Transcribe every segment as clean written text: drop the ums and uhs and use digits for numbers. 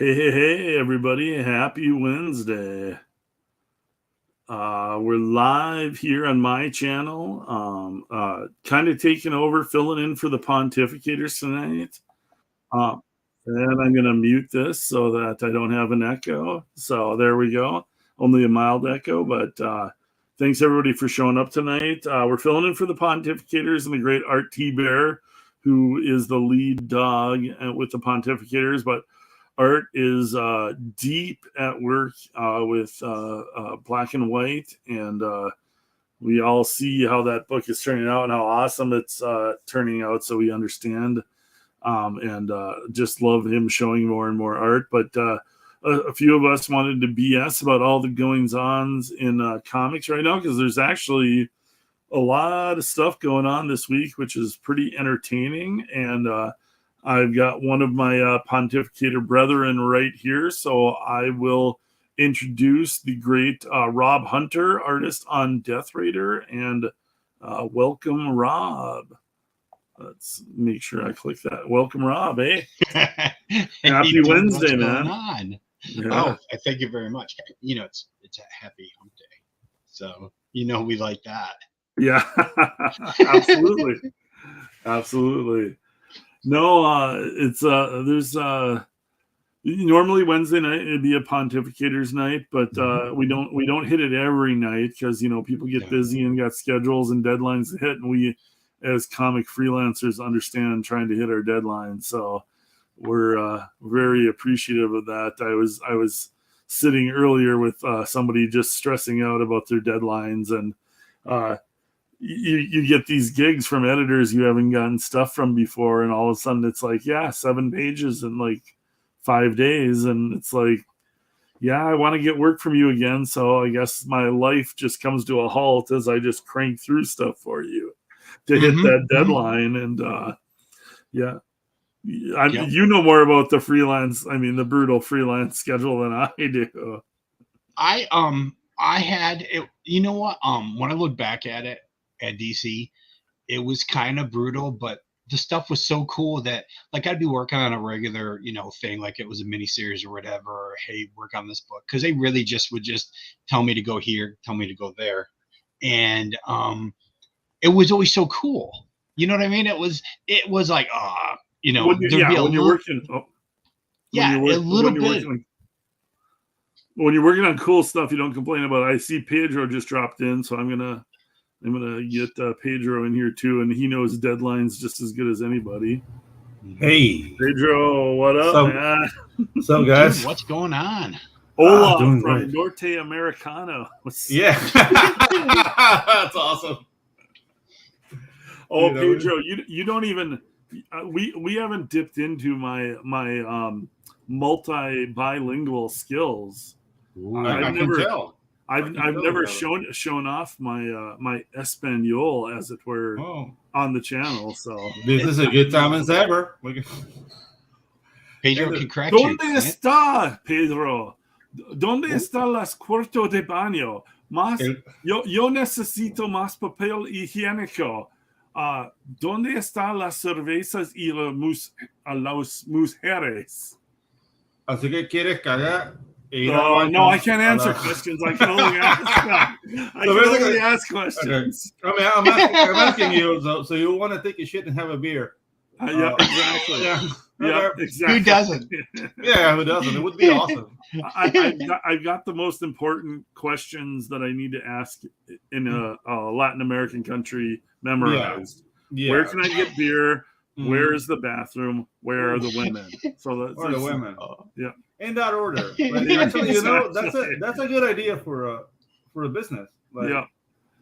Hey, everybody. Happy Wednesday. We're live here on my channel, kind of taking over, filling in for the pontificators tonight. And I'm going to mute this so that I don't have an echo. So there we go. Only a mild echo, but thanks everybody for showing up tonight. We're filling in for the pontificators and the great Art T. Bear, who is the lead dog with the pontificators, but Art is deep at work with Black and White, and we all see how that book is turning out and how awesome it's turning out, so we understand, and just love him showing more and more art. But a few of us wanted to BS about all the goings-ons in comics right now, because there's actually a lot of stuff going on this week, which is pretty entertaining, and I've got one of my pontificator brethren right here, so I will introduce the great Rob Hunter, artist on Death Raider, and welcome, Rob. Let's make sure I click that. Welcome, Rob, eh? Happy Wednesday, man. On? Yeah. Oh, thank you very much. You know, it's a happy hump day, so you know we like that. Yeah, absolutely. Absolutely. No, it's there's normally Wednesday night it'd be a pontificators night, but we don't hit it every night because people get busy and got schedules and deadlines to hit, and we as comic freelancers understand trying to hit our deadlines. So we're very appreciative of that. I was sitting earlier with somebody just stressing out about their deadlines, and you get these gigs from editors you haven't gotten stuff from before, and all of a sudden it's like, 7 pages in like 5 days, and it's like, I want to get work from you again, so I guess my life just comes to a halt as I just crank through stuff for you to hit that deadline. And you know more about the brutal freelance schedule than I do. I had it, when I look back at it at DC, it was kind of brutal, but the stuff was so cool that like I'd be working on a regular thing, like it was a miniseries or whatever, or hey, work on this book, because they really would tell me to go here, tell me to go there, and it was always so cool. You know what I mean? It was like when you're working on cool stuff, you don't complain about it. I see Pedro just dropped in, so I'm gonna get Pedro in here too, and he knows deadlines just as good as anybody. Hey, Pedro, what up, man? What's up, guys? Dude, what's going on? Hola from great. Norte Americano. Yeah, that's awesome. Oh, Pedro, you don't even. We haven't dipped into my multi-bilingual skills. Ooh, I can tell. I've never shown off my Espanol, as it were, on the channel. So this is a good time as ever. Pedro can correct you. ¿Dónde está, Pedro? ¿Dónde está las cuarto de baño? Yo necesito más papel higiénico. ¿Dónde están las cervezas y las mujeres? Así que quieres cagar. No, I can't answer questions. I can only ask questions. Okay. I'm asking you, so you want to take a shit and have a beer? Yeah, exactly. Yeah, exactly. Who doesn't? Yeah, who doesn't? It would be awesome. I've got the most important questions that I need to ask in a Latin American country memorized. Yeah. Where can I get beer? Where is the bathroom? Where are the women? So the women. Yeah. In that order. But actually, that's a good idea for a business. Like,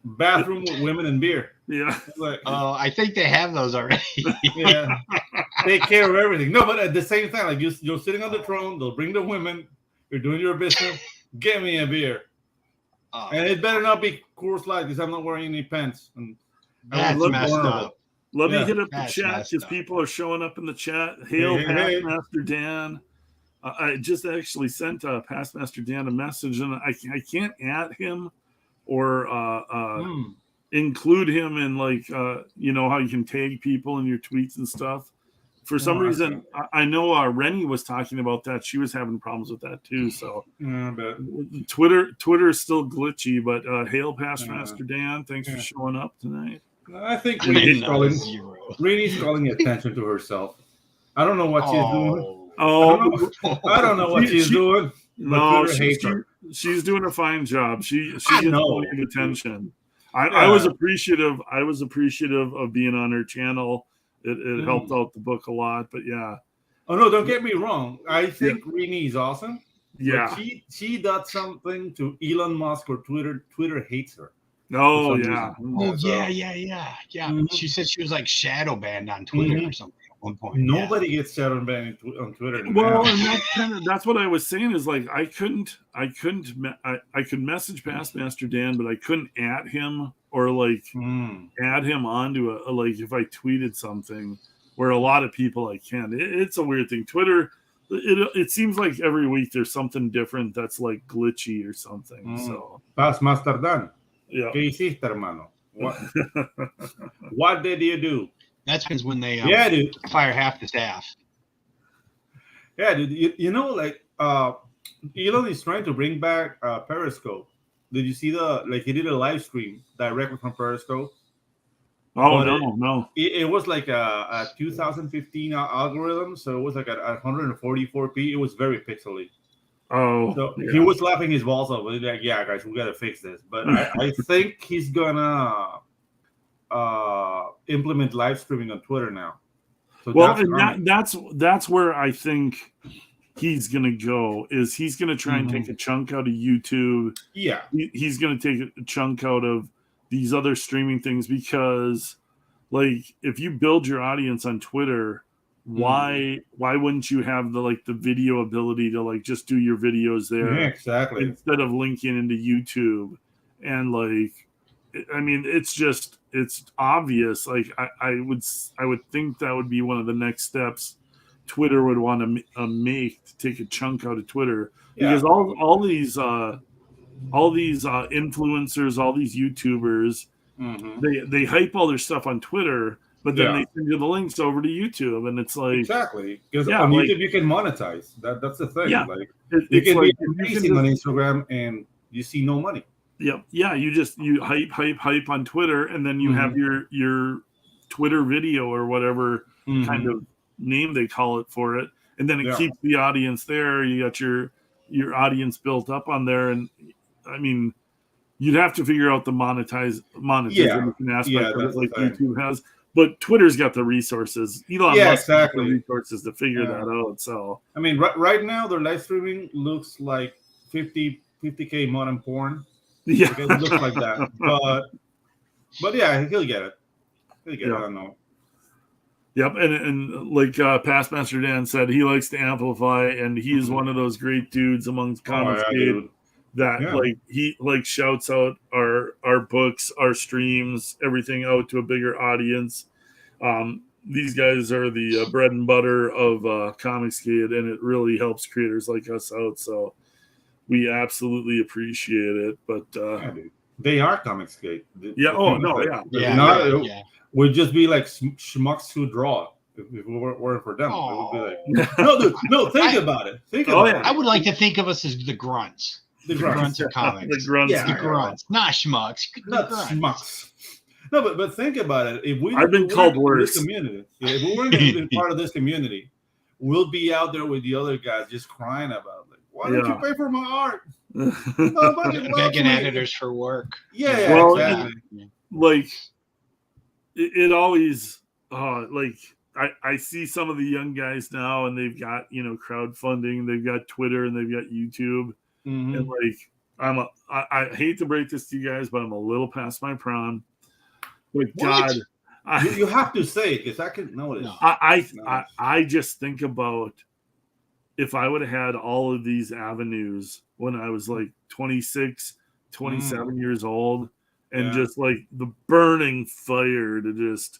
bathroom with women and beer. Yeah. I think they have those already. Yeah. Take care of everything. No, but at the same time, like you're sitting on the throne, they'll bring the women, you're doing your business, get me a beer. And it better not be Coors Light because I'm not wearing any pants. And that's messed up. Let me hit up the chat because people are showing up in the chat. Hail, Pastmaster Dan. I just actually sent Pastmaster Dan a message, and I can't add him or include him in how you can tag people in your tweets and stuff. for some reason, I know Rennie was talking about that. She was having problems with that too. So Twitter is still glitchy, but hail past Master Dan. Thanks for showing up tonight. I think Reenie's calling attention to herself. I don't know what she's doing. I don't know what she's doing. No, she's doing a fine job. She gets plenty of attention. I was appreciative. I was appreciative of being on her channel. It helped out the book a lot, but yeah. Oh no, don't get me wrong. I think Reenie is awesome. Yeah. She does something to Elon Musk or Twitter. Twitter hates her. Oh yeah. Oh yeah. Mm-hmm. She said she was like shadow banned on Twitter or something at one point. Nobody gets shadow banned on Twitter. Well, and that's what I was saying is like I could message past Master Dan, but I couldn't add him or like add him onto a like if I tweeted something where a lot of people I can. It's a weird thing. Twitter. It seems like every week there's something different that's like glitchy or something. So Past Master Dan. Yeah. ¿Qué hiciste, hermano? What did you do? That's when they dude. fire half the staff. Yeah, dude. You know, like Elon is trying to bring back Periscope. Did you see he did a live stream directly from Periscope? Oh, no. It was like a 2015 algorithm, so it was like at 144p. It was very pixely. Oh, so he was laughing his balls off. Like, yeah, guys, we gotta fix this. But I think he's gonna implement live streaming on Twitter now. So that's where I think he's gonna go. Is he's gonna try and take a chunk out of YouTube? Yeah, he's gonna take a chunk out of these other streaming things because, like, if you build your audience on Twitter. Why wouldn't you have the video ability to like just do your videos there exactly instead of linking into YouTube? And like I mean it's obvious. Like I would think that would be one of the next steps Twitter would want to make to take a chunk out of Twitter because all these influencers, all these YouTubers, they hype all their stuff on Twitter. But then they send you the links over to YouTube, and it's like exactly because on YouTube you can monetize. That's the thing. Yeah, like you can be amazing on Instagram, and you see no money. Yeah. You hype on Twitter, and then you have your Twitter video or whatever kind of name they call it for it, and then it keeps the audience there. You got your audience built up on there, and I mean, you'd have to figure out the monetization aspect of it, like YouTube has. But Twitter's got the resources. Elon Musk has the resources to figure that out. So I mean, right now their live streaming looks like 50K modern porn. Yeah, it looks like that. But yeah, he'll get it. I don't know. Yep, and like past Master Dan said, he likes to amplify, and he's one of those great dudes amongst comics that he shouts out our books, our streams, everything out to a bigger audience. These guys are the bread and butter of Comicsgate, and it really helps creators like us out. So we absolutely appreciate it. But they are Comicsgate. We'd just be like schmucks who draw. If it weren't for them, it would be like no. Think about it. I would like to think of us as the grunts. The grunts of comics. The grunts. The grunts. Not schmucks. Not schmucks. No, but think about it. If I've been called worse. Community, if we weren't part of this community, we'll be out there with the other guys just crying about like, why don't you pay for my art? Begging editors for work. Yeah. Well, exactly. Like it always like I see some of the young guys now, and they've got crowdfunding, they've got Twitter, and they've got YouTube. And like I hate to break this to you guys, but I'm a little past my prime. But God, you have to say it because I can notice. I just think about if I would have had all of these avenues when I was like 26, 27 years old, and just like the burning fire to just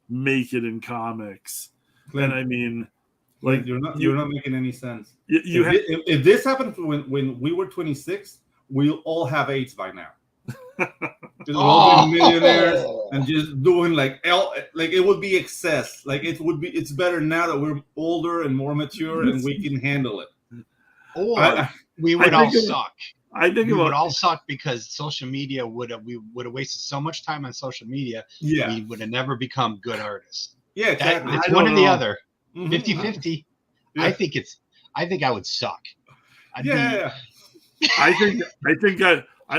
make it in comics. Clint, and I mean, like you're not making any sense. If this happened when we were 26, we'll all have AIDS by now. Just all being millionaires and just doing like it would be excess. Like it's better now that we're older and more mature and we can handle it. Or we would all suck. I think we would all suck because social media we would have wasted so much time on social media. Yeah. We would have never become good artists. Yeah, exactly. It's one or the other. Mhm. 50-50. Yeah. I think I would suck. I think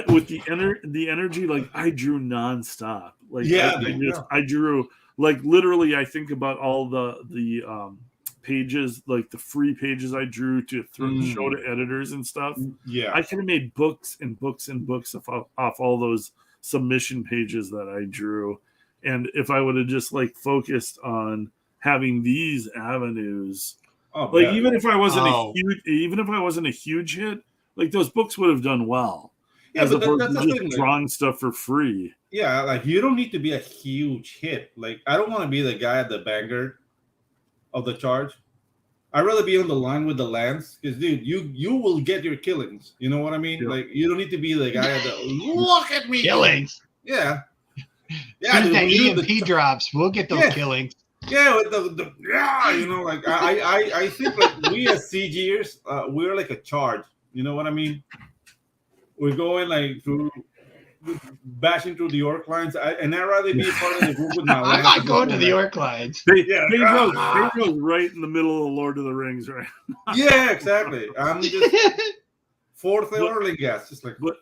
with the energy, like I drew nonstop. Like I drew like literally. I think about all the pages, like the free pages I drew to show to editors and stuff. Yeah, I could have made books and books and books off all those submission pages that I drew. And if I would have just like focused on having these avenues, even if I wasn't a huge hit, like those books would have done well. Yeah, as opposed to just drawing stuff for free. Yeah, like you don't need to be a huge hit. Like I don't want to be the guy at the vanguard of the charge. I'd rather be on the line with the lance because, dude, you will get your killings. You know what I mean? Yeah. Like you don't need to be the guy at the look at me killings. Yeah, yeah. The EMP drops, we'll get those killings. Yeah, with the you know, like I think like we as CGers, we're like a charge. You know what I mean? We're going like through bashing through the York lines, and I'd rather be part of the group with my I'm not going to the York lines. They goes right in the middle of the Lord of the Rings, right? Yeah, exactly. I'm just fourth orderly guess, just like. But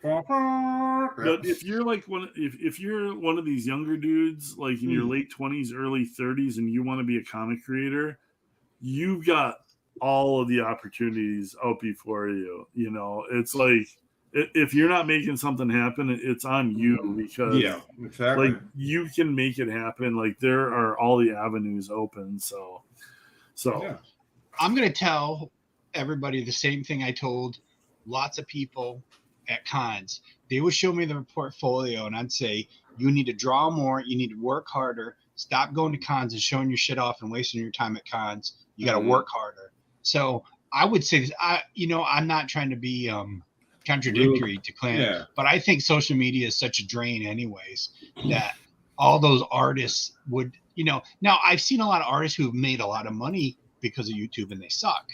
if you're like if you're one of these younger dudes, like in your late 20s, early 30s, and you want to be a comic creator, you've got all of the opportunities out before you. You know, it's like. If you're not making something happen, it's on you because exactly. Like you can make it happen. Like there are all the avenues open. So I'm going to tell everybody the same thing I told lots of people at cons. They would show me their portfolio and I'd say, you need to draw more. You need to work harder. Stop going to cons and showing your shit off and wasting your time at cons. You got to work harder. So I would say this, I'm not trying to be, contradictory to Clint, but I think social media is such a drain anyways that all those artists would, now I've seen a lot of artists who've made a lot of money because of YouTube and they suck,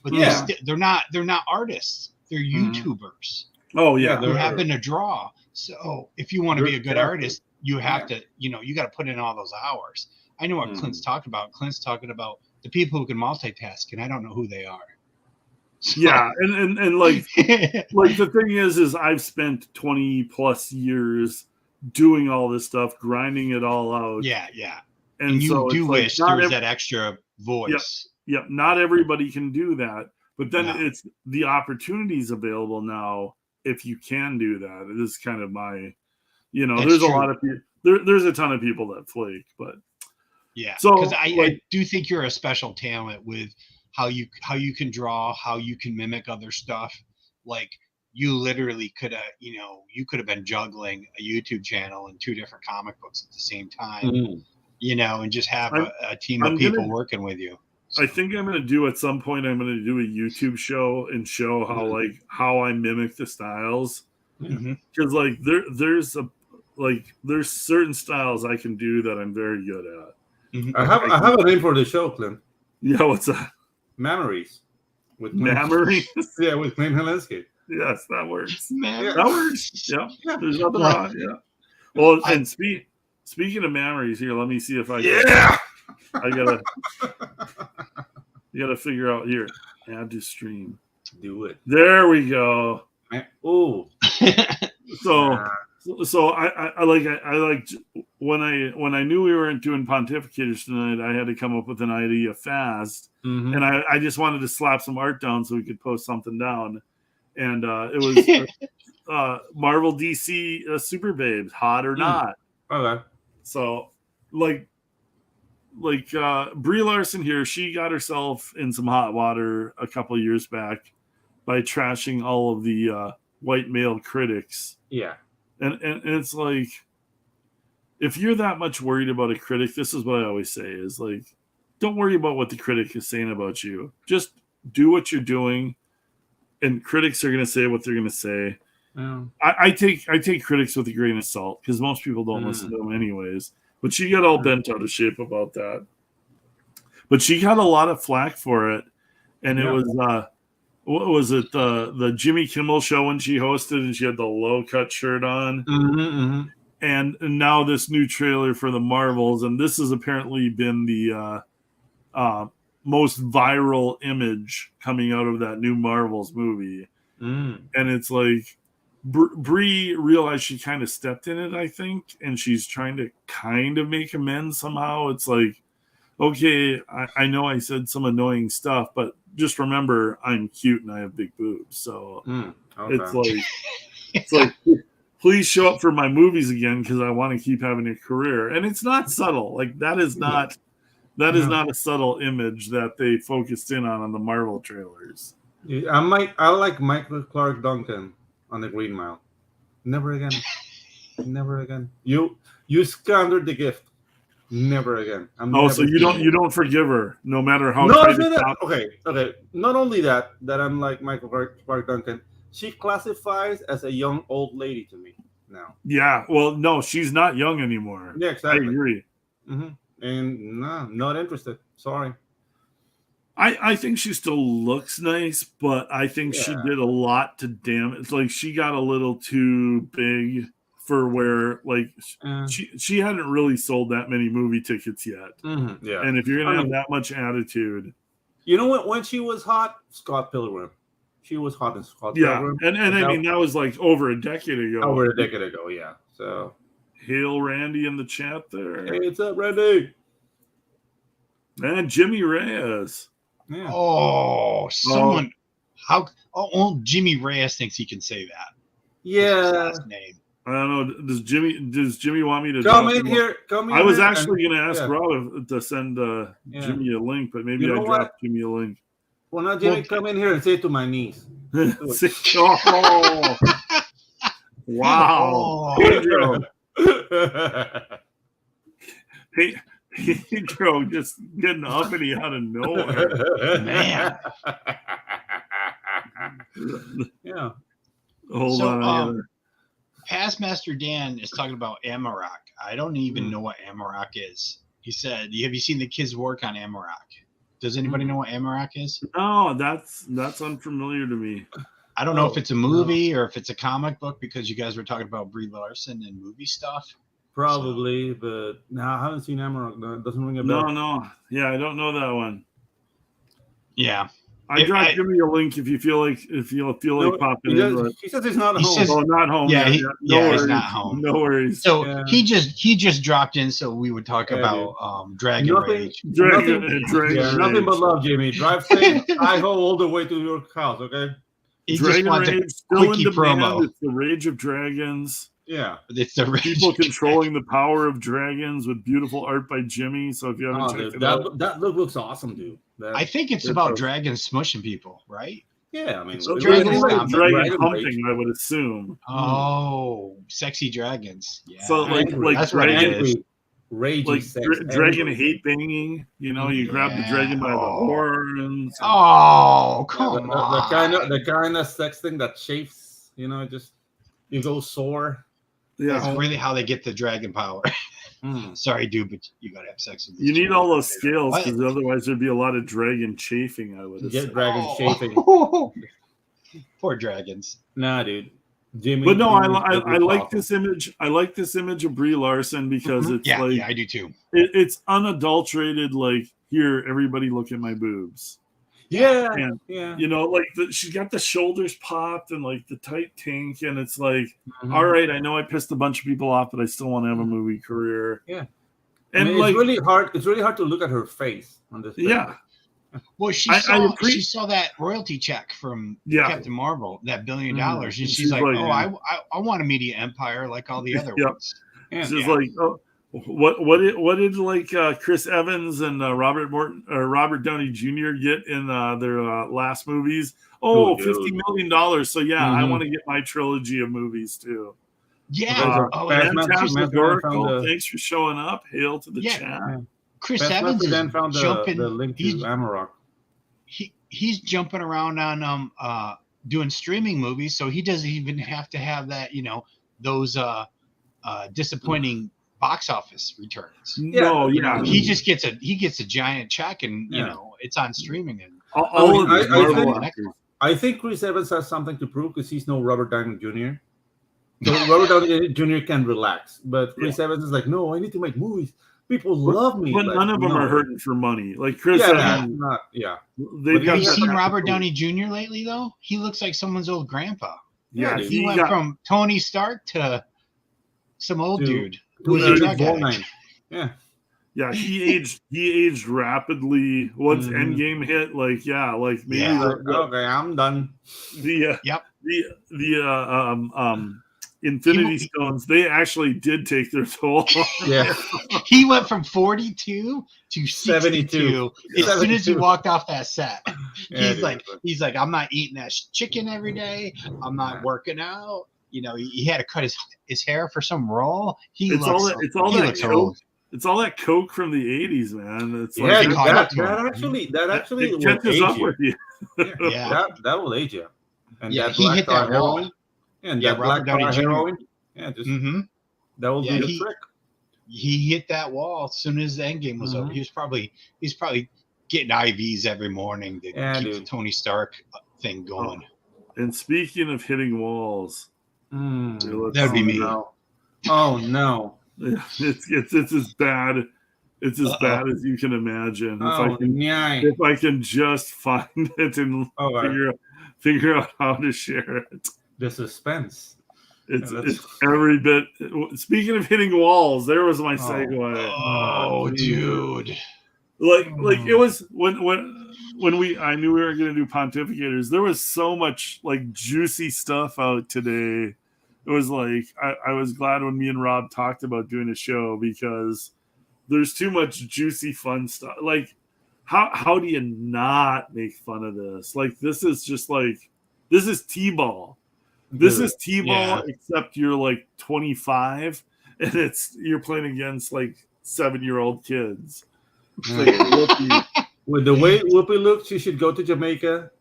but they're not artists. They're YouTubers. Oh yeah. Who happen to draw. So if you want to be a good artist, you have to, you got to put in all those hours. I know what Clint's talking about. Clint's talking about the people who can multitask and I don't know who they are. So. Yeah, and like like the thing is I've spent 20 plus years doing all this stuff, grinding it all out. Yeah. And you so do wish there was that extra voice. Yep. Not everybody can do that, but then it's the opportunities available now. If you can do that, it is kind of my, there's a lot of people. There's a ton of people that flake, but so because I do think you're a special talent with. How you can draw, how you can mimic other stuff. Like you literally could have, you could have been juggling a YouTube channel and 2 different comic books at the same time, and just have a team of people working with you. So. I think I'm going to do at some point, I'm going to do a YouTube show and show how I mimic the styles. Because like there's certain styles I can do that I'm very good at. I have a name for the show, Clint. Yeah, what's that? Memories. With Memories? Yeah, with Clint Helensky. Yes, that works. Memories. That works. Yeah. There's nothing wrong. Yeah. Well, and speaking of memories here, let me see if I can. I gotta figure out here. Add to stream. Do it. There we go. Oh. So I liked when I knew we weren't doing pontificators tonight, I had to come up with an idea fast, and I just wanted to slap some art down so we could post something down, and it was Marvel DC Super Babes, hot or not. Okay. So like Brie Larson here, she got herself in some hot water a couple years back by trashing all of the white male critics. Yeah. And it's like, if you're that much worried about a critic, this is what I always say is like, don't worry about what the critic is saying about you. Just do what you're doing. And critics are going to say what they're going to say. Yeah. I take critics with a grain of salt because most people don't listen to them anyways. But she got all bent out of shape about that. But she got a lot of flack for it, and it was what was it, the Jimmy Kimmel show when she hosted and she had the low cut shirt on. And now this new trailer for the Marvels, and this has apparently been the most viral image coming out of that new Marvels movie. And it's like Brie realized she kind of stepped in it, I think, and she's trying to kind of make amends somehow. It's like, okay, I know I said some annoying stuff, but just remember I'm cute and I have big boobs. So it's like please show up for my movies again because I want to keep having a career. And it's not subtle. Like that is not a subtle image that they focused in on the Marvel trailers. I like Michael Clark Duncan on the Green Mile. Never again. Never again. You squandered the gift. Never again. So you don't forgive her, no matter how. No, okay. Not only that I'm like Michael Clark Duncan. She classifies as a young old lady to me now. Yeah, well, no, she's not young anymore. Yeah, exactly. I agree. And no, not interested. Sorry. I think she still looks nice, but I think she did a lot to damage. Like she got a little too big for where she hadn't really sold that many movie tickets yet. Yeah. And if you're gonna have that much attitude, you know what? When she was hot, Scott Pilgrim. She was hot in Scott Pilgrim. And I mean that was like over a decade ago. Yeah. So hail Randy in the chat there. Hey, what's up, Randy? And Jimmy Reyes. Yeah. Oh, someone Jimmy Reyes thinks he can say that. Yeah. His name. I don't know. Does Jimmy want me to come in here? I was actually going to ask Rob to send Jimmy a link, but maybe I dropped Jimmy a link. Well, now Jimmy, come in here and say it to my niece. Wow. Hey, Pedro just getting uppity out of nowhere. Man. Yeah. Hold on. Past Master Dan is talking about Amarok. I don't even know what Amarok is. He said, have you seen the kids work on Amarok? Does anybody know what Amarok is? No, that's unfamiliar to me. I don't know if it's a movie or if it's a comic book because you guys were talking about Brie Larson and movie stuff. Probably, but no, I haven't seen Amarok. No, it doesn't ring a bell. No. Yeah, I don't know that one. Yeah. I dropped Jimmy a link if you feel like popping in. He says he's not home. Not home. Yeah, he's not home. No worries. So he just dropped in so we would talk about Dragon Rage. Dragon nothing but love, Jimmy. Drive safe. I go all the way to your house, okay? He Dragon just Rage still in demand. Promo. It's the Rage of Dragons. Yeah, it's the people controlling the power of dragons with beautiful art by Jimmy. So if you haven't checked it out, that look looks awesome, dude. I think it's about dragons smushing people, right? Yeah, I mean, so dragon humping, I would assume. Oh, sexy dragons. Yeah. So like that's dragon, rage, like dragon hate banging. You know, you grab the dragon by the horns. Oh, come on! The kind of sex thing that chafes. You know, just you go sore. Yeah, that's really how they get the dragon power. Sorry, dude, but you gotta have sex with. You need all those scales because otherwise there'd be a lot of dragon chafing. I would get dragon chafing. Poor dragons. Nah, dude. Jimmy, but no, I like this image. I like this image of Brie Larson because it's I do too. It's unadulterated. Like here, everybody look at my boobs. Yeah, and, you know, like she's got the shoulders popped and like the tight tank, and it's like, all right, I know I pissed a bunch of people off, but I still want to have a movie career. Yeah, and it's really hard. It's really hard to look at her face on this. Yeah. Well, she saw that royalty check from Captain Marvel, that $1 billion, and she's like, "Oh, I want a media empire like all the other ones." Yeah. She's like, "Oh, what did like Chris Evans and Robert Downey Jr. get in their last movies? Oh, $50 million. So yeah, I want to get my trilogy of movies too." Yeah. Thanks for showing up. Hail to the chat. Chris Evans is jumping. The link to Amarok. He's jumping around on doing streaming movies, so he doesn't even have to have that, those disappointing box office returns. No, He just gets a giant check, and it's on streaming, and all of these Marvel actors. I think Chris Evans has something to prove because he's no Robert Downey Jr. So Robert Downey Jr. can relax, but Chris Evans is like, no, I need to make movies. People love me. But like, none of them are hurting for money. Like Chris Evans. Have you seen Robert Downey Jr. lately, though? He looks like someone's old grandpa. Yeah, he went from Tony Stark to some old dude who was a drug addict. Yeah, he aged rapidly once Endgame hit. Like, maybe okay, I'm done. Infinity Stones, they actually did take their toll. Yeah. He went from 42 to 72 as soon as he walked off that set. He's like, I'm not eating that chicken every day. I'm not working out. He had to cut his hair for some role. It's all that coke from the 80s, man. It's that actually catches up with you. that will age you. And that he hit that heroin. And that black tar heroin. Yeah, just that will do the trick. He hit that wall as soon as the Endgame was over. He's probably getting IVs every morning to keep the Tony Stark thing going. And speaking of hitting walls, that'd be me. Oh no. It's as bad. It's as bad as you can imagine. If I can just find it and figure out how to share it. The suspense. It's every bit. Speaking of hitting walls, there was my segue. Oh, dude! Like it was when I knew we were going to do pontificators. There was so much like juicy stuff out today. It was like I was glad when me and Rob talked about doing a show because there's too much juicy fun stuff. Like how do you not make fun of this? Like this is T-ball. This is T-ball, except you're like 25 and you're playing against like 7-year-old kids. Like, with the way Whoopi looks, she should go to Jamaica,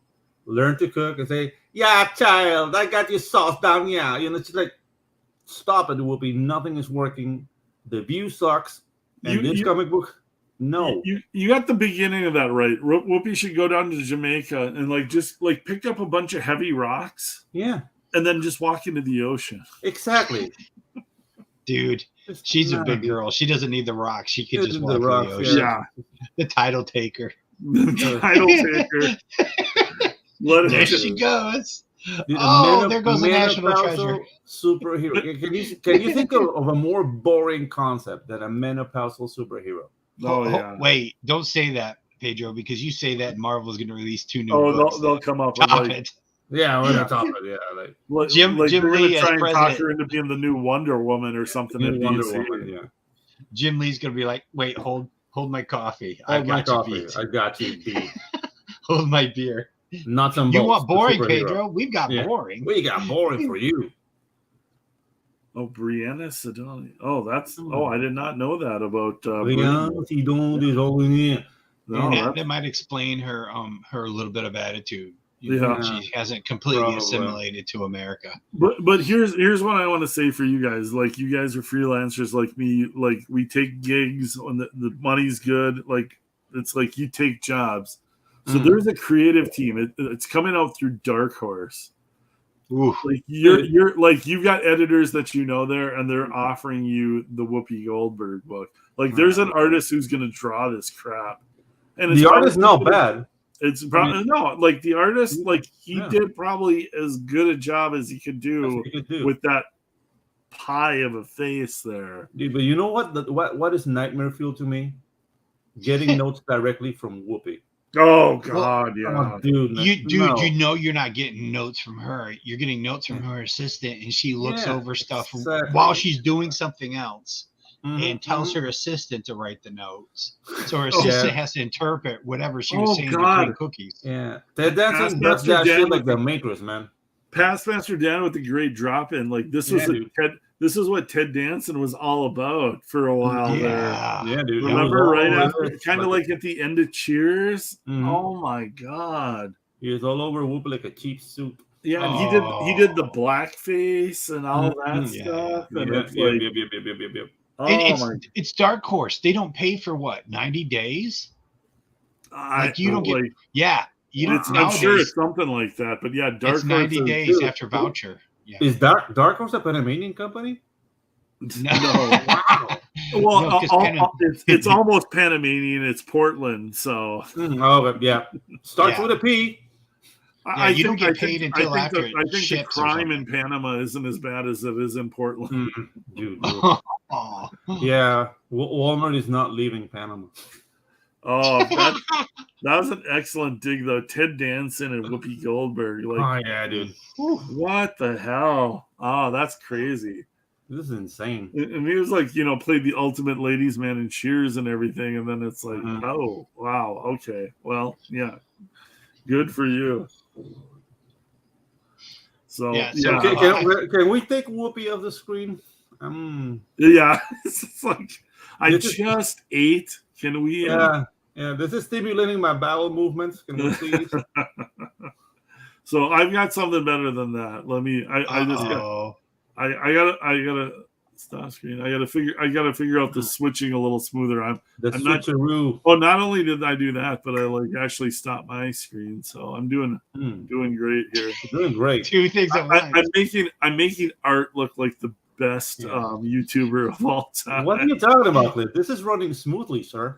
learn to cook, and say, "Yeah, child, I got your sauce down here." She's like, "Stop it, Whoopi. Nothing is working. The view sucks." And this comic book, no. You got the beginning of that right. Whoopi should go down to Jamaica and just pick up a bunch of heavy rocks. Yeah. And then just walk into the ocean. Exactly. Dude, she's a big girl. She doesn't need the rock. She can just walk in the ocean. Yeah. The title taker. There she goes. Dude, there goes a national treasure. Superhero. Can you think of a more boring concept than a menopausal superhero? Wait, don't say that, Pedro, because you say that Marvel's going to release 2 new books. They'll come up with it. Yeah, we're gonna talk about Jim Lee as try and president. talk her into being the new Wonder Woman or something. Jim Lee's gonna be like, "Wait, hold my coffee. I got you, B. Hold my beer. Not some. You want boring, Pedro? We've got boring. We got boring for you. Oh, Brianna Sidoni. Oh, that's. Oh, I did not know that about. Brianna Sidoni is all in here. That might explain her a little bit of attitude. She hasn't completely assimilated to America. But here's what I want to say for you guys. Like, you guys are freelancers like me. Like, we take gigs when the money's good. Like, it's like you take jobs. So there's a creative team. It's coming out through Dark Horse. Ooh. Like you're like, you've got editors that there, and they're offering you the Whoopi Goldberg book. Like, there's an artist who's going to draw this crap, and the artist's not bad. It's probably like the artist, like he did probably as good a job as he could do with that pie of a face there. Dude, but you know what is nightmare fuel to me? Getting notes directly from Whoopi. Oh God, yeah, dude. You're not getting notes from her. You're getting notes from her assistant, and she looks over stuff while she's doing something else. And tells her assistant to write the notes. So her assistant has to interpret whatever she was saying between cookies. Yeah. Ted Danson does that shit like the Matrix, man. Past Master Dan with the great drop-in. Like, this was this is what Ted Danson was all about for a while there. Yeah, dude. Remember right after, kind of like at the end of Cheers? Oh my God. He was all over Whoop like a cheap soup. Yeah, and he did the blackface and all that stuff, and it's like, Yep. And oh my, it's Dark Horse. They don't pay for what, 90 days? Like you don't get, like, yeah, you don't I'm sure nowadays. it's something like that, but yeah, Dark It's Horse 90 is, days after voucher. Yeah. Is Dark Horse a Panamanian company? no. Wow. Well, No, 'cause it's almost Panamanian. It's Portland, so Oh, yeah. Starts Yeah. with a P. Yeah, you don't get paid until after it I think the ships or crime in something. Panama isn't as bad as it is in Portland. Dude. Oh. Yeah, Walmart is not leaving Panama. Oh, that was an excellent dig, though. Ted Danson and Whoopi Goldberg. Like, Oh yeah, dude. what the hell? Oh, that's crazy. This is insane. And he was like, played the ultimate ladies' man in Cheers and everything. And then it's like, oh, wow, okay. Well, yeah, good for you. So, Yeah, yeah. Can we take Whoopi off the screen? Yeah, it's like, I just ate. Can we? Yeah, this is stimulating my bowel movements. Can we please? So I've got something better than that. Let me. I gotta stop screen. I gotta figure out the switching a little smoother. I'm switcheroo. Not only did I do that, but I actually stopped my screen. So I'm doing great here. You're doing great. Two things at once. I'm making art look like the best YouTuber of all time. What are you talking about, Cliff? This is running smoothly, sir.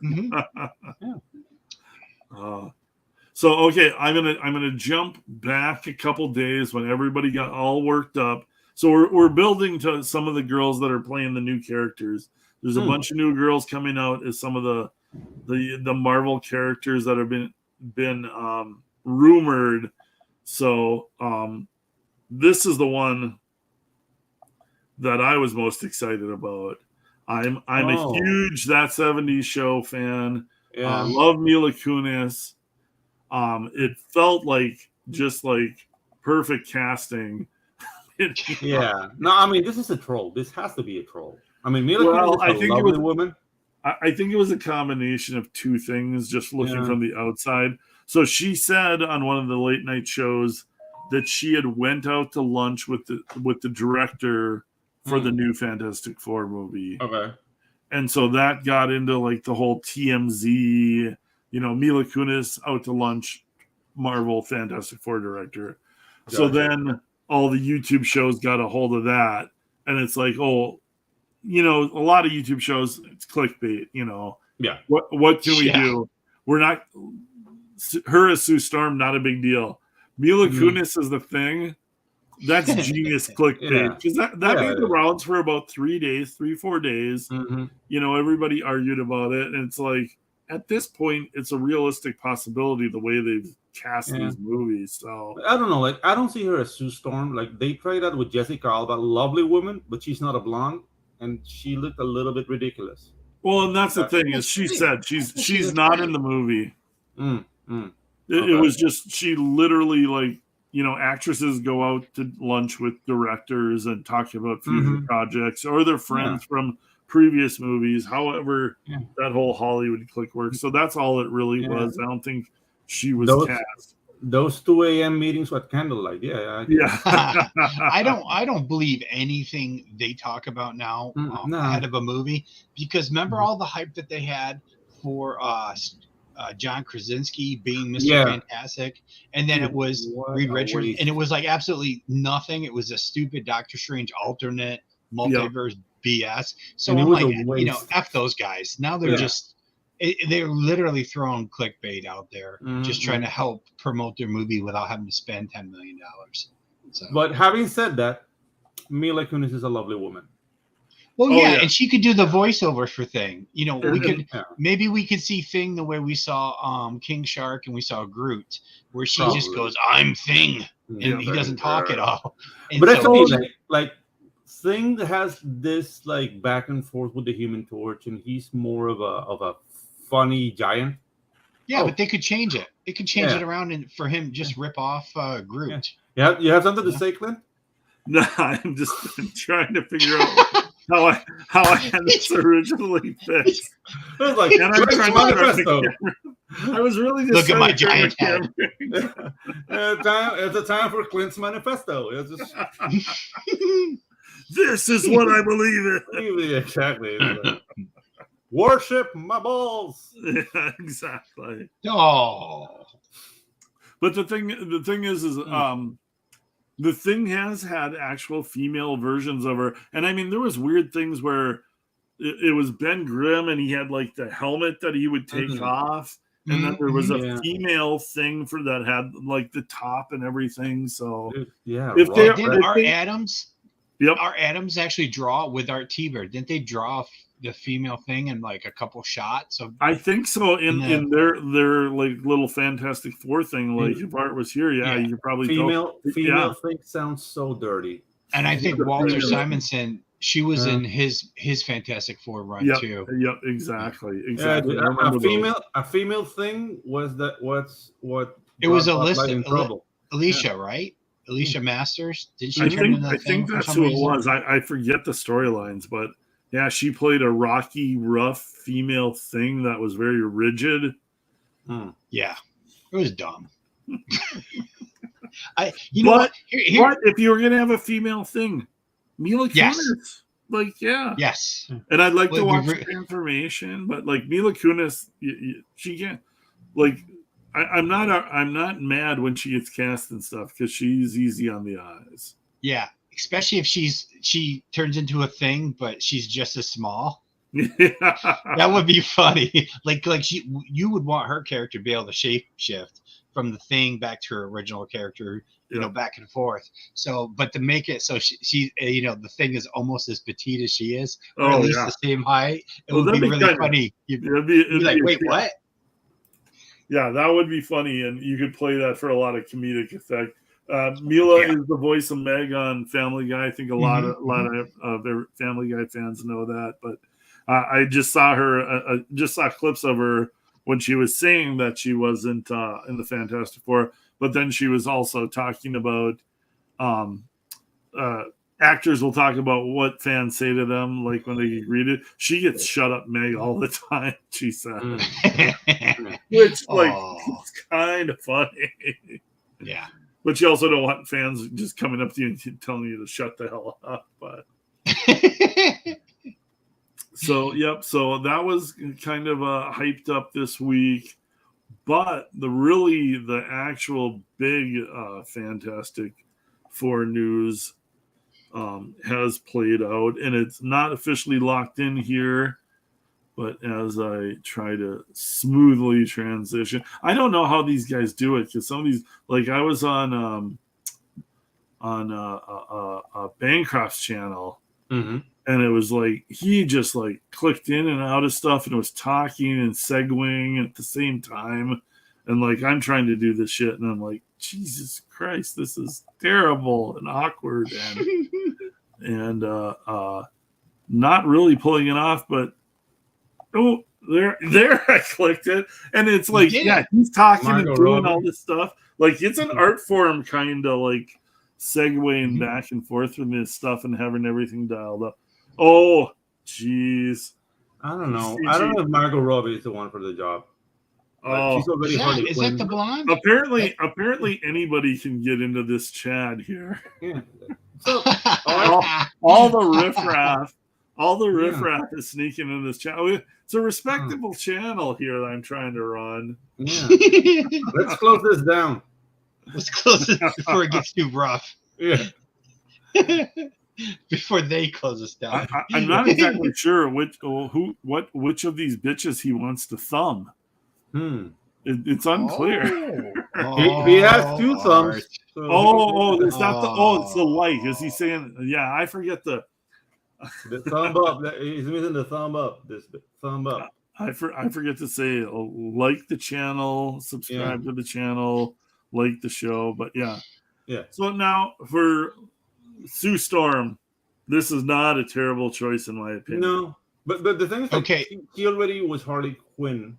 So okay, I'm gonna jump back a couple days when everybody got all worked up. So we're building to some of the girls that are playing the new characters. There's a bunch of new girls coming out as some of the Marvel characters that have been rumored. So this is the one that I was most excited about. I'm a huge That 70s Show fan. Yeah. Love Mila Kunis. It felt like just like perfect casting. Yeah. No, I mean, this is a troll. This has to be a troll. I mean, Mila Kunis is a lovely woman. I think it was a combination of two things, just looking from the outside. So she said on one of the late night shows that she had went out to lunch with the director for the new Fantastic Four movie. Okay. And so that got into like the whole TMZ, Mila Kunis out to lunch, Marvel Fantastic Four director. Gotcha. So then all the YouTube shows got a hold of that. And it's like, a lot of YouTube shows, it's clickbait, Yeah. What can we do? We're not, her as Sue Storm, not a big deal. Mila Kunis is the thing. That's genius clickbait. Because that made the rounds for about 4 days. Everybody argued about it. And it's like, at this point, it's a realistic possibility the way they've cast these movies. So I don't know. Like, I don't see her as Sue Storm. Like, they tried that with Jessica Alba, lovely woman, but she's not a blonde, and she looked a little bit ridiculous. Well, and that's the thing is, she said she's not in the movie. It was just she literally like. Actresses go out to lunch with directors and talk about future projects or their friends from previous movies. However, that whole Hollywood click works. So that's all it really was. I don't think she was cast. Those 2 a.m. meetings with candlelight. Yeah. I don't believe anything they talk about now ahead of a movie, because remember all the hype that they had for John Krasinski being Mr. Fantastic, and then it was Reed Richards, and it was like absolutely nothing. It was a stupid Doctor Strange alternate multiverse BS. So I'm like, F those guys. Now they're they're literally throwing clickbait out there, just trying to help promote their movie without having to spend $10 million. So. But having said that, Mila Kunis is a lovely woman. Well, and she could do the voiceover for Thing. We could maybe we could see Thing the way we saw King Shark and we saw Groot, where she just goes, "I'm Thing," and he doesn't talk at all. And but actually, like Thing has this like back and forth with the Human Torch, and he's more of a funny giant. Yeah, but they could change it. They could change it around and for him just rip off Groot. Yeah, you have something to say, Clint? No, I'm trying to figure out how I had this originally fixed. It was like, And I'm Clint's trying to turn manifesto. the camera. I was really just Look at trying my to turn the giant camera. It's a time for Clint's manifesto. It's just This is what I believe in. exactly. It's like, worship my balls. Yeah, exactly. Oh, But the thing is the thing has had actual female versions of her, and I mean there was weird things where it was Ben Grimm and he had like the helmet that he would take off, and then there was a female thing for that had like the top and everything. So yeah, if they didn't Art Adams? Yep. Art Adams actually draw with Art T-Bird. Didn't they draw the female thing in like a couple shots of? I think so. In their like little Fantastic Four thing, like if Art was here, you could probably female thing sounds so dirty. And I think Walter Simonson, she was in his Fantastic Four run too. Yep, exactly. Yeah, a female thing was that what it was Alicia, right? Alicia Masters. Did she turn into I think that's who it was. I forget the storylines, but yeah, she played a rocky, rough female thing that was very rigid. Yeah, it was dumb. But if you were gonna have a female thing, Mila Kunis, yes, and I'd like to watch Transformation, but like Mila Kunis, she can't. Like, I'm not mad when she gets cast and stuff because she's easy on the eyes. Yeah, especially if she turns into a thing, but she's just as small. That would be funny. Like you would want her character to be able to shape shift from the thing back to her original character, back and forth. So, but to make it so she the thing is almost as petite as she is, or at least the same height, it would be really funny. You'd be like, wait, what? Yeah, that would be funny, and you could play that for a lot of comedic effect. Mila is the voice of Meg on Family Guy. I think a lot of their Family Guy fans know that, but I just saw her, just saw clips of her when she was saying that she wasn't in the Fantastic Four, but then she was also talking about actors will talk about what fans say to them, like when they read it. She gets shut up Meg all the time, she said. Which, it's kind of funny. Yeah. But you also don't want fans just coming up to you and telling you to shut the hell up. But so that was kind of hyped up this week. But the actual big Fantastic Four news has played out, and it's not officially locked in here. But as I try to smoothly transition, I don't know how these guys do it because some of these, like I was on Bancroft's channel, and it was like he just like clicked in and out of stuff and was talking and segueing at the same time, and like I'm trying to do this shit, and I'm like, Jesus Christ, this is terrible and awkward and not really pulling it off, but. Oh, there! I clicked it, and it's like, he's talking and doing all this stuff. Like it's an art form, kind of like segueing back and forth with this stuff and having everything dialed up. Oh, jeez! I don't know. I don't know if Margot Robbie is the one for the job. She's already is that the blonde? Apparently, anybody can get into this Chad here. Yeah. So all the riffraff. All the riffraff is sneaking in this channel. It's a respectable channel here that I'm trying to run. Yeah. Let's close this down. Let's close it before it gets too rough. Yeah. Before they close us down. I'm not exactly sure which of these bitches he wants to thumb. It's unclear. He has two thumbs. So it's the light. Is he saying? Yeah, I forget the thumb up. He's missing the thumb up. This thumb up. I forget to say like the channel, subscribe to the channel, like the show. But yeah. So now for Sue Storm, this is not a terrible choice in my opinion. No, but the thing is, he already was Harley Quinn.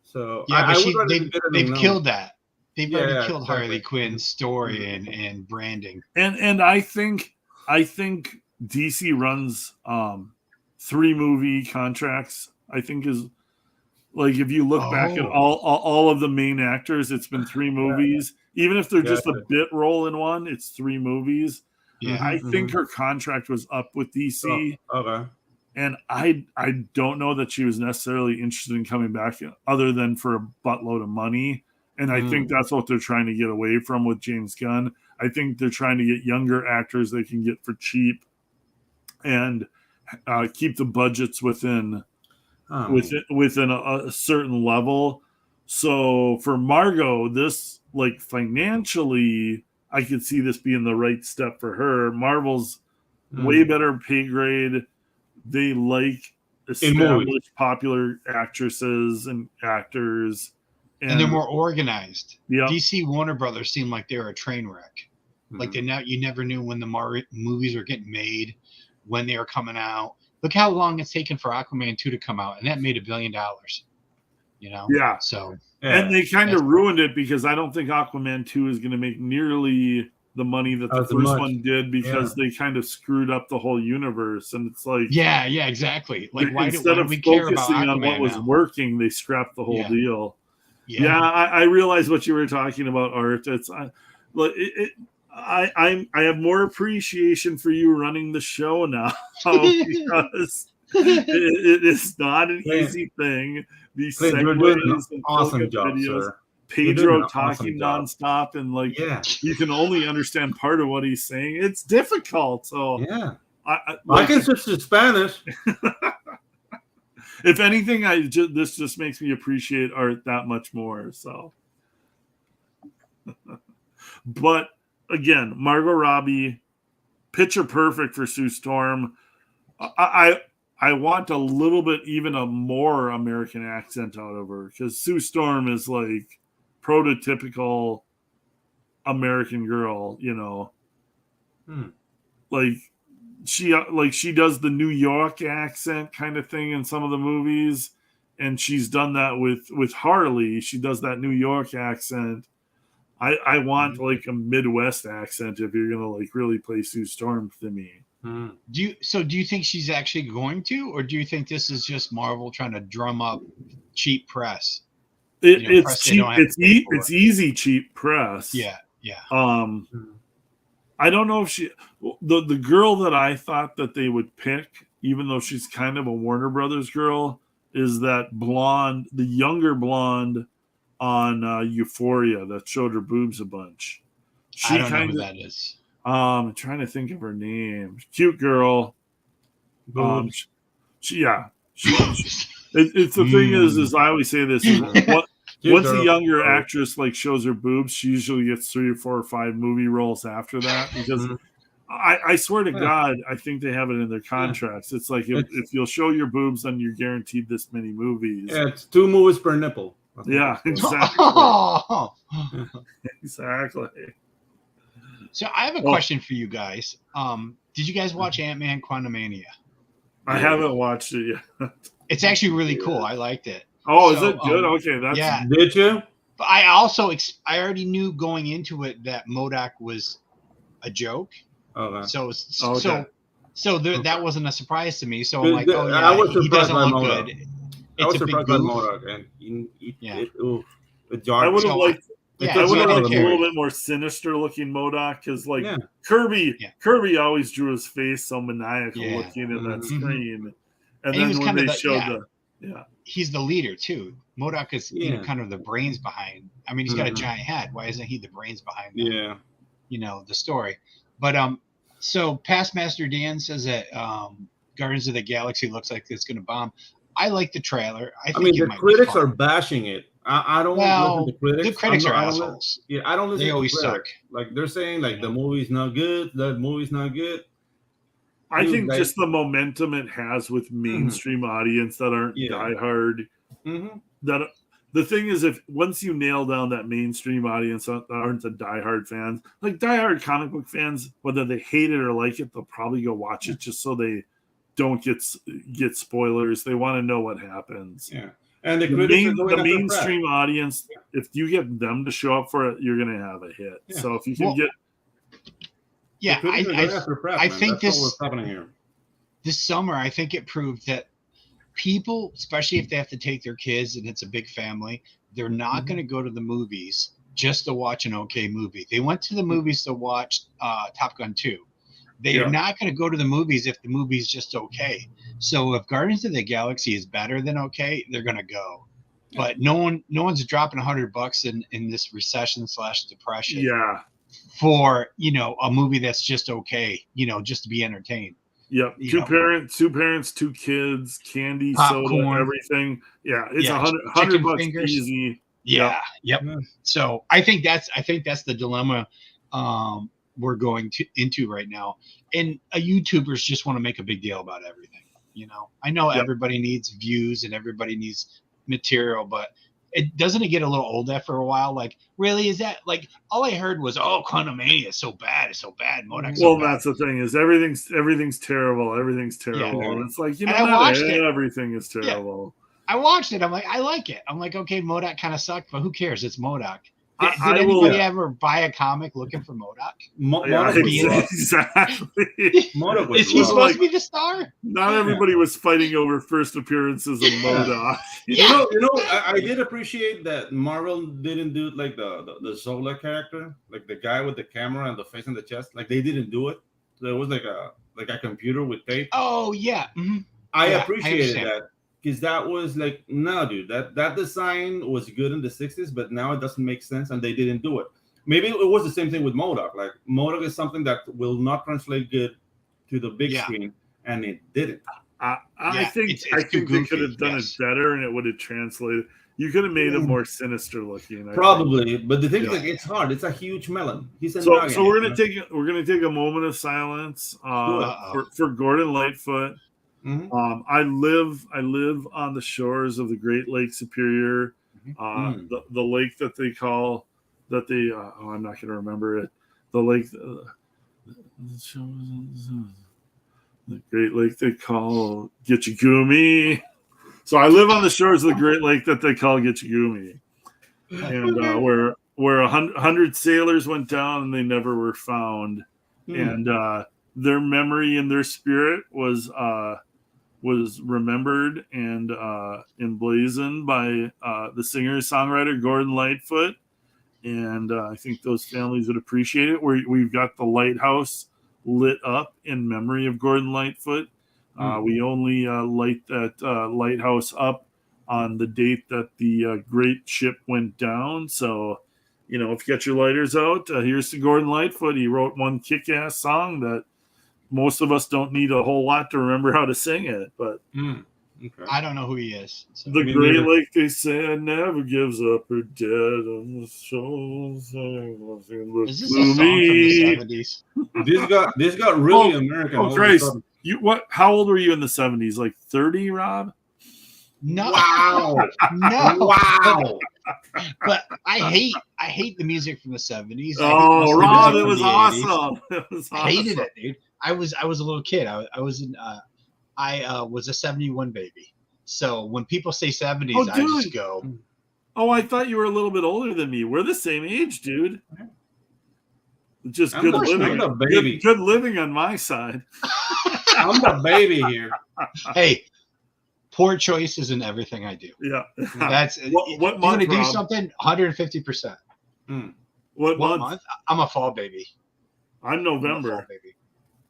So they've killed that. They've already killed Harley Quinn's story and branding. And I think DC runs 3 movie contracts. I think is like if you look back at all of the main actors, it's been 3 movies. Even if they're just a bit role in one, it's 3 movies. Yeah. I think her contract was up with DC. Oh, okay. And I don't know that she was necessarily interested in coming back other than for a buttload of money. And I think that's what they're trying to get away from with James Gunn. I think they're trying to get younger actors they can get for cheap and keep the budgets within a certain level. So for Margot, this like financially, I could see this being the right step for her. Marvel's way better pay grade. They like established popular actresses and actors. And they're more organized. Yep. DC Warner Brothers seemed like they were a train wreck. Like you never knew when the movies were getting made, when they were coming out. Look how long it's taken for Aquaman 2 to come out, and that made $1 billion. You know? Yeah. So and they kind of ruined it because I don't think Aquaman 2 is going to make nearly the money that the first one did because they kind of screwed up the whole universe. And it's like yeah, exactly. Like why instead do of we care about focusing on Aquaman what was now? working, they scrapped the whole deal. Yeah, I realize what you were talking about, Art. It's I have more appreciation for you running the show now because it is not an easy thing. These Clint, you're doing an segues and awesome job, videos, sir. Pedro talking nonstop, and like you can only understand part of what he's saying. It's difficult. So I can switch to Spanish. If anything, this just makes me appreciate Art that much more. So, but again, Margot Robbie, picture perfect for Sue Storm. I want a little bit, even a more American accent out of her because Sue Storm is like prototypical American girl, you know. Like she does the New York accent kind of thing in some of the movies, and she's done that with Harley. She does that New York accent. I want like a Midwest accent if you're gonna like really play Sue Storm to me. Do you think she's actually going to, or do you think this is just Marvel trying to drum up cheap press? It's cheap. It's easy cheap press. Yeah. I don't know if the girl that I thought that they would pick, even though she's kind of a Warner Brothers girl, is that blonde, the younger blonde on Euphoria that showed her boobs a bunch. I don't know who that is. I'm trying to think of her name. Cute girl. It's the thing is I always say this is once a younger actress like shows her boobs, she usually gets 3 or 4 or 5 movie roles after that because I swear to God, I think they have it in their contracts. It's like if you'll show your boobs, then you're guaranteed this many movies. Yeah, it's 2 movies per nipple. Yeah, exactly. Exactly. So I have a question for you guys. Did you guys watch Ant-Man Quantumania? I haven't watched it yet. It's actually really cool. I liked it. Oh, is it good? Okay, that's Did you? But I already knew going into it that MODOK was a joke. Okay. That wasn't a surprise to me. So I'm like, he doesn't look good. I was surprised by MODOK, and I would have liked. I would have liked a little bit more sinister looking MODOK because, like Kirby always drew his face so maniacal looking in that screen, and then when they showed he's the leader too. MODOK is kind of the brains behind. I mean, he's got a giant head. Why isn't he the brains behind? The story. But so Past Master Dan says that Guardians of the Galaxy looks like it's going to bomb. I like the trailer. I mean, the critics are bashing it. I don't listen to critics. The critics are assholes. I don't listen. They always suck. Like they're saying, like the movie's not good. That movie's not good. I think just the momentum it has with mainstream audience that aren't diehard. That the thing is, if once you nail down that mainstream audience that aren't the diehard fans, like diehard comic book fans, whether they hate it or like it, they'll probably go watch it just so they don't get spoilers. They want to know what happens. Yeah. And the mainstream audience, if you get them to show up for it, you're going to have a hit. Yeah. So if you can Yeah, The critics are going after press, I man. think That's what's happening here. This summer, I think it proved that people, especially if they have to take their kids and it's a big family, they're not going to go to the movies just to watch an okay movie. They went to the movies to watch Top Gun 2. They are not going to go to the movies if the movie's just okay. So if Guardians of the Galaxy is better than okay, they're going to go. But no one's dropping $100 in this recession / depression. Yeah. For a movie that's just okay, just to be entertained. Yep. Two parents, two kids, candy, popcorn, soda, everything. Yeah, it's $100 easy. Yeah. Yep. So I think that's the dilemma we're going into right now. And YouTubers just want to make a big deal about everything. I know everybody needs views and everybody needs material, but it doesn't get a little old after a while. Like, really, is that like all I heard was, oh, Quantumania is so bad, it's so bad. MODOK's so bad. That's the thing is everything's terrible. Everything's terrible. Yeah. And it's like, everything is terrible. Yeah. I watched it. I'm like, I like it. I'm like, okay, MODOK kind of sucked, but who cares? It's MODOK. Did anybody ever buy a comic looking for MODOK? Exactly. Is he supposed to be the star? Not everybody was fighting over first appearances of MODOK. I did appreciate that Marvel didn't do like the Zola character, like the guy with the camera and the face and the chest. Like they didn't do it. So it was like a computer with tape. Oh yeah. Mm-hmm. I appreciated that. Because that was like, no, dude, that design was good in the 60s, but now it doesn't make sense, and they didn't do it. Maybe it was the same thing with MODOK. Like, MODOK is something that will not translate good to the big screen, and it didn't. I think they could have done it better, and it would have translated. You could have made it more sinister looking. Probably, but the thing is, like, it's hard. It's a huge melon. So we're gonna take a moment of silence for Gordon Lightfoot. Mm-hmm. I live on the shores of the Great Lake Superior, the lake that they call I'm not going to remember it. The lake, the Great Lake they call Gitchagumi. So I live on the shores of the Great Lake that they call Gitchagumi, and where 100 sailors went down and they never were found, and their memory and their spirit was remembered and emblazoned by the singer-songwriter Gordon Lightfoot, and I think those families would appreciate it. We've got the lighthouse lit up in memory of Gordon Lightfoot. We only light that lighthouse up on the date that the great ship went down. So, if you got your lighters out, here's to Gordon Lightfoot. He wrote one kick-ass song that most of us don't need a whole lot to remember how to sing it, but I don't know who he is. So. The Great Lake, they say, never gives up her dead on the shores. Is this a song from the 70s? This got really American. Oh, Christ! How old were you in the 70s? Like 30, Rob? No. Wow. No. Wow. But I hate the music from the 70s. Oh, Rob, it was awesome. I hated it, dude. I was a little kid. I was a 71 baby. So when people say 70s, I just go. Oh, I thought you were a little bit older than me. We're the same age, dude. Just good living. I'm the baby. Good living on my side. I'm the baby here. Hey, poor choices in everything I do. Yeah. That's what month, you want to do something 150%. What month? I'm a fall baby. I'm November. Fall baby.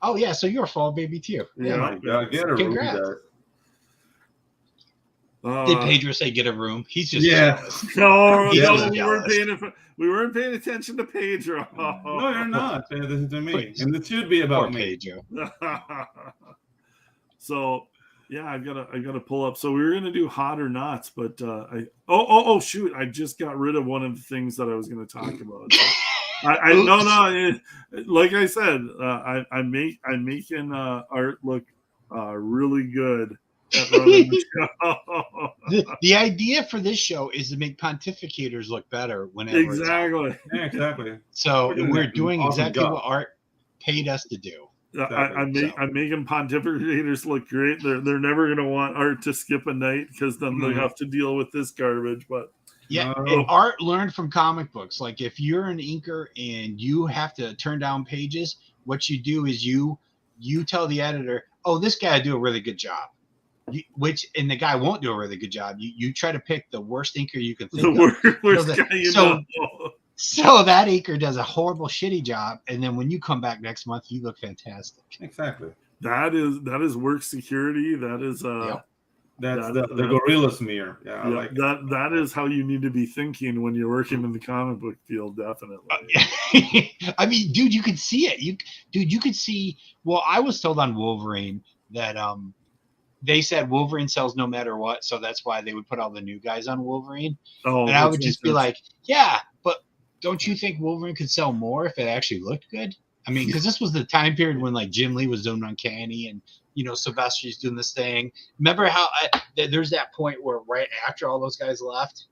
Oh yeah, so you're a fall baby too. Yeah. Congrats. Did Pedro say get a room? He's just No, we weren't paying attention to Pedro. No, you're not paying attention to me. Please. And it should be about me. Pedro. So yeah, I gotta pull up. So we were gonna do hot or nots, but shoot, I just got rid of one of the things that I was gonna talk about. No. Like I said, I'm making art look really good at running the show. The idea for this show is to make pontificators look better whenever. Exactly. Yeah, exactly. So we're doing exactly what art paid us to do. I'm making pontificators look great. They're never going to want art to skip a night because then they have to deal with this garbage. But art learned from comic books. Like if you're an inker and you have to turn down pages, what you do is you tell the editor, oh, this guy do a really good job. And the guy won't do a really good job. You try to pick the worst inker you can think The worst guy you know. So that inker does a horrible, shitty job, and then when you come back next month, you look fantastic. Exactly. That is work security. That is that's the gorilla smear. Yeah, I like that is how you need to be thinking when you're working in the comic book field. Definitely. I mean, dude, you could see it. You could see. Well, I was told on Wolverine that they said Wolverine sells no matter what, so that's why they would put all the new guys on Wolverine. Oh, and I would just be like, yeah, but don't you think Wolverine could sell more if it actually looked good? I mean, because this was the time period when like Jim Lee was doing Uncanny and Silvestri's doing this thing. Remember how there's that point where right after all those guys left,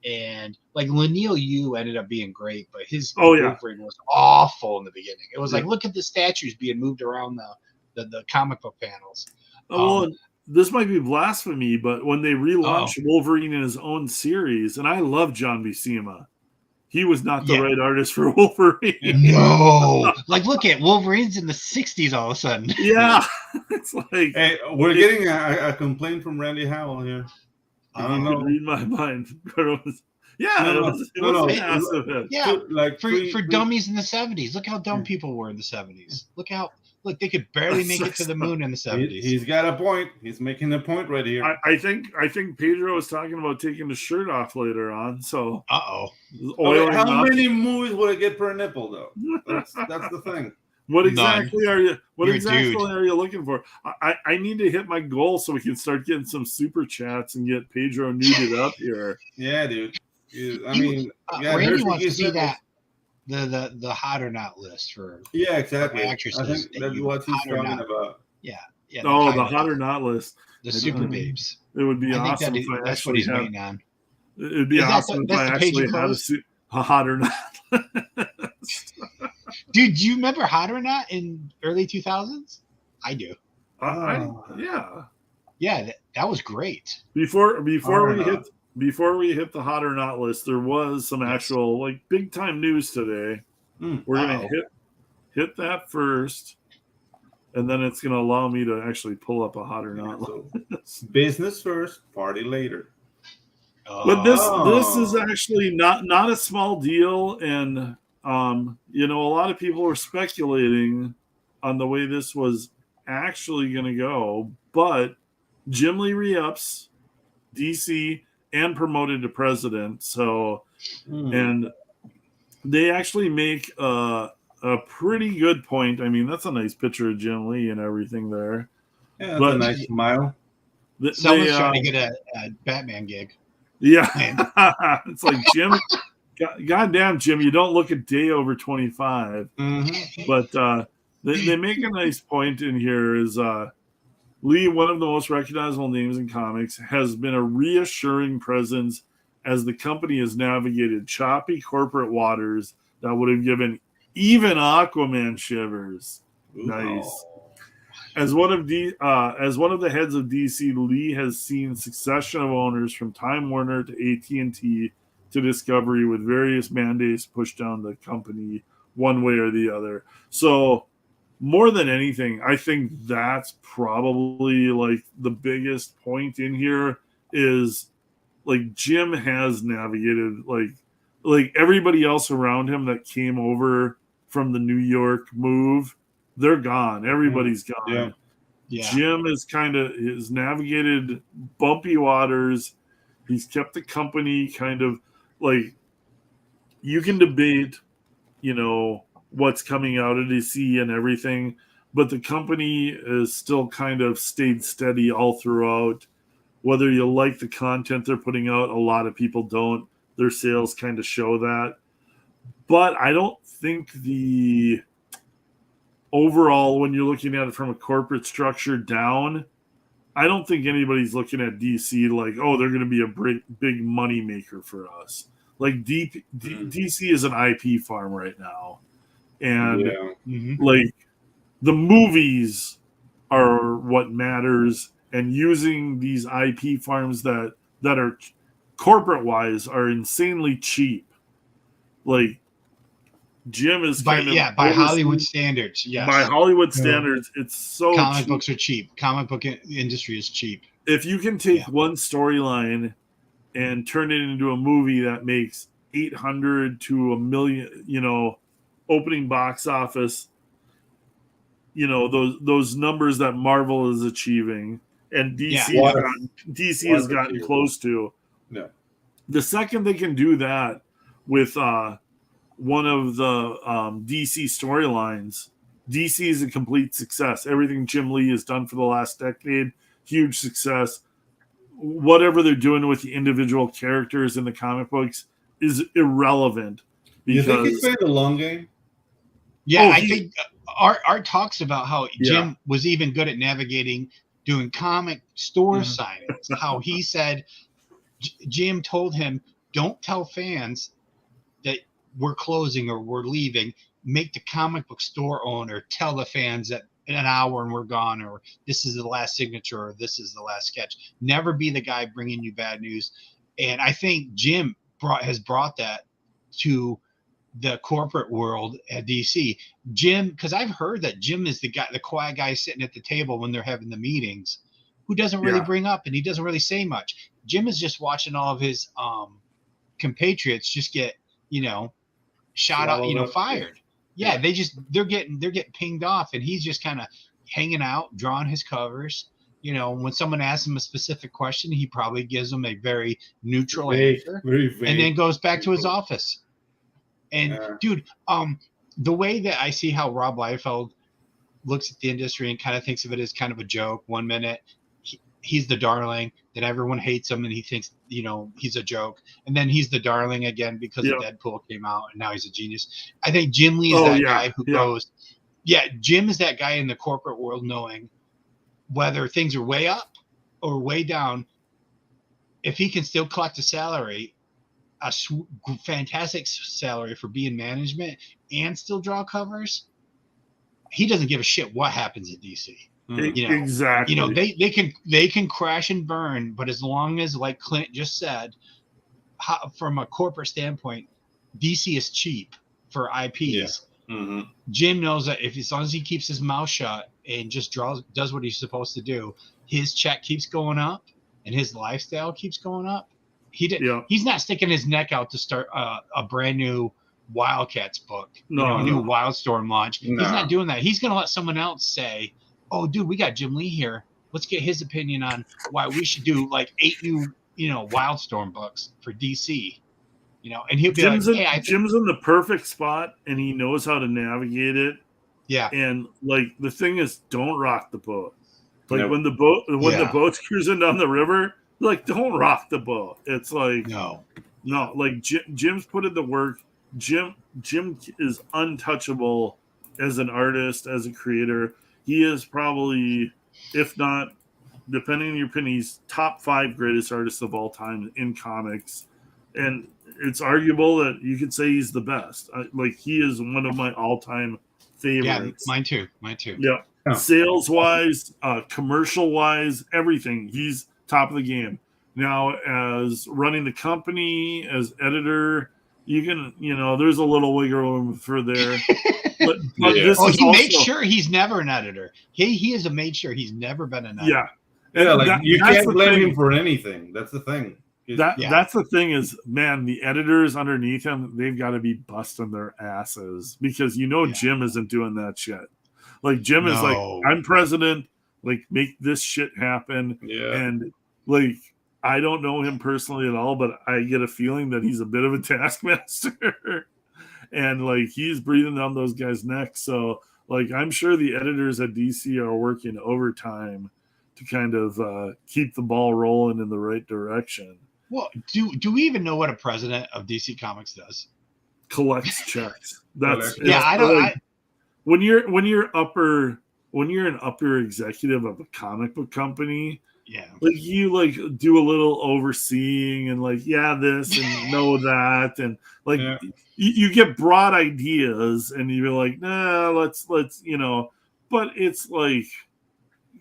and like Laniel Yu ended up being great, but his Wolverine was awful in the beginning. It was like, look at the statues being moved around the comic book panels. Well, this might be blasphemy, but when they relaunched Wolverine in his own series, and I love John Buscema, he was not the right artist for Wolverine. No. Like, look at Wolverine's in the 60s all of a sudden. Yeah. It's like... Hey, we're getting a complaint from Randy Howell here. I don't know. Read my mind. Yeah. For dummies in the 70s. Look how dumb people were in the 70s. Look, they could barely make it to the moon in the 70s. He's got a point. He's making a point right here. I think Pedro was talking about taking the shirt off later on. So how many movies would it get per nipple though? That's the thing. What exactly are you? What exactly are you looking for? I need to hit my goal so we can start getting some super chats and get Pedro nuded up here. Yeah, dude. I mean, Randy wants to see that. The hot or not list for exactly for actresses. I think that's what he's talking about. Yeah. The hot or not list. The super babes. It would be awesome if I actually had. Waiting on. It'd be awesome if I actually had a hot or not. Dude, do you remember Hot or Not in early 2000s? I do. Yeah, that was great. Before we hit the hot or not list, there was some actual like big time news today. We're gonna hit that first, and then it's gonna allow me to actually pull up a hot or not list. Business first, party later. But this is actually not a small deal, and a lot of people were speculating on the way this was actually going to go, but Jim Lee re-ups DC and promoted to president. So, and they actually make a pretty good point. I mean, that's a nice picture of Jim Lee and everything there. Yeah, that's a nice smile. Someone's trying to get a Batman gig. Yeah. It's like, Jim, goddamn, Jim, you don't look a day over 25. But they make a nice point in here is Lee, one of the most recognizable names in comics, has been a reassuring presence as the company has navigated choppy corporate waters that would have given even Aquaman shivers. Nice. As one of the heads of DC, Lee has seen succession of owners from Time Warner to AT&T to Discovery, with various mandates pushed down the company one way or the other. So, more than anything, I think that's probably like the biggest point in here is like Jim has navigated like everybody else around him that came over from the New York move. They're gone. Everybody's gone. Yeah. Jim has navigated bumpy waters. He's kept the company kind of like, you can debate, what's coming out of DC and everything, but the company is still kind of stayed steady all throughout. Whether you like the content they're putting out, a lot of people don't. Their sales kind of show that. But I don't think the overall, when you're looking at it from a corporate structure down, I don't think anybody's looking at DC like, oh, they're going to be a big money maker for us. Like DC is an IP farm right now. And like the movies are what matters, and using these IP farms that are corporate wise are insanely cheap. Like Jim is by kind of by Hollywood standards. Yes, by Hollywood standards, it's so comic cheap. books are cheap. Comic book industry is cheap. If you can take one storyline and turn it into a movie that makes 800 to $1 million, opening box office, those numbers that Marvel is achieving and DC has gotten close to. Yeah. The second they can do that with one of the DC storylines, DC is a complete success. Everything Jim Lee has done for the last decade, huge success. Whatever they're doing with the individual characters in the comic books is irrelevant. You think he's playing the long game? Yeah, I think Art talks about how Jim was even good at navigating doing comic store signings. How he said Jim told him, don't tell fans that we're closing or we're leaving. Make the comic book store owner tell the fans that in an hour and we're gone, or this is the last signature, or this is the last sketch. Never be the guy bringing you bad news. And I think Jim has brought that to the corporate world at DC. Jim, because I've heard that Jim is the quiet guy sitting at the table when they're having the meetings, who doesn't really bring up and he doesn't really say much. Jim is just watching all of his compatriots just get, shot out, fired. Yeah, they're getting pinged off, and he's just kind of hanging out, drawing his covers. When someone asks him a specific question, he probably gives them a very neutral answer, and then goes back to his office. And dude, the way that I see how Rob Liefeld looks at the industry and kind of thinks of it as kind of a joke. 1 minute, he's the darling, then everyone hates him and he thinks, he's a joke. And then he's the darling again because of Deadpool came out and now he's a genius. I think Jim Lee is guy who goes, Jim is that guy in the corporate world knowing whether things are way up or way down. If he can still collect a salary, a fantastic salary for being management and still draw covers, he doesn't give a shit what happens at DC. Exactly. They can crash and burn, but as long as, like Clint just said, from a corporate standpoint, DC is cheap for IPs. Jim knows that as long as he keeps his mouth shut and just does what he's supposed to do, his check keeps going up and his lifestyle keeps going up. He's not sticking his neck out to start a brand new Wildcats book, a new Wildstorm launch. He's not doing that. He's going to let someone else say, oh, dude, we got Jim Lee here. Let's get his opinion on why we should do like 8 new, Wildstorm books for DC. And he'll be Jim's in the perfect spot, and he knows how to navigate it. Yeah. And like the thing is, don't rock the boat. Like when the boat's cruising down the river, like don't rock the boat. It's like no. Like Jim's put in the work. Jim is untouchable as an artist, as a creator. He is probably, if not, depending on your opinion, he's top 5 greatest artists of all time in comics. And it's arguable that you could say he's the best. He is one of my all-time favorites. Yeah, mine too. Yeah. Oh. Sales-wise, commercial-wise, everything. He's top of the game. Now, as running the company, as editor, you can, there's a little wiggle room for there. But he makes sure he's never an editor. He has made sure he's never been an editor. Yeah. You can't blame him for anything. That's the thing. That's the thing is, man, the editors underneath him, they've got to be busting their asses because Jim isn't doing that shit. Like Jim is like, I'm president, like make this shit happen. Yeah. And like I don't know him personally at all, but I get a feeling that he's a bit of a taskmaster. And like he's breathing down those guys' necks. So like I'm sure the editors at DC are working overtime to kind of keep the ball rolling in the right direction. Well, do we even know what a president of DC Comics does? Collects checks. When you're an upper executive of a comic book company, like you like do a little overseeing and like this and know that and like you get broad ideas and you're like let's but it's like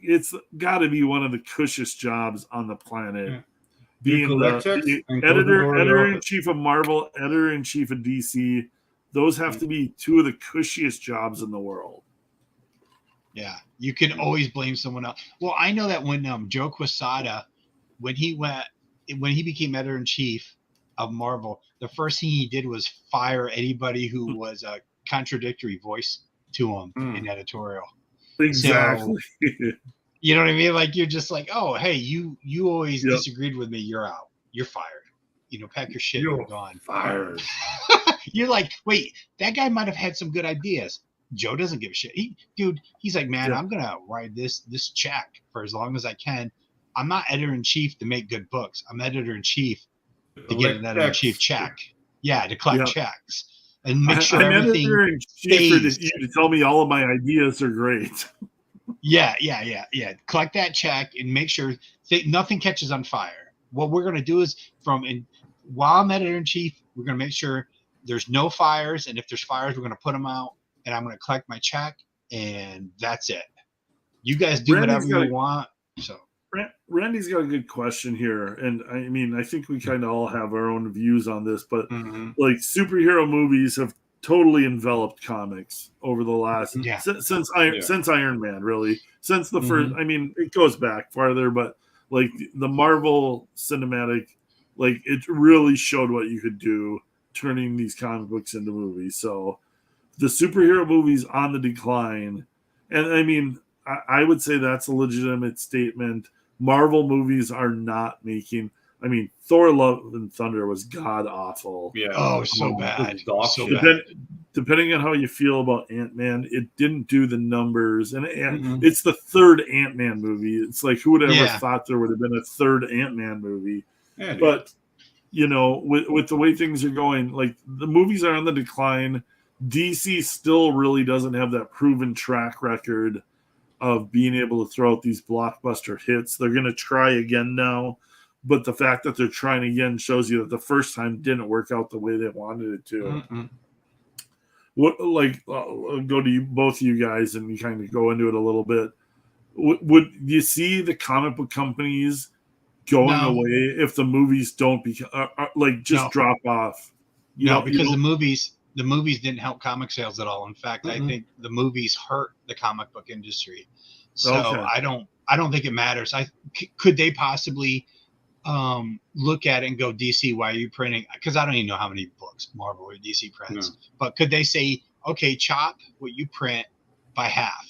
it's got to be one of the cushest jobs on the planet. Being the editor-in-chief of Marvel, editor-in-chief of DC, those have to be two of the cushiest jobs in the world. Yeah, you can always blame someone else. Well, I know that when Joe Quesada, when he became editor-in-chief of Marvel, the first thing he did was fire anybody who was a contradictory voice to him in editorial. Exactly. So, you know what I mean? Like, you're just like, oh, hey, you always disagreed with me. You're out. You're fired. You know, pack your shit. You're gone. Fired. You're like, wait, that guy might have had some good ideas. Joe doesn't give a shit. He's like, man, I'm gonna ride this check for as long as I can. I'm not editor-in-chief to make good books. I'm editor-in-chief to get an editor-in-chief check. Yeah, to collect checks and make sure everything stays. For you to tell me all of my ideas are great. Yeah. Collect that check and make sure nothing catches on fire. What we're gonna do is while I'm editor-in-chief, we're gonna make sure there's no fires, and if there's fires, we're gonna put them out. And I'm going to collect my check, and that's it. You guys do whatever you want. So Randy's got a good question here, and I mean, I think we kind of all have our own views on this, but like superhero movies have totally enveloped comics over the last since Iron Man, really, since the first. I mean, it goes back farther, but like the Marvel cinematic, like it really showed what you could do turning these comic books into movies. So the superhero movies on the decline. And I mean, I would say that's a legitimate statement. Marvel movies are not making, I mean, Thor Love and Thunder was god awful. Yeah. Oh, so bad. So bad. Depending on how you feel about Ant-Man, it didn't do the numbers. And it's the third Ant-Man movie. It's like, who would have ever thought there would have been a third Ant-Man movie? Yeah, but, you know, with the way things are going, like the movies are on the decline. DC still really doesn't have that proven track record of being able to throw out these blockbuster hits. They're going to try again now, but the fact that they're trying again shows you that the first time didn't work out the way they wanted it to. What, like, I'll go to both of you guys and you kind of go into it a little bit. Would you see the comic book companies going away if the movies don't drop off? Because the movies didn't help comic sales at all. In fact, I think the movies hurt the comic book industry. So I don't think it matters. Could they possibly look at it and go, DC, why are you printing? Because I don't even know how many books Marvel or DC prints. But could they say, okay, chop what you print by half?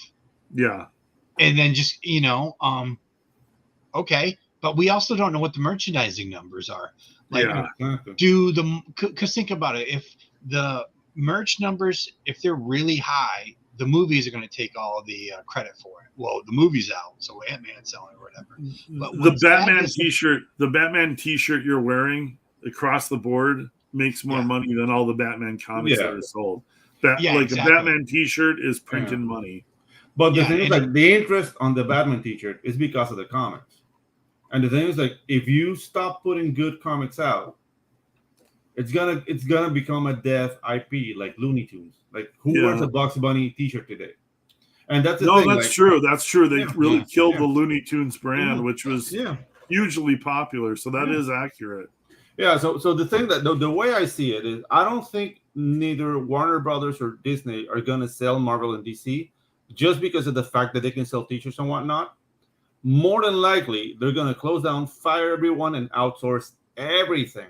Yeah. And then just, okay. But we also don't know what the merchandising numbers are. Like, because think about it. If the merch numbers, if they're really high, the movies are going to take all the credit for it. Well, the movie's out, so Ant-Man's selling or whatever. But the Batman t-shirt you're wearing across the board makes more money than all the Batman comics that are sold. A Batman t-shirt is printing money. But the thing is, like, the interest on the Batman t-shirt is because of the comics. And the thing is, like, if you stop putting good comics out, it's gonna become a death IP like Looney Tunes. Like, who wears a Bugs Bunny T-shirt today? And that's the thing. That's true. That's true. They really killed the Looney Tunes brand, which was hugely popular. So that is accurate. Yeah. So the thing that the way I see it is, I don't think neither Warner Brothers or Disney are gonna sell Marvel and DC just because of the fact that they can sell T-shirts and whatnot. More than likely, they're gonna close down, fire everyone, and outsource everything.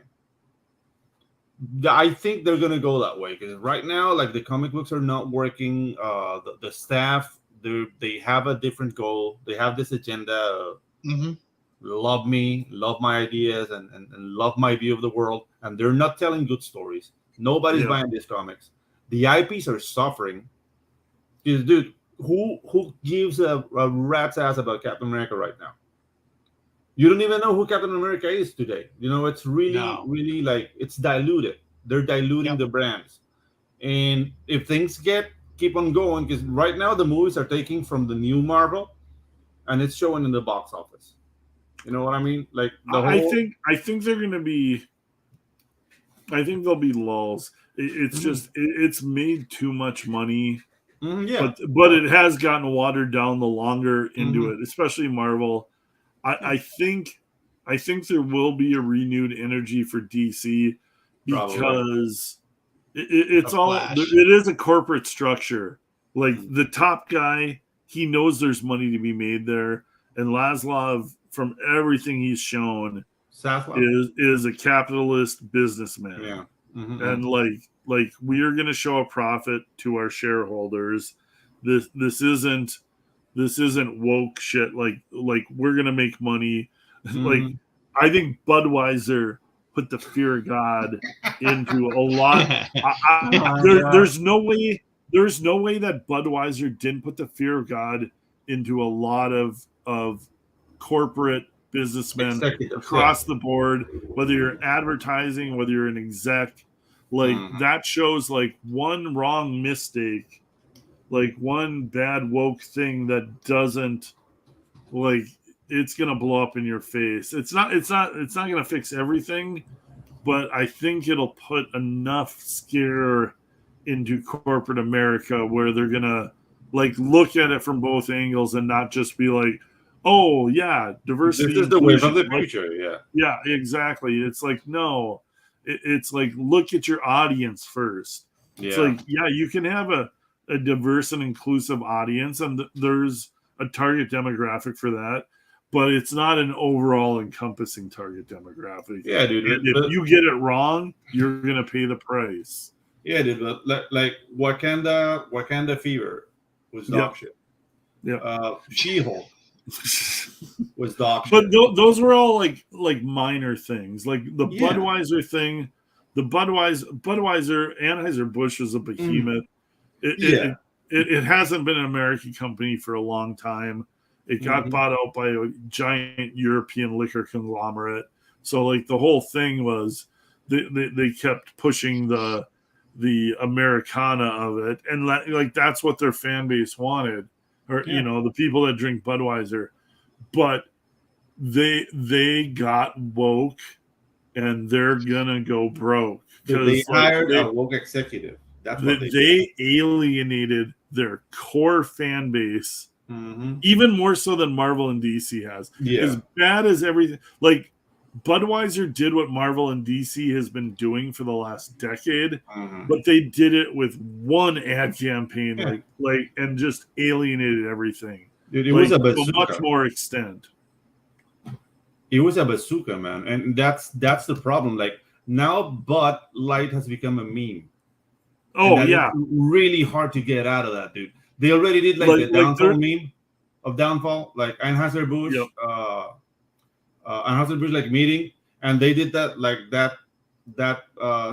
I think they're gonna go that way because right now, like, the comic books are not working. The staff, they have a different goal. They have this agenda. Love me, love my ideas, and love my view of the world. And they're not telling good stories. Nobody's buying these comics. The IPs are suffering. Dude, who gives a rat's ass about Captain America right now? You don't even know who Captain America is today. It's really like, it's diluted. They're diluting the brands. And if things keep on going, because right now the movies are taking from the new Marvel and it's showing in the box office. You know what I mean? Like, I think they're going to be, I think there'll be lulls. It's just, it's made too much money. But it has gotten watered down the longer into it, especially Marvel. I think there will be a renewed energy for DC because It's all, Flash. it is a corporate structure. Like the top guy, he knows there's money to be made there. And Laszlo, from everything he's shown, is a capitalist businessman. Yeah. And like we are going to show a profit to our shareholders. This isn't woke shit. Like we're going to make money. Like I think Budweiser put the fear of God into a lot. There's no way that Budweiser didn't put the fear of God into a lot of corporate businessmen across the board, whether you're advertising, whether you're an exec. Like that shows like one wrong mistake, like one bad woke thing that doesn't, like, it's gonna blow up in your face. It's not gonna fix everything, but I think it'll put enough scare into corporate America where they're gonna like look at it from both angles and not just be like, oh yeah, diversity. This is the wave of the future. Yeah, exactly. It's like, no, it's like, look at your audience first. It's like, yeah, you can have a diverse and inclusive audience, and there's a target demographic for that, but it's not an overall encompassing target demographic. Yeah, dude. And if you get it wrong, you're gonna pay the price. Yeah, dude. Like Wakanda Fever was dog shit. Yeah. She-Hulk was dog shit. But those were all like minor things. Like the Budweiser thing, the Budweiser Anheuser-Busch is a behemoth. It hasn't been an American company for a long time. It got bought out by a giant European liquor conglomerate. So like the whole thing was they kept pushing the Americana of it, and like that's what their fan base wanted, or you know, the people that drink Budweiser. But they got woke, and they're gonna go broke because they hired a woke executive. That's what they alienated their core fan base, even more so than Marvel and DC has. As bad as everything, like Budweiser did what Marvel and DC has been doing for the last decade, but they did it with one ad campaign, like and just alienated everything. Dude, it was a bazooka. To much more extent. It was a bazooka, man, and that's the problem. Like now, Bud Light has become a meme. Oh yeah, really hard to get out of that, dude. They already did like the downfall meme of downfall, like Anheuser-Busch, Anheuser-Busch like meeting, and they did that like that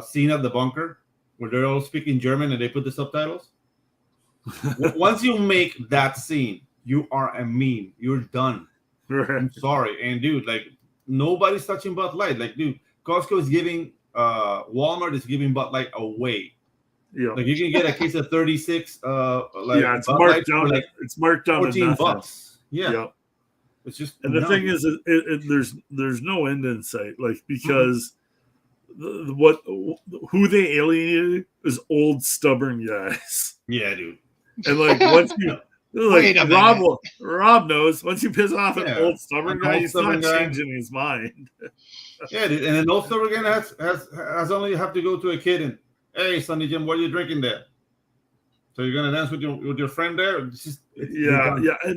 scene at the bunker where they're all speaking German and they put the subtitles. Once you make that scene, you are a meme. You're done. I'm sorry, and dude, like nobody's touching Bud Light. Like, dude, Costco is giving, Walmart is giving Bud Light away. Yeah, like you can get a case of 36. It's marked down. Like it's marked down $14. Yeah. It's just, and the thing is, there's no end in sight. Like because who they alienated is old stubborn guys. Yeah, dude. And like once you like Rob knows, once you piss off an old stubborn guy, he's not changing his mind. Yeah, dude. And an old stubborn guy has only have to go to a kid and, hey, Sonny Jim, what are you drinking there? So you're gonna dance with your friend there? And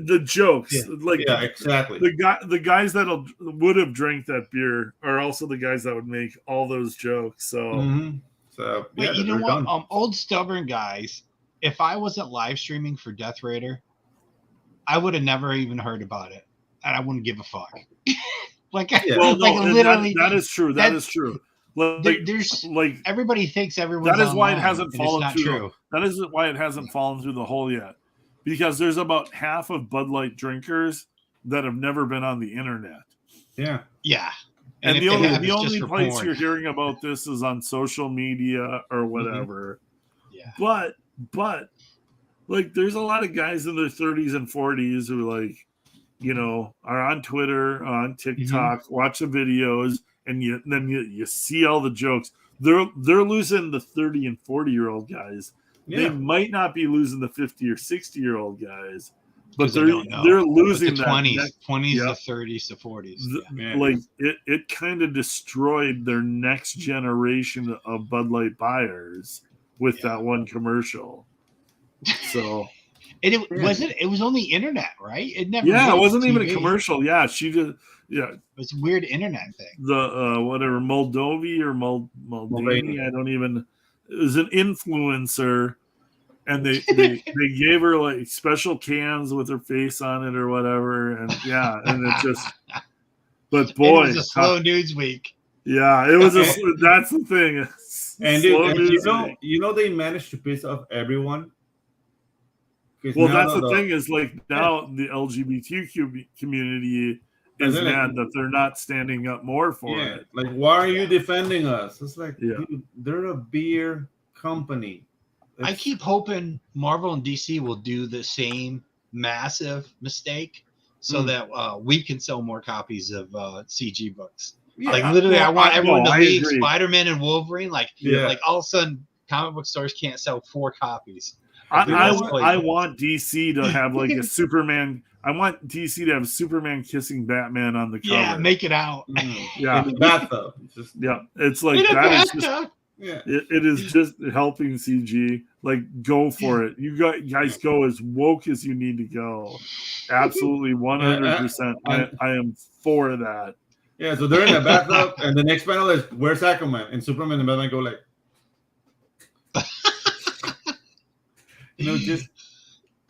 the jokes, exactly. The guys that would have drank that beer are also the guys that would make all those jokes. So, but you know what? Old stubborn guys. If I wasn't live streaming for Death Raider, I would have never even heard about it, and I wouldn't give a fuck. Literally, that is true. That is true. There's like everybody thinks everyone's. That is why it hasn't fallen through. That is why it hasn't fallen through the hole yet, because there's about half of Bud Light drinkers that have never been on the internet. Yeah. And the only place you're hearing about this is on social media or whatever. But like, there's a lot of guys in their 30s and 40s who like, you know, are on Twitter, on TikTok, watch the videos. And then you see all the jokes. They're losing the 30 and 40-year-old guys. They might not be losing the 50 or 60-year-old guys, but they're losing the 20s to 30s to 40s. Like it kind of destroyed their next generation of Bud Light buyers. with that one commercial. So and it was only internet, right? It never. Yeah, it wasn't even a TV. commercial. Yeah, she did. Yeah, It was a weird internet thing. the whatever Moldovi or Moldini, I don't even. It was an influencer, and they gave her like special cans with her face on it or whatever, and yeah, and it just. But boy, and it was a slow news week. Yeah, it was. That's the thing. And you know they managed to piss off everyone. Well, that's the thing is like now the LGBTQ community is mad that they're not standing up more for it. Like, why are you defending us? It's like, dude, they're a beer company. I keep hoping Marvel and DC will do the same massive mistake so that we can sell more copies of CG books. Yeah. Like literally, I want everyone to leave Spider-Man and Wolverine. Like all of a sudden, comic book stores can't sell 4 copies. I want DC to have like a Superman. I want DC to have Superman kissing Batman on the cover. Yeah, make it out. Yeah, in the bathtub. It's like that is just. Yeah, it is just helping CG. Like, go for it. You guys go as woke as you need to go. Absolutely, 100%. I am for that. Yeah, so they're in the bathtub, and the next panel is where's Aquaman, and Superman and Batman go like. Just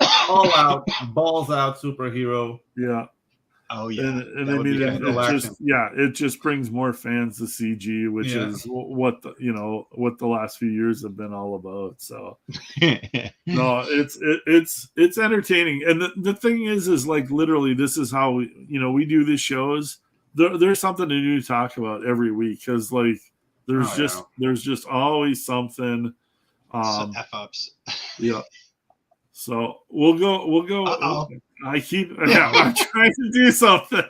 all out, balls out superhero. Yeah. Oh yeah. And I mean, it just brings more fans to CG, which is what the last few years have been all about. So no, it's entertaining. And the thing is like literally this is how we do these shows. There's something to do to talk about every week because like there's just always something. Some F-ups. Yeah. So we'll go. Uh-oh. I'm trying to do something.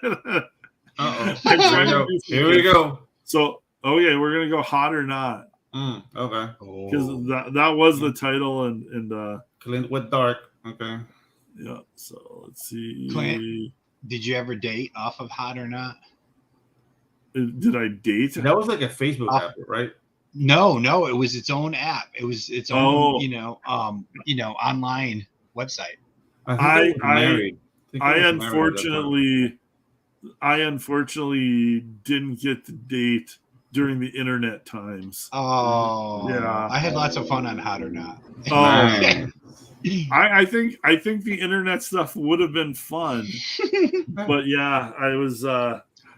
Here we go. So, we're gonna go hot or not. Okay. Because that was the title and Clint with dark. Okay. Yeah. So let's see. Clint, did you ever date off of Hot or Not? Did I date? That was like a Facebook app, right? No, it was its own app. It was its own, online website. I unfortunately didn't get to date during the internet times. Oh, yeah. I had lots of fun on Hot or Not. Oh, I think the internet stuff would have been fun, but yeah, I was.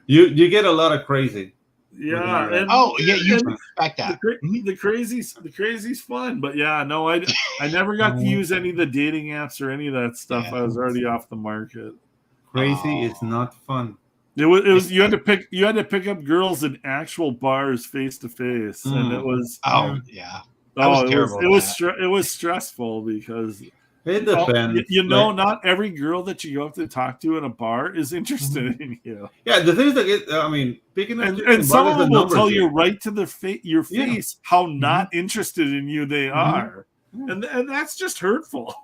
You get a lot of crazy. Yeah. And, you expect that. The crazy's fun, but yeah, no, I never got to use any of the dating apps or any of that stuff. Yeah. I was already off the market. Crazy is not fun. It was you had to pick up girls in actual bars face to face, and it was it was stressful because. It depends. Not every girl that you go up to talk to in a bar is interested in you. Yeah, the thing is that picking up and some of them will tell you right to your face how not interested in you they are, and that's just hurtful.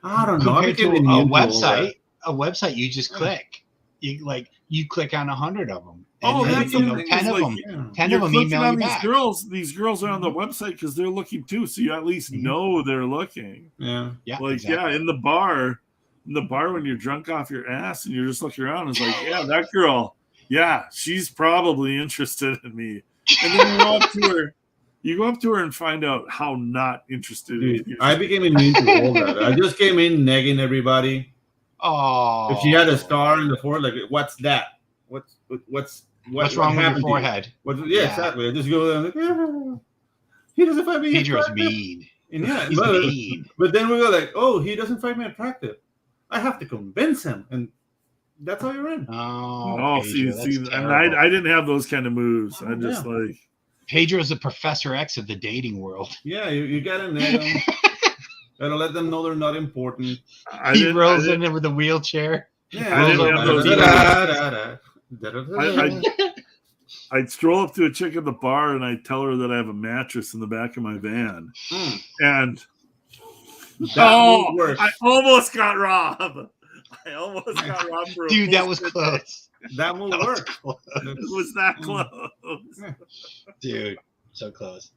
I don't know. Compared to a website you just click. You click on 100 of them. And that's 10 of them. 10 of them email you back. These girls are on the website because they're looking too, so you at least know they're looking. Yeah. In the bar when you're drunk off your ass and you're just looking around, it's like, that girl, she's probably interested in me. And then you go up to her and find out how not interested in you. I became immune to all that. I just came in negging everybody. Oh, if she had a scar in the forehead, like, what's that? What's wrong with your forehead? Exactly. I just go there and like, he doesn't find me Pedro's mean. And he's mean. But then we go like, he doesn't find me attractive. I have to convince him, and that's how you're in. See, and I didn't have those kind of moves. I just like Pedro's the Professor X of the dating world. Yeah, you gotta nag them. Gotta let them know they're not important. He rolls in with a wheelchair. Yeah, I didn't have those. I'd stroll up to a chick at the bar and I'd tell her that I have a mattress in the back of my van. And I almost got robbed. Dude, that was close. That will work. It was that close. Dude, so close.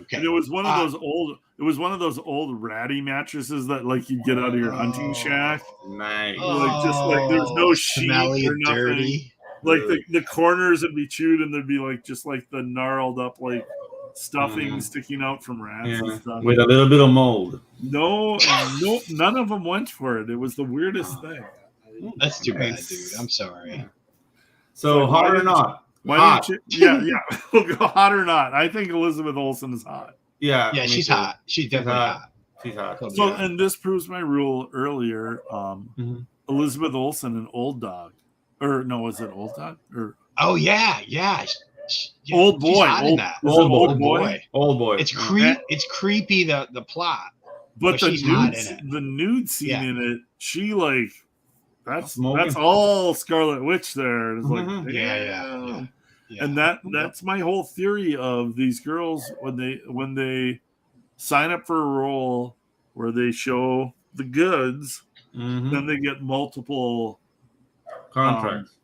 Okay. And it was one of those old. It was one of those old ratty mattresses that like you get out of your hunting shack. Nice. Like just like there's no sheet smelly, or nothing. dirty. Like the corners would be chewed, and there'd be like just like the gnarled up like stuffing sticking out from rats and stuff. With a little bit of mold. No, none of them went for it. It was the weirdest thing. That's too bad, dude. I'm sorry. So hot or not? Hot. Yeah. We'll go hot or not. I think Elizabeth Olsen is hot. Yeah, she's hot. She's definitely hot. She's hot. So, and this proves my rule earlier. Elizabeth Olsen and Old Dog. Or no, was it Old Dog? Or oh yeah. Old Boy. Old Boy. It's It's creepy the plot. But the nude scene in it, she like that's all Scarlet Witch there. It's like yeah. And that's my whole theory of these girls when they sign up for a role where they show the goods, then they get multiple contracts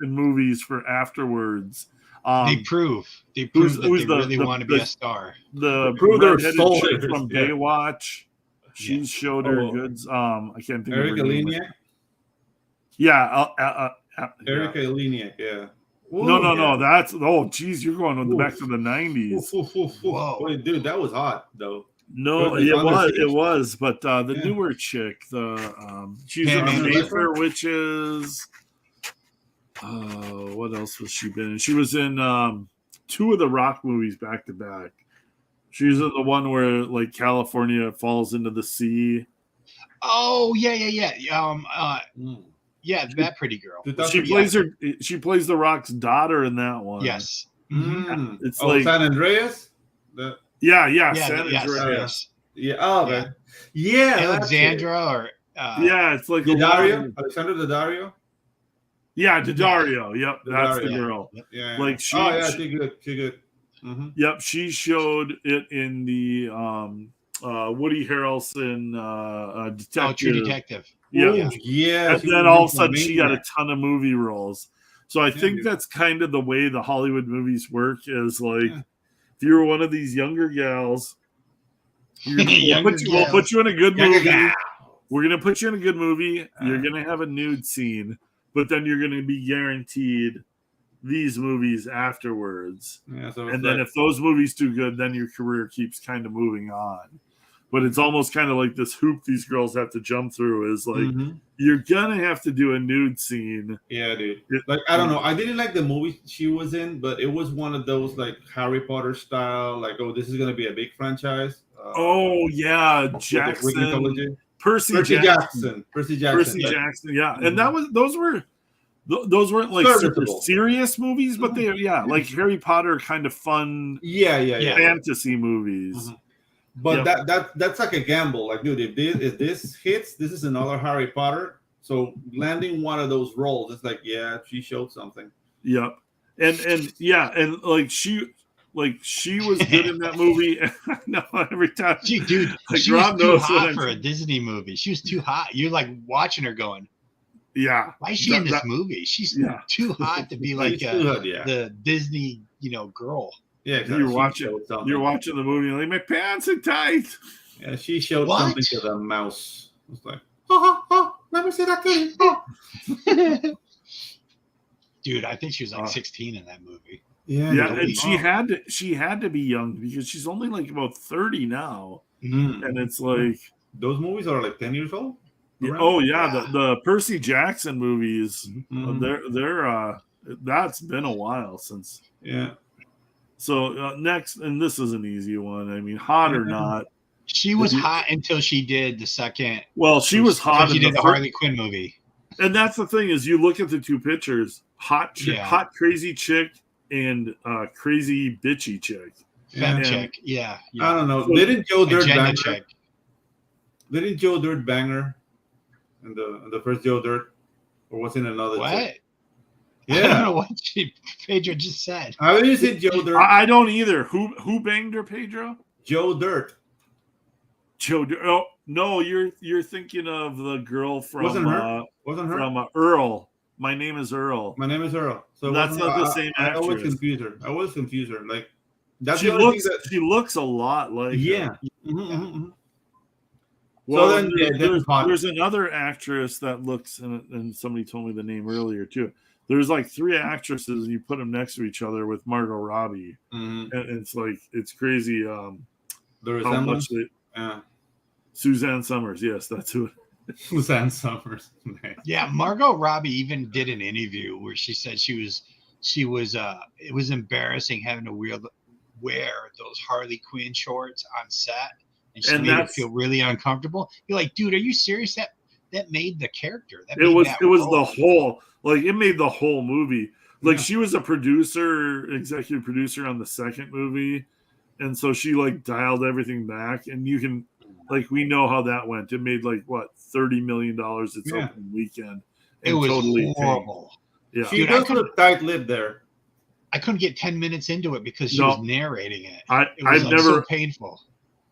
in movies for afterwards. They prove that they really want to be a star. The redheaded chick from Baywatch, she showed her goods. I can't think Erica of her name. Leniak? Erica Leniak, yeah. No. That's geez, you're going back to the 90s. Whoa, wait, dude, that was hot though. No, it was, but the newer chick, she's in Mayfair Witches. What else was she been in? She was in 2 of the Rock movies back to back. She was in the one where like California falls into the sea. Oh yeah. Yeah, that pretty girl. She plays the Rock's daughter in that one. Yes. It's like San Andreas. San Andreas. Yeah. Oh, okay. Yeah. Alexandra or it's like Daddario. Alexandra Daddario. Yeah, Daddario. Yep, that's the girl. Yeah. Like she good. Yep, she showed it in the Woody Harrelson Detective. Oh, True Detective. Yeah. And then all of a sudden she got a ton of movie roles. So I think that's kind of the way the Hollywood movies work is like if you're one of these younger gals, we'll put you in a good movie. We're going to put you in a good movie. You're going to have a nude scene, but then you're going to be guaranteed these movies afterwards. And then if those movies do good, then your career keeps kind of moving on. But it's almost kind of like this hoop these girls have to jump through is like, you're going to have to do a nude scene. Yeah, dude. Like, I don't know. I didn't like the movie she was in, but it was one of those like Harry Potter style, like, oh, this is going to be a big franchise. Jackson. Percy Jackson. Yeah. And those weren't like super serious movies, but they like Harry Potter kind of fun fantasy movies. But that's like a gamble. Like, dude, if this hits, this is another Harry Potter. So landing one of those roles, it's like, she showed something. Yep. And like she was good in that movie. No, every time. She was too hot for a Disney movie. She was too hot. You're like watching her going, why is she in this movie? She's too hot to be like the Disney, girl. Yeah, exactly. You're watching the movie, like, my pants are tight. Yeah, she showed something to the mouse. It's like, let me see that thing. Dude, I think she was like 16 in that movie. Yeah, and she had to be young because she's only like about 30 now. And it's like those movies are like 10 years old. The Percy Jackson movies. They're that's been a while since. Yeah. So next, and this is an easy one. I mean, hot or not, she was hot until she did the second. Well, she was hot. She did the Harley Quinn movie. And that's the thing is, you look at the 2 pictures: hot crazy chick and crazy bitchy chick. Femme chick. Yeah. I don't know. Didn't Joe Dirt banger? Didn't Joe Dirt banger in the first Joe Dirt, or was it another? What? Chick? Yeah. I don't know what Pedro just said. I didn't see Joe Dirt. I don't either. Who banged her, Pedro? Joe Dirt. Oh no, you're thinking of the girl from Wasn't her from Earl. My name is Earl. My name is Earl. So that's not the same actress. I always confuse her. Like That's she the only looks thing that. she looks a lot like Yeah. her. So Well, then, there's another actress that looks, and somebody told me the name earlier too. There's like 3 actresses, you put them next to each other with Margot Robbie, and it's like it's crazy. The How much resemblance. Suzanne Summers, yes, that's who. Suzanne Summers. Yeah, Margot Robbie even did an interview where she said she was it was embarrassing having to wear those Harley Quinn shorts on set, and she made her feel really uncomfortable. You're like, dude, are you serious? That made the character. That it was role. the whole, like, it made the whole movie. Like, she was a executive producer on the second movie, and so she like dialed everything back, and you can, like, we know how that went. It made like what, $30 million its opening weekend. It was totally horrible. Yeah, she does put a tight lip there. I couldn't get 10 minutes into it because she was narrating it. It was like so painful.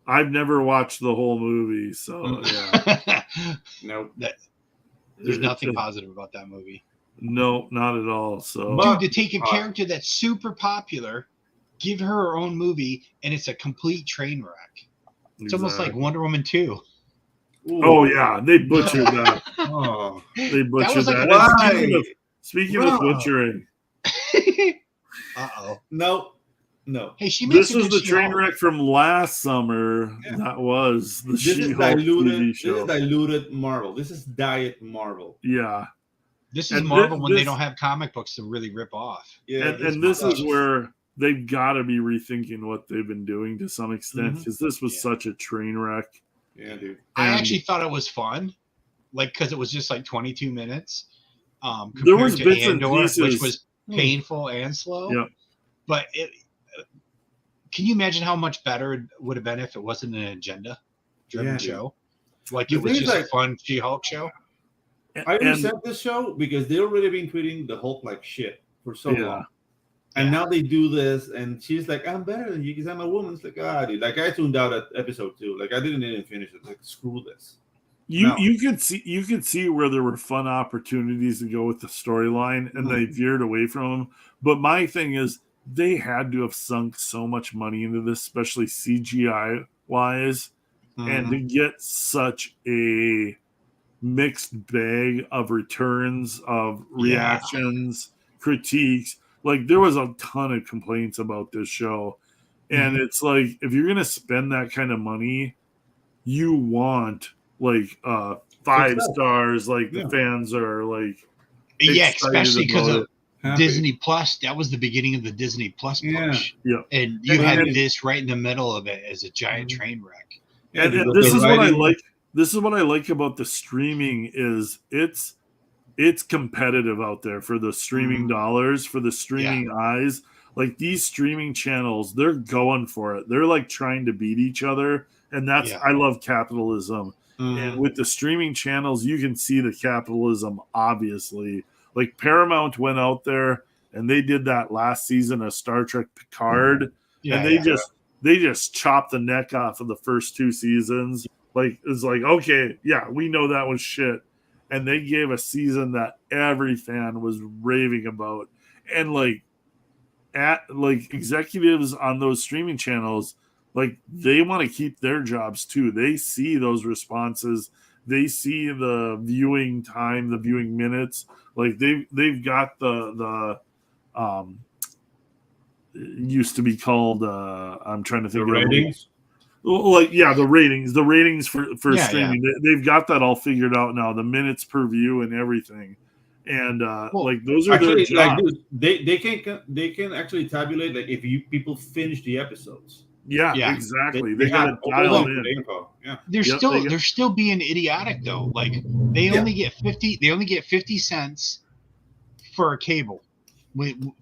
I've never watched the whole movie, so yeah. Nope. There's nothing positive about that movie. No, not at all. So, dude, to take a character that's super popular, give her own movie, and it's a complete train wreck. It's almost like Wonder Woman 2. Ooh. Oh yeah, they butchered that. They butchered that. Speaking of butchering. No. Hey, this was the train wreck from last summer. Yeah. That was the She-Hulk TV show. This is diluted Marvel. This is diet Marvel. Yeah. This is Marvel when they don't have comic books to really rip off. Yeah, and this is where they've got to be rethinking what they've been doing to some extent, because this was such a train wreck. Yeah, dude. I actually thought it was fun, like, because it was just like 22 minutes. There was bits and pieces, which was painful and slow. Yeah. But can you imagine how much better it would have been if it wasn't an agenda-driven show? Like, it was just a fun She-Hulk show. I resent this show because they already been treating the Hulk like shit for so long. And now they do this, and she's like, I'm better than you because I'm a woman. It's like, dude. Like, I tuned out at episode 2. Like, I didn't even finish it. Like, screw this. You could see where there were fun opportunities to go with the storyline, and they veered away from them. But my thing is, they had to have sunk so much money into this, especially CGI wise, and to get such a mixed bag of returns, of reactions, critiques. Like, there was a ton of complaints about this show, and it's like, if you're gonna spend that kind of money, you want like 5 stars, like the fans are like, especially because of Disney Plus. That was the beginning of the Disney Plus push. And you had this right in the middle of it as a giant train wreck. And this is what I like. This is what I like about the streaming is it's competitive out there for the streaming dollars, for the streaming eyes. Like, these streaming channels, they're going for it. They're like trying to beat each other, and that's I love capitalism. And with the streaming channels, you can see the capitalism, obviously. Like, Paramount went out there and they did that last season of Star Trek Picard, and they just chopped the neck off of the first 2 seasons. Like, it's like, okay, we know that was shit. And they gave a season that every fan was raving about. And like executives on those streaming channels, like, they want to keep their jobs too. They see those responses. They see the viewing time, the viewing minutes. Like, they've got the it used to be called I'm trying to think the of ratings. Like, the ratings for streaming. They've got that all figured out now, the minutes per view and everything. And like, those are actually, their jobs. Like, they can actually tabulate, like, if people finish the episodes. Exactly. They got to dial in. They're still being idiotic though. Like, they only get 50 cents for a cable.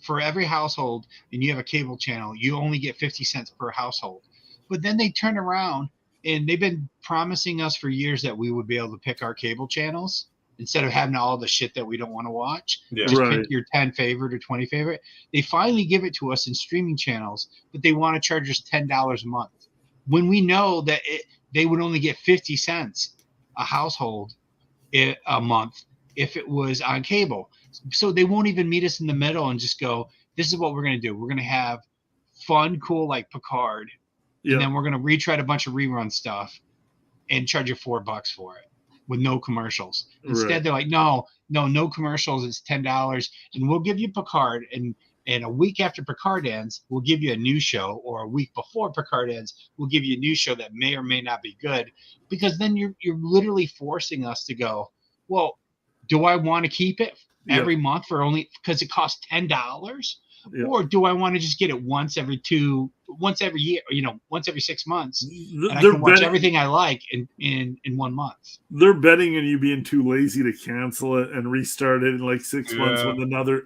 For every household, and you have a cable channel, you only get 50 cents per household. But then they turn around, and they've been promising us for years that we would be able to pick our cable channels instead of having all the shit that we don't want to watch. Just pick your 10 favorite or 20 favorite. They finally give it to us in streaming channels, but they want to charge us $10 a month. When we know that they would only get 50 cents a household a month if it was on cable. So they won't even meet us in the middle and just go, this is what we're going to do. We're going to have fun, cool like Picard, Yeah. and then we're gonna retread a bunch of rerun stuff and charge you $4 for it with no commercials. Instead, Right. they're like, no commercials. It's $10, and we'll give you Picard, and a week after Picard ends, we'll give you a new show, or a week before Picard ends, we'll give you a new show that may or may not be good, because then you're literally forcing us to go, well, do I want to keep it every month for only because it costs $10? Yeah. Or do I want to just get it once every year, once every 6 months, and I They're can watch betting, everything I like in 1 month? they're betting on you being too lazy to cancel it and restart it in like 6 months Yeah.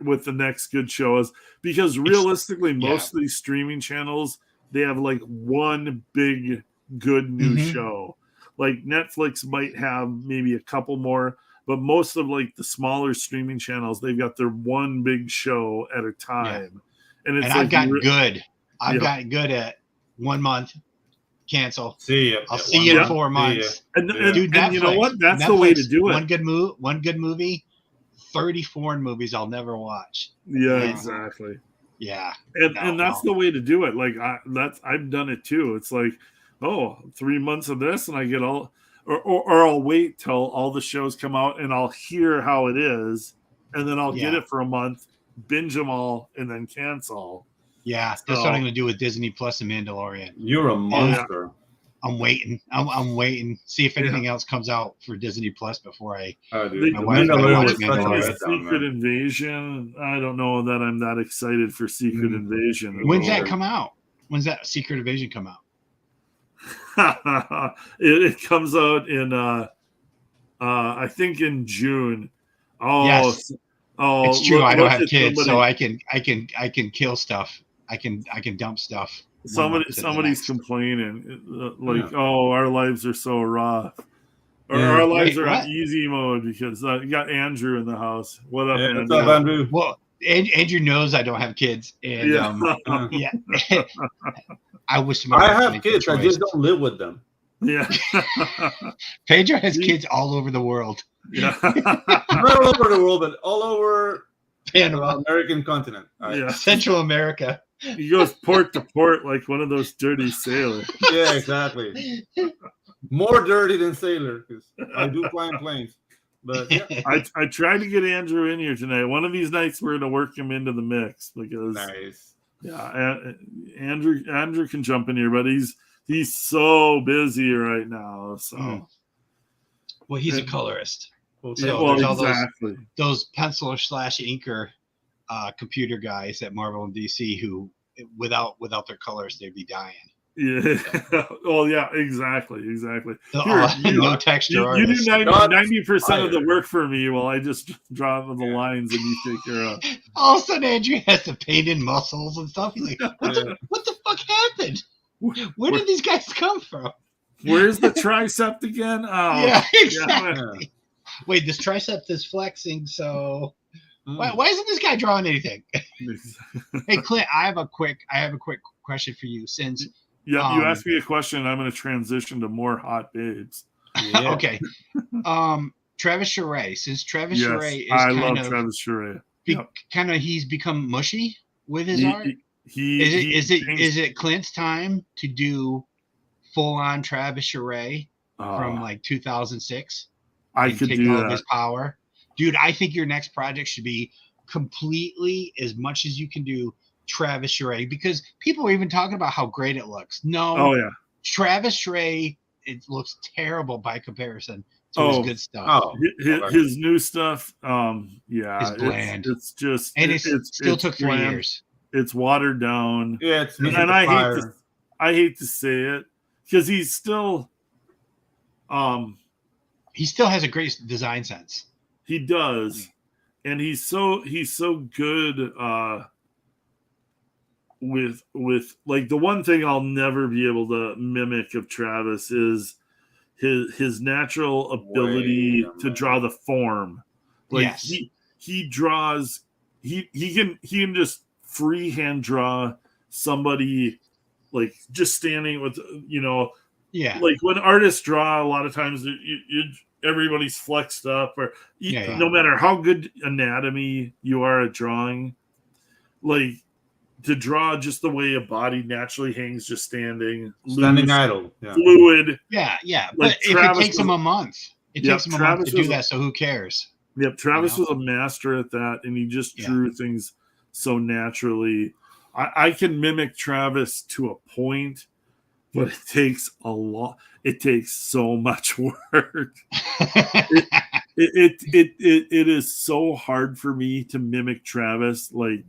with the next good show is, because realistically, most of these streaming channels, they have like one big good new show. Like Netflix might have maybe a couple more, but most of like the smaller streaming channels, they've got their one big show at a time. And it's And like I've gotten good at 1 month, cancel. See ya. I'll see you in 4 months. And Dude, you know what? That's Netflix, the way to do it. One good movie, 30 foreign movies I'll never watch. Yeah, Yeah. exactly. Yeah. And that's the way to do it. Like I've done it too. It's like, 3 months of this, and I get all, or I'll wait till all the shows come out and I'll hear how it is, and then I'll get it for a month, binge them all, and then cancel. Yeah, that's what I'm going to do with Disney Plus and Mandalorian. You're a monster. I'm waiting. I'm waiting. See if anything else comes out for Disney Plus before I. Dude, Secret Invasion. I don't know that I'm that excited for Secret Invasion. When's that come out? When's that Secret Invasion come out? It comes out in I think in June. Yes. It's true. I don't have kids, so I can kill stuff. I can dump stuff. Somebody's complaining our lives are so rough, or our lives are on easy mode because you got Andrew in the house. What up, Andrew? What's up, Andrew? Well, Andrew knows I don't have kids, and I wish I have kids. I just don't live with them. Yeah. Pedro has kids all over the world. Yeah. Not all over the world, but all over Panama, American continent. Yeah. Central America. He goes port to port like one of those dirty sailors. Yeah, exactly. More dirty than sailor, because I do fly in planes. But yeah. I tried to get Andrew in here tonight. One of these nights we're gonna work him into the mix because Andrew can jump in here, but he's so busy right now. So well, he's a colorist. So there's all those penciler / inker computer guys at Marvel and DC who without their colors they'd be dying. Yeah. Well, yeah, exactly. No texture. You do 90% of the work for me while I just draw the lines and you take care of. All of a sudden, Andrew has to paint in muscles and stuff. He's like, what the fuck happened? Where did these guys come from? Where's the tricep again? Oh, yeah, exactly. Yeah. Wait, this tricep is flexing, so why isn't this guy drawing anything? Hey, Clint, I have a quick question for you. Since you asked me a question, I'm going to transition to more hot babes. Yeah. Okay. Travis Charest. Since Travis Charest is love Travis Charest. Kind of, he's become mushy with his art. Is it Clint's time to do full on Travis Charest from like 2006? I could do that. His power, dude. I think your next project should be completely, as much as you can do, Travis Charest, because people are even talking about how great it looks. No, Travis Charest, it looks terrible by comparison to his good stuff. His new stuff, it's bland. It's just, and it still took 3 years. It's watered down. Yeah, and I hate to say it because he's still, he still has a great design sense. He does, and he's so good. With like the one thing I'll never be able to mimic of Travis is his natural ability to draw the form. Like he draws, he can just freehand draw somebody like just standing with like when artists draw, a lot of times everybody's flexed up, or no matter how good anatomy you are at drawing, like to draw just the way a body naturally hangs, just standing Standing loose, idle. Yeah. fluid. Yeah. Like But if it takes him a month, it Yep, takes him a month to Travis do was that. So who cares? Yep, Travis know? was a master at that, and he just Yeah. drew things so naturally. I can mimic Travis to a point, but it takes a lot. It takes so much work. It is so hard for me to mimic Travis, like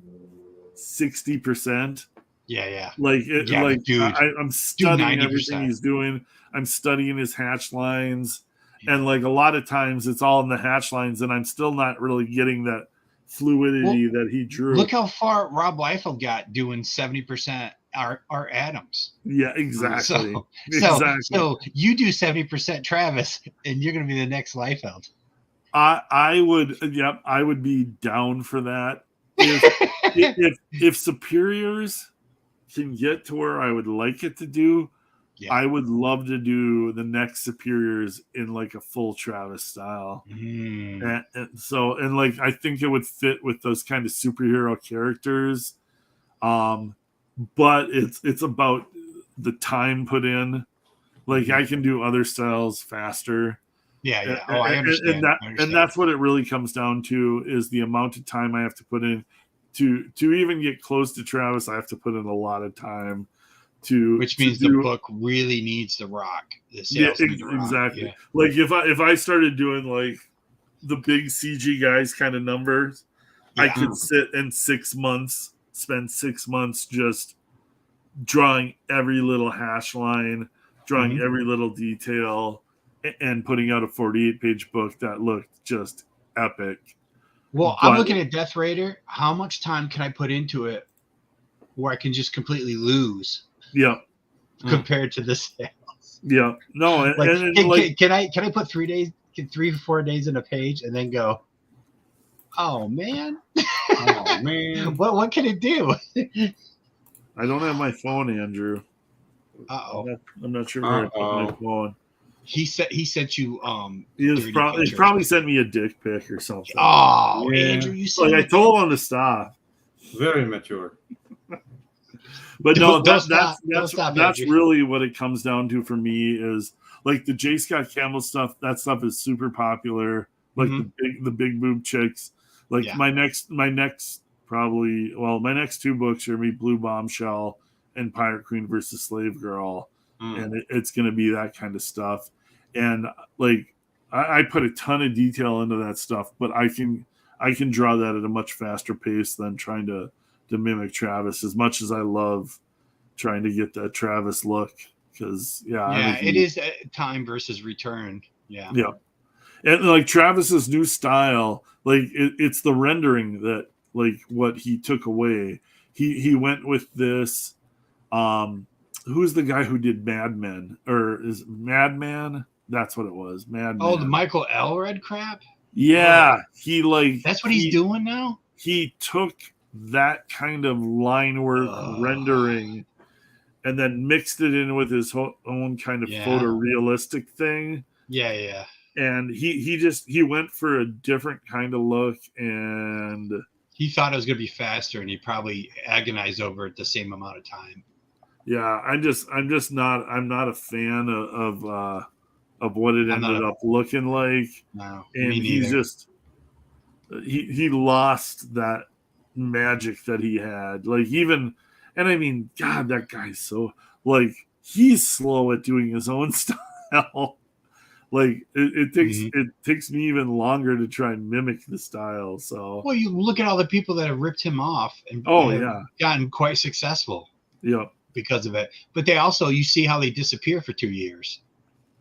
60%. Yeah. Like but dude, I'm studying everything 90%. he's doing. I'm studying his hatch lines, and like a lot of times it's all in the hatch lines, and I'm still not really getting that fluidity that he drew. Look how far Rob Liefeld got doing 70% our Adams. Yeah, exactly. So you do 70% Travis, and you're going to be the next Liefeld. I would be down for that. If Superiors can get to where I would like it to do, I would love to do the next Superiors in like a full Travis style. And like I think it would fit with those kind of superhero characters. But it's about the time put in. Like I can do other styles faster. Yeah. Oh, I understand. And that's what it really comes down to, is the amount of time I have to put in to even get close to Travis. I have to put in a lot of time which means the book really needs to rock. Exactly. Yeah. Like if I started doing like the big CG guys kind of numbers, I could sit in 6 months, spend 6 months just drawing every little hash line, drawing every little detail, and putting out a 48-page book that looked just epic. Well, I'm looking at Death Raider. How much time can I put into it where I can just completely lose? Yeah. Compared to the sales. Yeah. No. Can I put 3 or 4 days in a page and then go, oh man. Oh man. What can it do? I don't have my phone, Andrew. I'm not sure where I put my phone. He sent you he probably sent me a dick pic or something. Oh, yeah. Andrew, you said I told him to stop. Very mature. But no, that's really what it comes down to for me, is like the J. Scott Campbell stuff. That stuff is super popular. Like the big boob chicks. Like my next 2 books are Blue Bombshell and Pirate Queen versus Slave Girl, and it's going to be that kind of stuff. And like I put a ton of detail into that stuff, but I can draw that at a much faster pace than trying to mimic Travis, as much as I love trying to get that Travis look, because it is time versus return. Yeah. And like Travis's new style, like it's the rendering that, like, what he took away. He went with this who's the guy who did Mad Men, or is Madman? That's what it was. Mad Men. Oh, the Michael Allred crap? Yeah. That's what he's doing now? He took that kind of line work rendering and then mixed it in with his own kind of photorealistic thing. Yeah. And he went for a different kind of look, and he thought it was going to be faster, and he probably agonized over it the same amount of time. Yeah, I'm not a fan of what it ended up looking like. No, and he's just he lost that magic that he had. Like, even, and I mean, God, that guy's so, like, he's slow at doing his own style. Like it takes me even longer to try and mimic the style. So, well, you look at all the people that have ripped him off and gotten quite successful. Yeah, because of it. But they also, you see how they disappear for 2 years,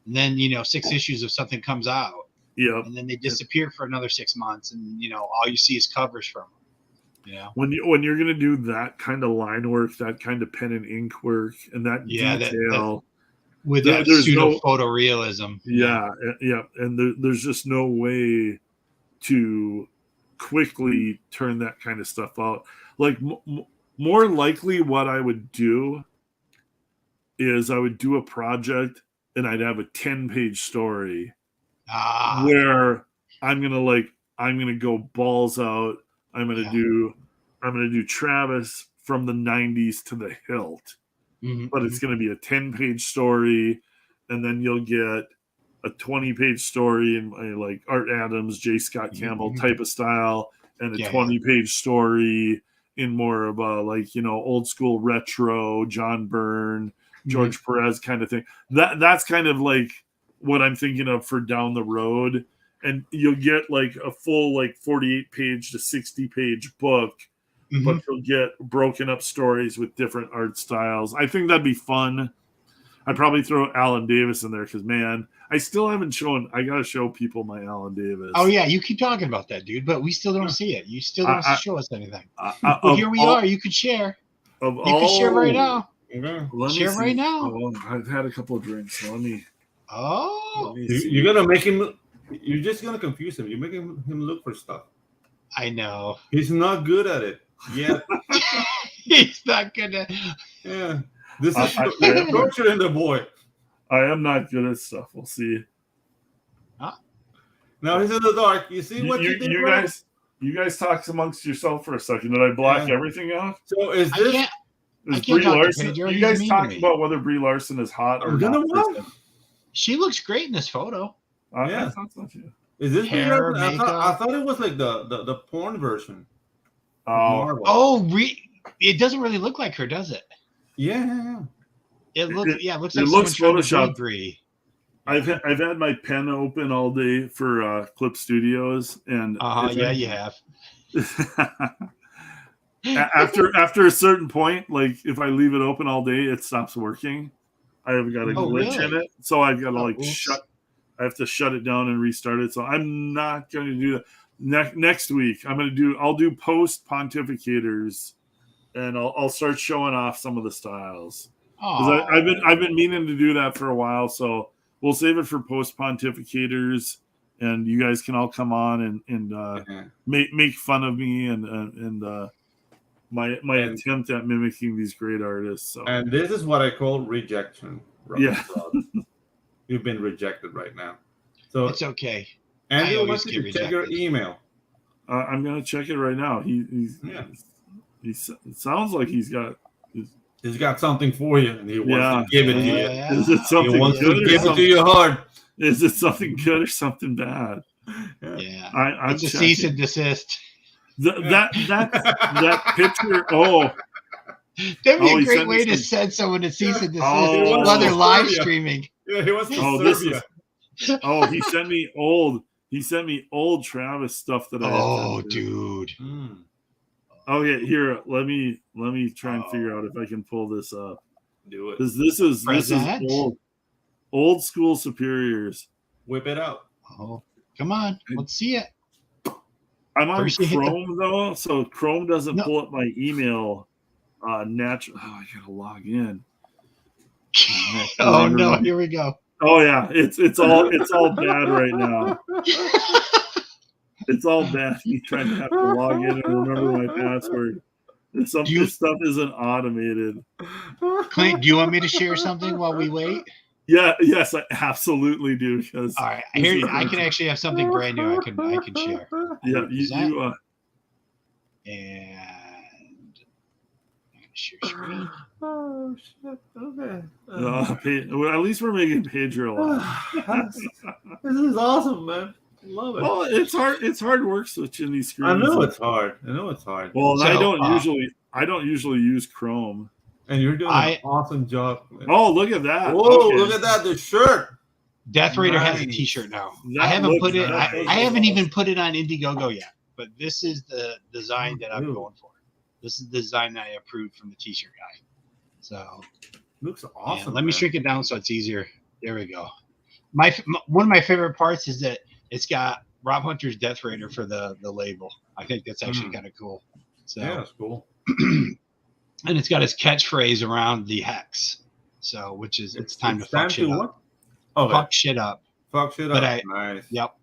and then 6 issues of something comes out. Yeah, and then they disappear for another 6 months, and all you see is covers from them. When you're gonna do that kind of line work, that kind of pen and ink work, and that detail. With that pseudo photorealism. Yeah. And there's just no way to quickly turn that kind of stuff out. Like, more likely what I would do is I would do a project and I'd have a 10-page story where I'm going to go balls out. I'm going to do Travis from the 90s to the hilt. Mhm, But it's going to be a 10-page story, and then you'll get a 20-page story in like Art Adams, J. Scott Campbell mhm. type of style, and a Yeah, 20-page story in more of a like, you know, old school retro John Byrne, George Perez kind of thing. That's kind of like what I'm thinking of for down the road. And you'll get like a full like 48-page to 60-page book, but Mhm. you'll get broken up stories with different art styles. I think that'd be fun. I'd probably throw Alan Davis in there because, man, I still haven't shown. I gotta show people my Alan Davis. Oh yeah, you keep talking about that, dude, but we still don't see it. You still don't show us anything. Well, here we are. You could share. Of You can share right now. Okay. Let me Share see. right now. Oh, I've had a couple of drinks, so let me Oh, see. You're gonna make him. You're just gonna confuse him. You're making him look for stuff. I know. He's not good at it yet. He's not gonna. Yeah. This I- is I- torturing the boy. I am not good at stuff. We'll see. Now he's in the dark. You see what you did, you right? guys talk amongst yourself for a second. Did I block Yeah. everything out? So is I this? can't. Is can't Brie talk to Larson? Pedro. You He's guys mean talk to me. about whether Brie Larson is hot or You know not. what? She looks great in this photo. I Yeah. thought so too. Is this? Hair, I makeup. thought it was like the porn version. of Oh, Marvel. Oh, it doesn't really look like her, does it? Yeah. It looks. Yeah, it looks it like looks someone trying to photoshopped. be Brie. I've had my pen open all day for Clip Studios, and Yeah, you have. after a certain point, like if I leave it open all day, it stops working. I have got a Oh, glitch in really? it, so I've got to like oops. I have to shut it down and restart it. So I'm not going to do that. Next week, I'll do post pontificators, and I'll start showing off some of the styles. Oh, I've been meaning to do that for a while, so we'll save it for post pontificators, and you guys can all come on and make fun of me and my attempt at mimicking these great artists. So. And this is what I call rejection. Yeah. You've been rejected right now. So it's okay. Andrew always wants you get to check your rejected. email. I'm gonna check it right now. It sounds like he's got something for you, and he wants to give it to you. Yeah. Is it He something wants good to or give it to something? you hard. Is it something good or something bad? Yeah. I'm It's a checking. cease and desist. That picture. Oh, That'd be Oh, a he great sent me way to some- send someone to cease and desist Oh. while they're live Serbia. streaming. Yeah, he wants to Oh, serve this you. he sent me old. He sent me old Travis stuff that I. Oh, had to- dude. Oh yeah, here. Let me try and figure out if I can pull this up. Do it. Because this is Present. old school superiors. Whip it out. Oh, come on. Let's see it. I'm on First you hit the- Chrome though, so Chrome doesn't No. pull up my email. Natural. Oh, I gotta log in. Oh no, here we go. Oh yeah, it's all bad right now. It's all bad. Me trying to have to log in and remember my password. This stuff isn't automated. Clint, do you want me to share something while we wait? Yeah, yes, I absolutely do. Because All right, here I can actually have something brand new. I can share. yeah, you And I'm gonna share screen. Oh shit! Okay. well, at least we're making Pedro laugh. This is awesome, man. I love it. Well, it's hard. It's hard work switching these screens. I know it's hard. Well, So, I don't usually use Chrome. And you're doing an awesome job. Man. Oh, look at that! Whoa! Okay. Look at that. The shirt. Death Raider has a Nice. T-shirt now. That I haven't looks put it. nice. I haven't even put it on Indiegogo yet. But this is the design that I'm Ooh. going for. This is the design that I approved from the T-shirt guy. So Looks yeah, awesome. let me man. shrink it down so it's easier. There we go. One of my favorite parts is that it's got Rob Hunter's Death Raider for the label. I think that's actually kind of cool. So Yeah, that's cool. and it's got his catchphrase around the hex. So which is it's time to fuck shit up. What? Oh, Fuck shit up. fuck shit But up. Nice. Yep.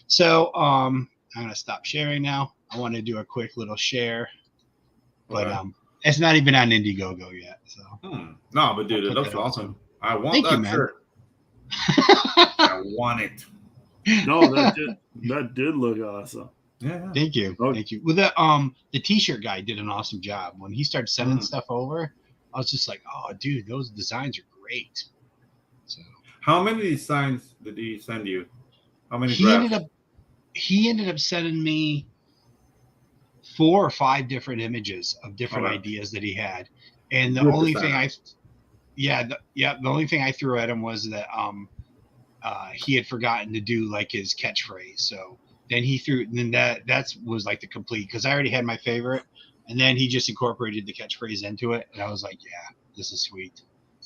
So I'm gonna stop sharing now. I want to do a quick little share, but Okay. it's not even on Indiegogo yet. So No, but dude, I'll it put looks that up. awesome. I want Thank you, that man. shirt. I want it. No, that did look awesome. Yeah. Thank you. Oh. Thank you. Well, the t-shirt guy did an awesome job. When he started sending stuff over, I was just like, oh, dude, those designs are great. So How many designs did he send you? How many he drafts? ended up sending me 4 or 5 different images of different Okay. ideas that he had. And the Good only designer. thing the only thing I threw at him was that he had forgotten to do like his catchphrase. So then that was like the complete, because I already had my favorite, and then he just incorporated the catchphrase into it, and I was like, yeah, this is sweet.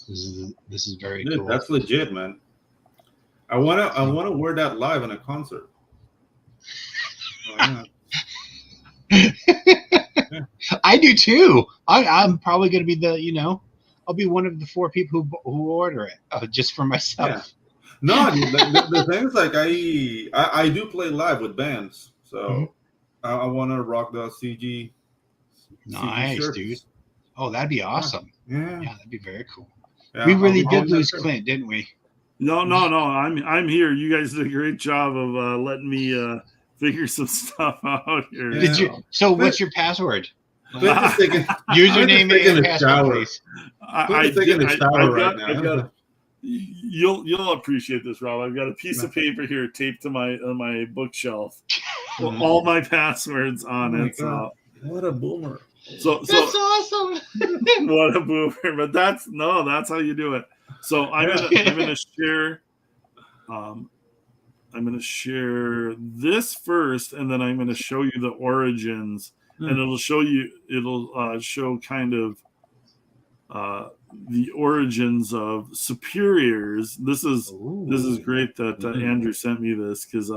This is very Dude, cool. that's legit, man. I wanna wear that live in a concert. Oh, yeah. I do too. I'm probably gonna be I'll be one of the 4 people who order it just for myself. Yeah. No, dude, the thing is, like, I do play live with bands, so I want to rock the CG Nice, shirts. dude. Oh, that'd be awesome. Yeah, Yeah, that'd be very cool. yeah, We I'll really be did doing that lose too. Clint, didn't we? No. I'm here. You guys did a great job of letting me figure some stuff out here. Yeah. Did you? So, what's your password? Clint is taking Username taking and a password, shower. please. Clint is taking a shower right now. I've got you'll appreciate this, Rob. I've got a piece of paper here taped to my bookshelf. With all my passwords on Oh my it. So God. What a boomer! so That's awesome. what a boomer! But that's how you do it. So I'm gonna share. I'm gonna share this first, and then I'm gonna show you the origins, and it'll show kind of the origins of superiors. This is great that Andrew sent me this, because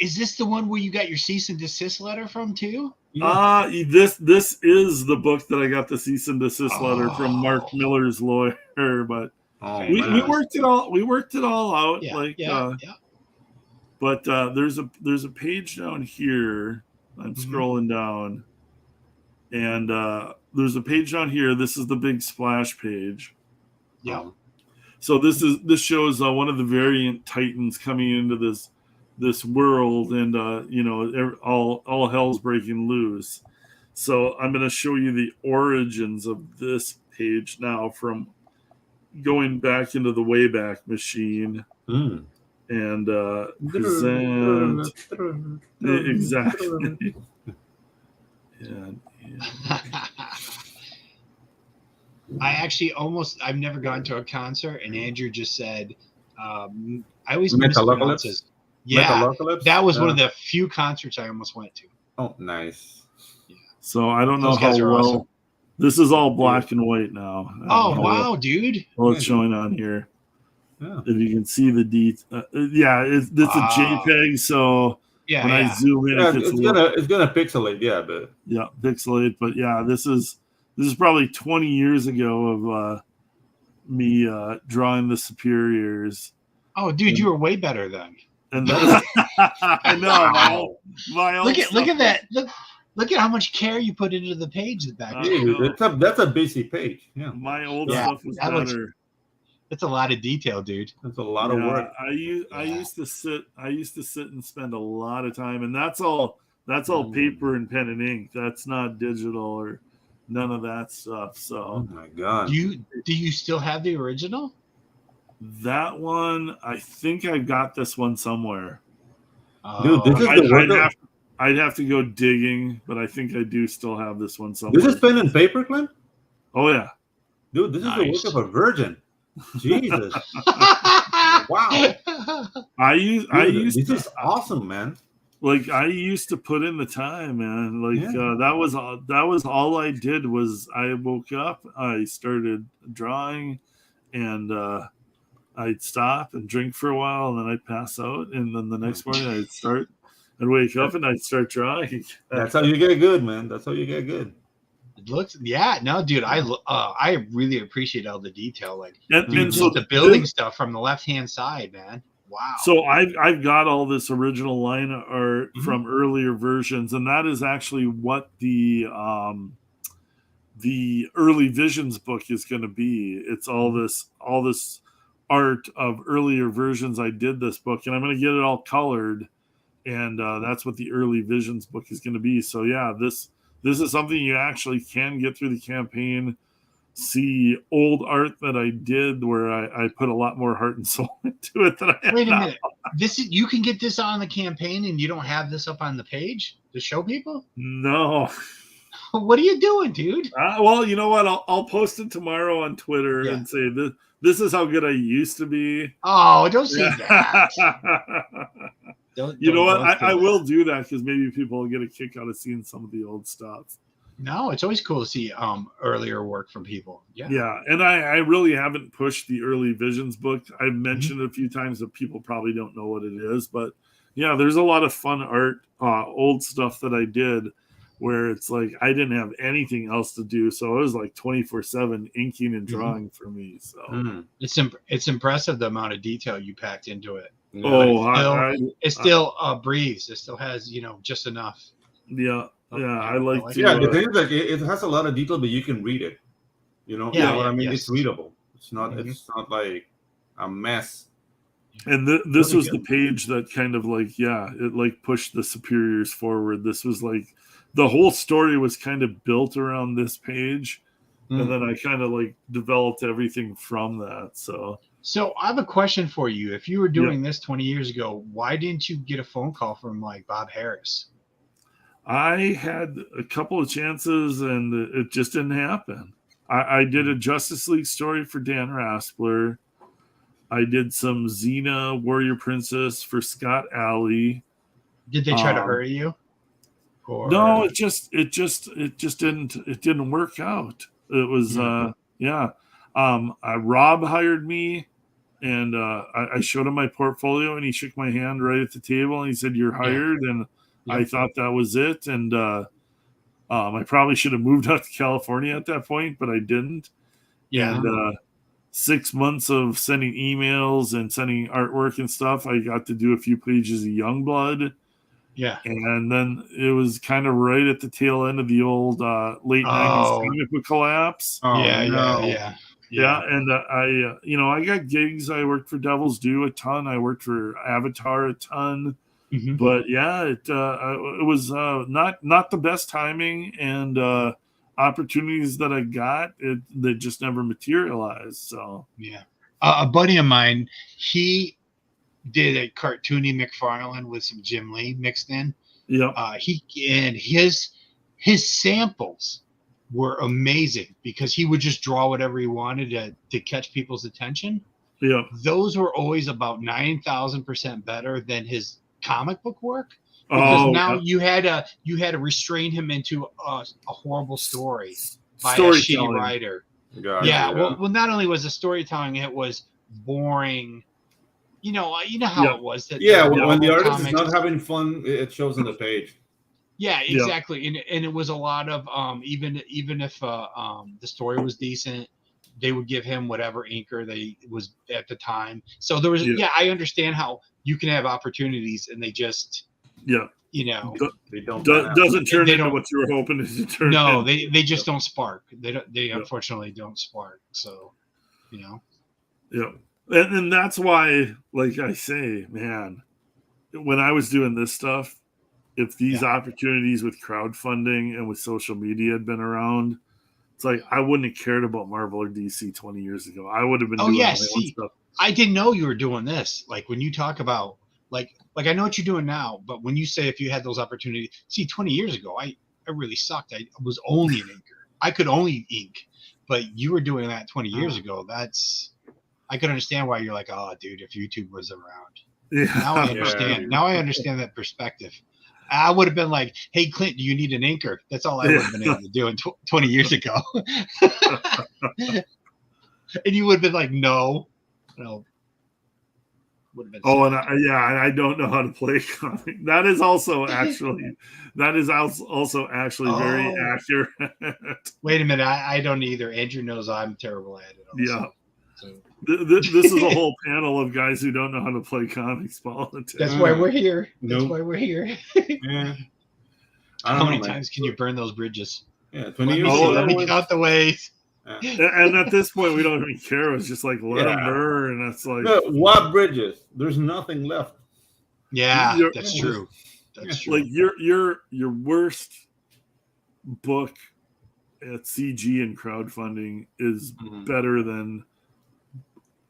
is this the one where you got your cease and desist letter from too? This is the book that I got the cease and desist letter from Mark Miller's lawyer, but we worked it all out. But there's a page down here. I'm scrolling down, and there's a page down here. This is the big splash page. Yeah. So this shows one of the variant titans coming into this world, and all hell's breaking loose. So I'm going to show you the origins of this page now, from going back into the Wayback Machine. And present exactly. I've never gone to a concert, and Andrew just said, I always mispronounce this. Yeah, that was one of the few concerts I almost went to. Oh, nice. Yeah. So I don't know how well. Awesome. This is all black and white now. Oh wow, dude! Well, it's showing on here. Yeah. If you can see the details, it's a JPEG. So when I zoom in, it's gonna pixelate. Yeah, pixelate. But yeah, this is probably 20 years ago of me drawing the superiors. Oh, dude, you were way better then. And I know. My look at that. Look at how much care you put into the page back there. That's a busy page. Yeah. My old stuff was better. It's a lot of detail, dude. That's a lot of work. I used to sit and spend a lot of time, and that's all paper and pen and ink. That's not digital or none of that stuff. So oh my God. Do you still have the original? That one, I think I got this one somewhere. Dude, this is the work. I'd have to go digging, but I think I do still have this one somewhere. This is pen and paper, Clint? Oh yeah. Dude, this is the work of a virgin. Jesus. Wow. This is awesome, man. Like, I used to put in the time, man. Like that was all I did. Was I woke up, I started drawing, and I'd stop and drink for a while, and then I'd pass out, and then the next morning I'd wake up and I'd start drawing. That's how you get good, man. That's how you get good. It looks, dude. I really appreciate all the detail, like and so the building stuff from the left hand side, man. Wow. So I've got all this original line art from earlier versions, and that is actually what the Early Visions book is going to be. It's all this art of earlier versions. I did this book, and I'm going to get it all colored, and that's what the early visions book is going to be. So yeah, this is something you actually can get through the campaign. See old art that I did where I put a lot more heart and soul into it than I have. Wait a now. minute. You can get this on the campaign and you don't have this up on the page to show people? No. What are you doing, dude? Well, you know what? I'll post it tomorrow on Twitter and say this is how good I used to be. Oh, don't say that. You know what? I will do that because maybe people will get a kick out of seeing some of the old stuff. No, it's always cool to see earlier work from people. Yeah, and I really haven't pushed the early visions book. I've mentioned it a few times that people probably don't know what it is, but yeah, there's a lot of fun art, old stuff that I did where it's like I didn't have anything else to do, so it was like 24/7 inking and drawing for me. So it's impressive the amount of detail you packed into it. Oh, it still breathes. It still has just enough. Yeah. Yeah, I like to. Yeah, the thing is, like, it has a lot of detail, but you can read it. You know what I mean? Yes. It's readable. It's not. It's not like a mess. And this was the page that kind of like, it like pushed the superiors forward. This was like the whole story was kind of built around this page, and then I kind of like developed everything from that. So I have a question for you. If you were doing this 20 years ago, why didn't you get a phone call from like Bob Harris? I had a couple of chances and it just didn't happen. I did a Justice League story for Dan Raspler. I did some Xena Warrior Princess for Scott Alley. Did they try to hurry you? Or... No, it just didn't work out. It was Rob hired me and I showed him my portfolio and he shook my hand right at the table and he said, "You're hired." And I thought that was it, and I probably should have moved out to California at that point, but I didn't. Yeah. And 6 months of sending emails and sending artwork and stuff, I got to do a few pages of Youngblood. Yeah. And then it was kind of right at the tail end of the old late 90s comic book collapse. Yeah. And I got gigs. I worked for Devil's Due a ton. I worked for Avatar a ton. But it was not the best timing, and opportunities that I got, they just never materialized. So a buddy of mine, he did a cartoony McFarlane with some Jim Lee mixed in. His samples were amazing because he would just draw whatever he wanted to catch people's attention. Those were always about 9,000% better than his comic book work, because you had to restrain him into a horrible story by a shitty writer. Well, not only was the storytelling, it was boring. You know how it was. When the artist is not having fun, it shows on the page. Yeah, exactly. And it was a lot of even if the story was decent, they would give him whatever inker they was at the time. So there was I understand how you can have opportunities and they just they don't doesn't turn into what you were hoping it to turn. No, they just don't spark. They unfortunately don't spark. So and that's why, like I say, man, when I was doing this stuff, if these opportunities with crowdfunding and with social media had been around, it's like I wouldn't have cared about Marvel or DC 20 years ago. I would have been doing my own stuff. I didn't know you were doing this. Like when you talk about like I know what you're doing now, but when you say if you had those opportunities, 20 years ago, I really sucked. I was only an inker. I could only ink, but you were doing that 20 years ago. I could understand why you're like, oh, dude, if YouTube was around. Now I understand. Now I understand that perspective. I would have been like, hey, Clint, do you need an inker? That's all I would have been able to do in 20 years ago. And you would have been like, no. Would have been I don't know how to play comic. That is also actually very accurate. Wait a minute, I don't either. Andrew knows I'm terrible at it also. So. This is a whole panel of guys who don't know how to play comics politics. That's why we're here. That's why we're here. How many times can you burn those bridges? 20 years ago. Let me count the ways. And at this point, we don't even care. It's just like let them burn. And it's like what bridges? There's nothing left. Yeah, You're- that's true. That's true. Like your worst book at CG and crowdfunding is better than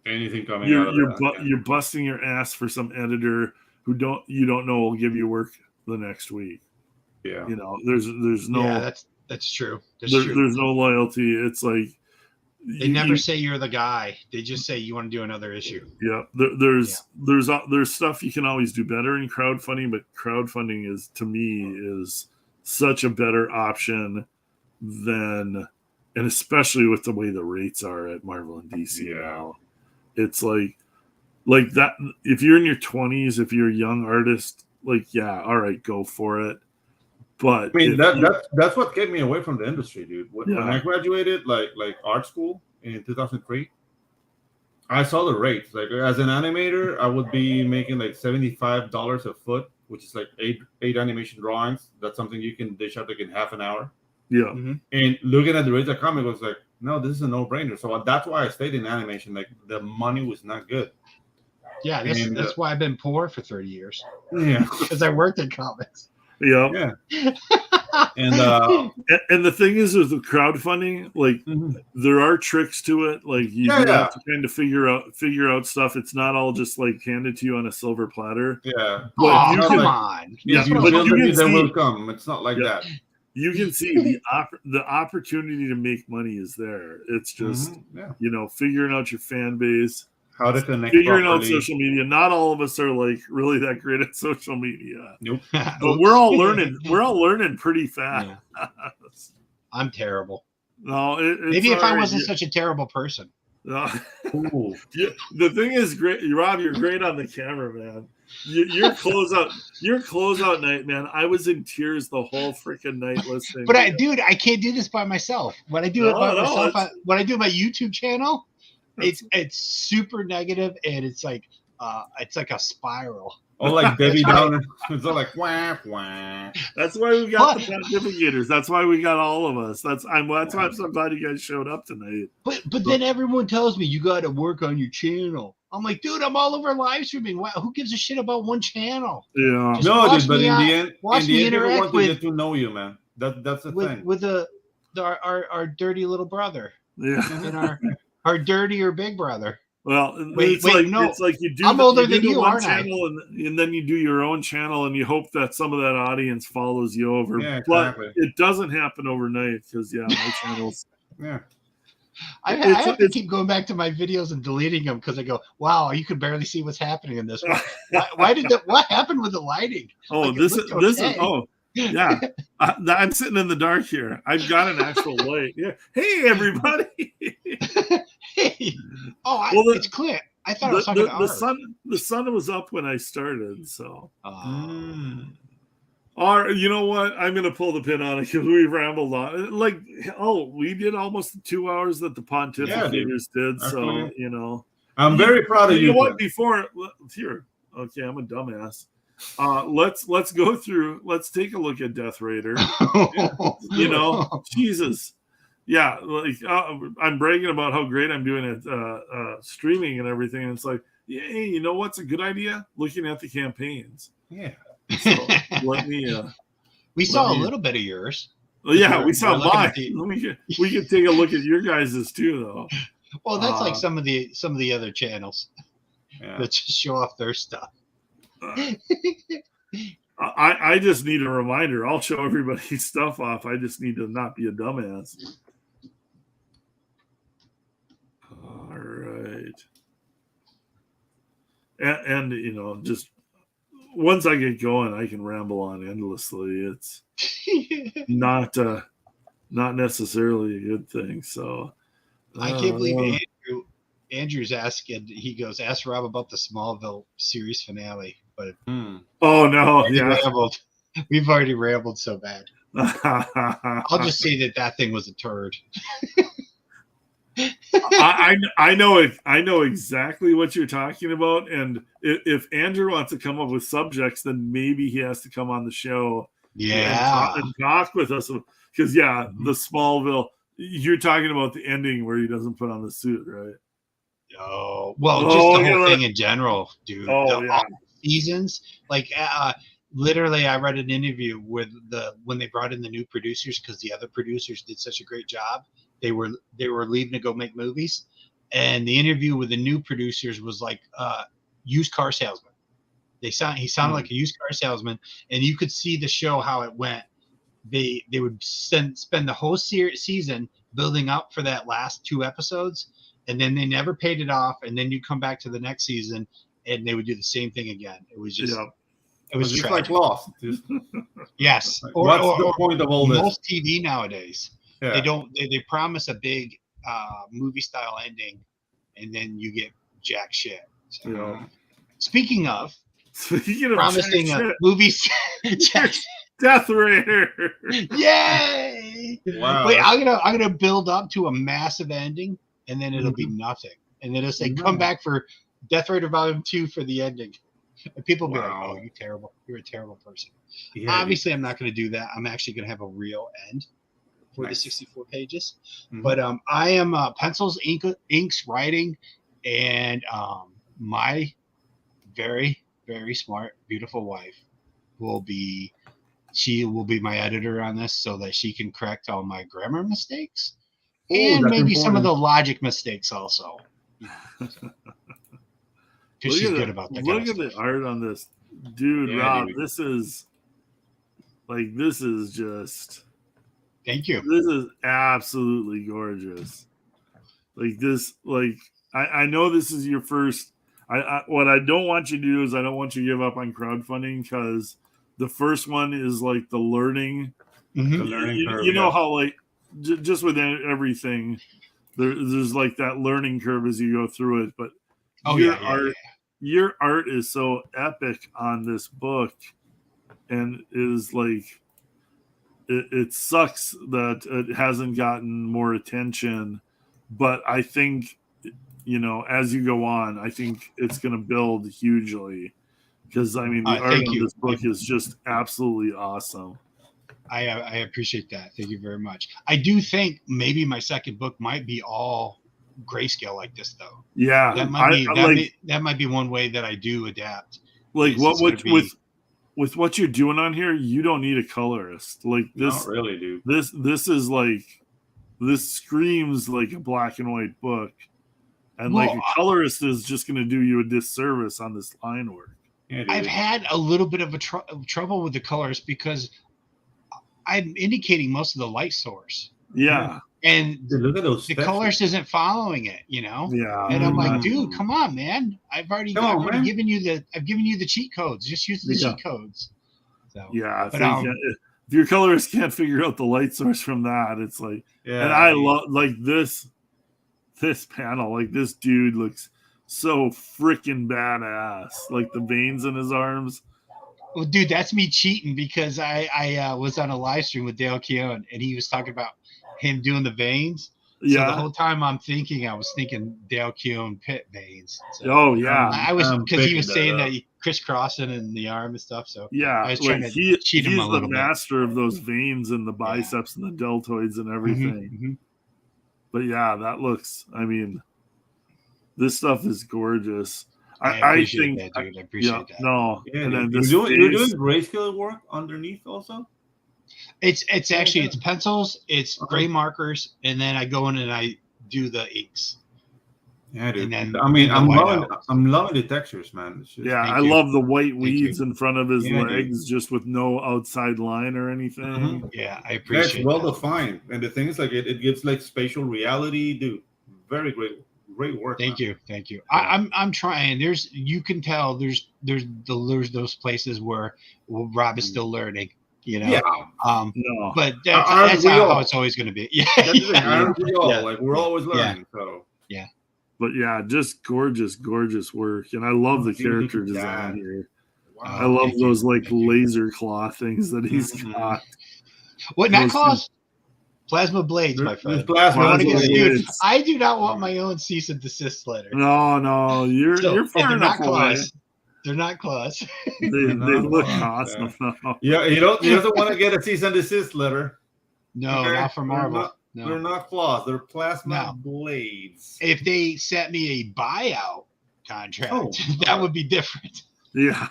anything coming out of that. You're busting your ass for some editor who you don't know will give you work the next week. Yeah, you know, there's no. Yeah, that's true. That's true. There's no loyalty. It's like they never say you're the guy. They just say you want to do another issue. Yeah, there's stuff you can always do better in crowdfunding, but crowdfunding is, to me, is such a better option than, and especially with the way the rates are at Marvel and DC now, it's like that. If you're in your 20s, if you're a young artist, like, yeah, all right, go for it. But I mean, that's what kept me away from the industry, dude. When I graduated, like art school in 2003, I saw the rates. Like, as an animator, I would be making like $75 a foot, which is like eight animation drawings. That's something you can dish out like in half an hour. Yeah. Mm-hmm. And looking at the rates of comic was like, no, this is a no-brainer. So that's why I stayed in animation. Like, the money was not good. Yeah, that's why I've been poor for 30 years. Yeah, because I worked in comics. Yeah. And the thing is with the crowdfunding, like there are tricks to it. Like you have to kind of figure out stuff. It's not all just like handed to you on a silver platter. Yeah. But come on. Yeah, but you can will come. It's not like that. You can see the opportunity to make money is there. It's just figuring out your fan base. How to connect, figuring out social media. Not all of us are like really that great at social media. Nope. But we're all learning. We're all learning pretty fast. Yeah. I'm terrible. No, maybe if I wasn't such a terrible person. No. The thing is, great, Rob. You're great on the camera, man. Your closeout night, man. I was in tears the whole freaking night listening. But I can't do this by myself. When I do it by myself, when I do my YouTube channel. It's super negative, and it's like a spiral. Oh, like Debbie Downer. It's all like wah wah. That's why we got the pontificators. That's why we got all of us. That's why I'm so glad you guys showed up tonight. But then everyone tells me you got to work on your channel. I'm like, dude, I'm all over live streaming. Wow, who gives a shit about one channel? Yeah, just no, dude. But in the end, people want to get to know you, man. That's the thing. With our dirty little brother. Yeah, and our dirtier big brother. Well, it's like you do. I'm older than you, one aren't channel, and then you do your own channel, and you hope that some of that audience follows you over. Yeah, exactly. But it doesn't happen overnight because my channels. Yeah. I have to keep going back to my videos and deleting them because I go, wow, you can barely see what's happening in this one. What happened with the lighting? Oh, like, this is yeah. I'm sitting in the dark here. I've got an actual light. Yeah. Hey, everybody. Hey. Oh, it's clear. I thought I was talking to the sun was up when I started, so. Or you know what? I'm gonna pull the pin on it because we rambled on. Like, we did almost 2 hours that the pontificators did. So I'm very proud of you. You know what? Before here, okay, I'm a dumbass. Let's go through. Let's take a look at Death Raider. Jesus. Yeah, like I'm bragging about how great I'm doing at streaming and everything. And it's like, hey, you know what's a good idea? Looking at the campaigns. Yeah. So let me. We saw a little bit of yours. Well, yeah, we saw mine. We could take a look at your guys's too, though. Well, that's like some of the other channels that just show off their stuff. I just need a reminder. I'll show everybody's stuff off. I just need to not be a dumbass. All right. And just once I get going, I can ramble on endlessly. It's not necessarily a good thing. So I can't believe Andrew's asking. He goes, ask Rob about the Smallville series finale. But oh no, yeah, we've already rambled so bad. I'll just say that thing was a turd. I know exactly what you're talking about, and if Andrew wants to come up with subjects, then maybe he has to come on the show, and talk with us because the Smallville. You're talking about the ending where he doesn't put on the suit, right? Oh well, just the whole thing in general, dude. Oh yeah. seasons. Like literally, I read an interview with when they brought in the new producers because the other producers did such a great job. They were leaving to go make movies, and the interview with the new producers was like used car salesman. He sounded like a used car salesman, and you could see the show how it went. They would spend the whole season building up for that last 2 episodes, and then they never paid it off. And then you come back to the next season, and they would do the same thing again. It was just, it was just like Lost. Yes. Like, what's the point of all this? Most TV nowadays, they don't. They promise a big movie style ending, and then you get jack shit. So, speaking of promising movies, Death Raider. Yay! Wow. Wait, I'm gonna build up to a massive ending, and then it'll be nothing, and then it'll say come back for Death Raider Volume 2 for the ending. And people will be like, "Oh, you're terrible. You're a terrible person." Yeah, obviously, I'm not going to do that. I'm actually going to have a real end for the 64 pages. But I am pencils, inks, writing, and my very, very smart, beautiful wife will be my editor on this so that she can correct all my grammar mistakes and maybe some of the logic mistakes also. Because she's good about that. Look at the art on this, dude. Rob, this is just. Thank you. This is absolutely gorgeous. Like this, like I know this is your first. What I don't want you to do is I don't want you to give up on crowdfunding because the first one is like the learning. The learning curve, you know how like just with everything, there's like that learning curve as you go through it, but. Your art is so epic on this book, and is like it sucks that it hasn't gotten more attention. But I think as you go on, I think it's going to build hugely because I mean the art of this book is just absolutely awesome. I appreciate that. Thank you very much. I do think maybe my second book might be all grayscale like this though. Yeah, that might be one way that I do adapt. Like with what you're doing on here, you don't need a colorist. Like this, not really, dude. This is like this screams like a black and white book, and like a colorist is just going to do you a disservice on this line work. Yeah, I've had a little bit of trouble with the colors because I'm indicating most of the light source. Yeah. And look at those the colorist isn't following it, Yeah. And I'm like, dude, come on, man. I've already given you the cheat codes. Just use the cheat codes. So, yeah, but if your colorist can't figure out the light source from that, it's like, and I love like this panel. Like this dude looks so freaking badass. Like the veins in his arms. Well, dude, that's me cheating because I was on a live stream with Dale Keown and he was talking about him doing the veins. So the whole time I was thinking Dale Keown pit veins. So, I was because he was saying that crisscrossing in the arm and stuff. So I was trying to cheat him a little bit. He's the master of those veins in the biceps and the deltoids and everything. But that looks. I mean, this stuff is gorgeous. I appreciate that, dude. I appreciate that. No, and then you're doing grayscale work underneath also. It's actually it's pencils, it's gray markers, and then I go in and I do the inks. Yeah, dude. I'm loving the textures, man. I love the white weeds in front of his legs, just with no outside line or anything. Yeah, I appreciate. It's well defined, and the thing is, like it gives like spatial reality, dude. Very great work. Thank you. I'm trying. You can tell there's those places where Rob is still learning. No. But that's how it's always going to be. Like we're always learning. So but just gorgeous work, and I love the character design here. Wow, I love those laser claw things that he's got. What, not claws? Plasma blades, my friend. Blades. I do not want my own cease and desist letter. No, you're far enough away. They're not claws. They look awesome. Yeah, you don't want to get a cease and desist letter. No, not for Marvel. They're not claws. They're plasma blades. If they set me a buyout contract, that would be different. Yeah.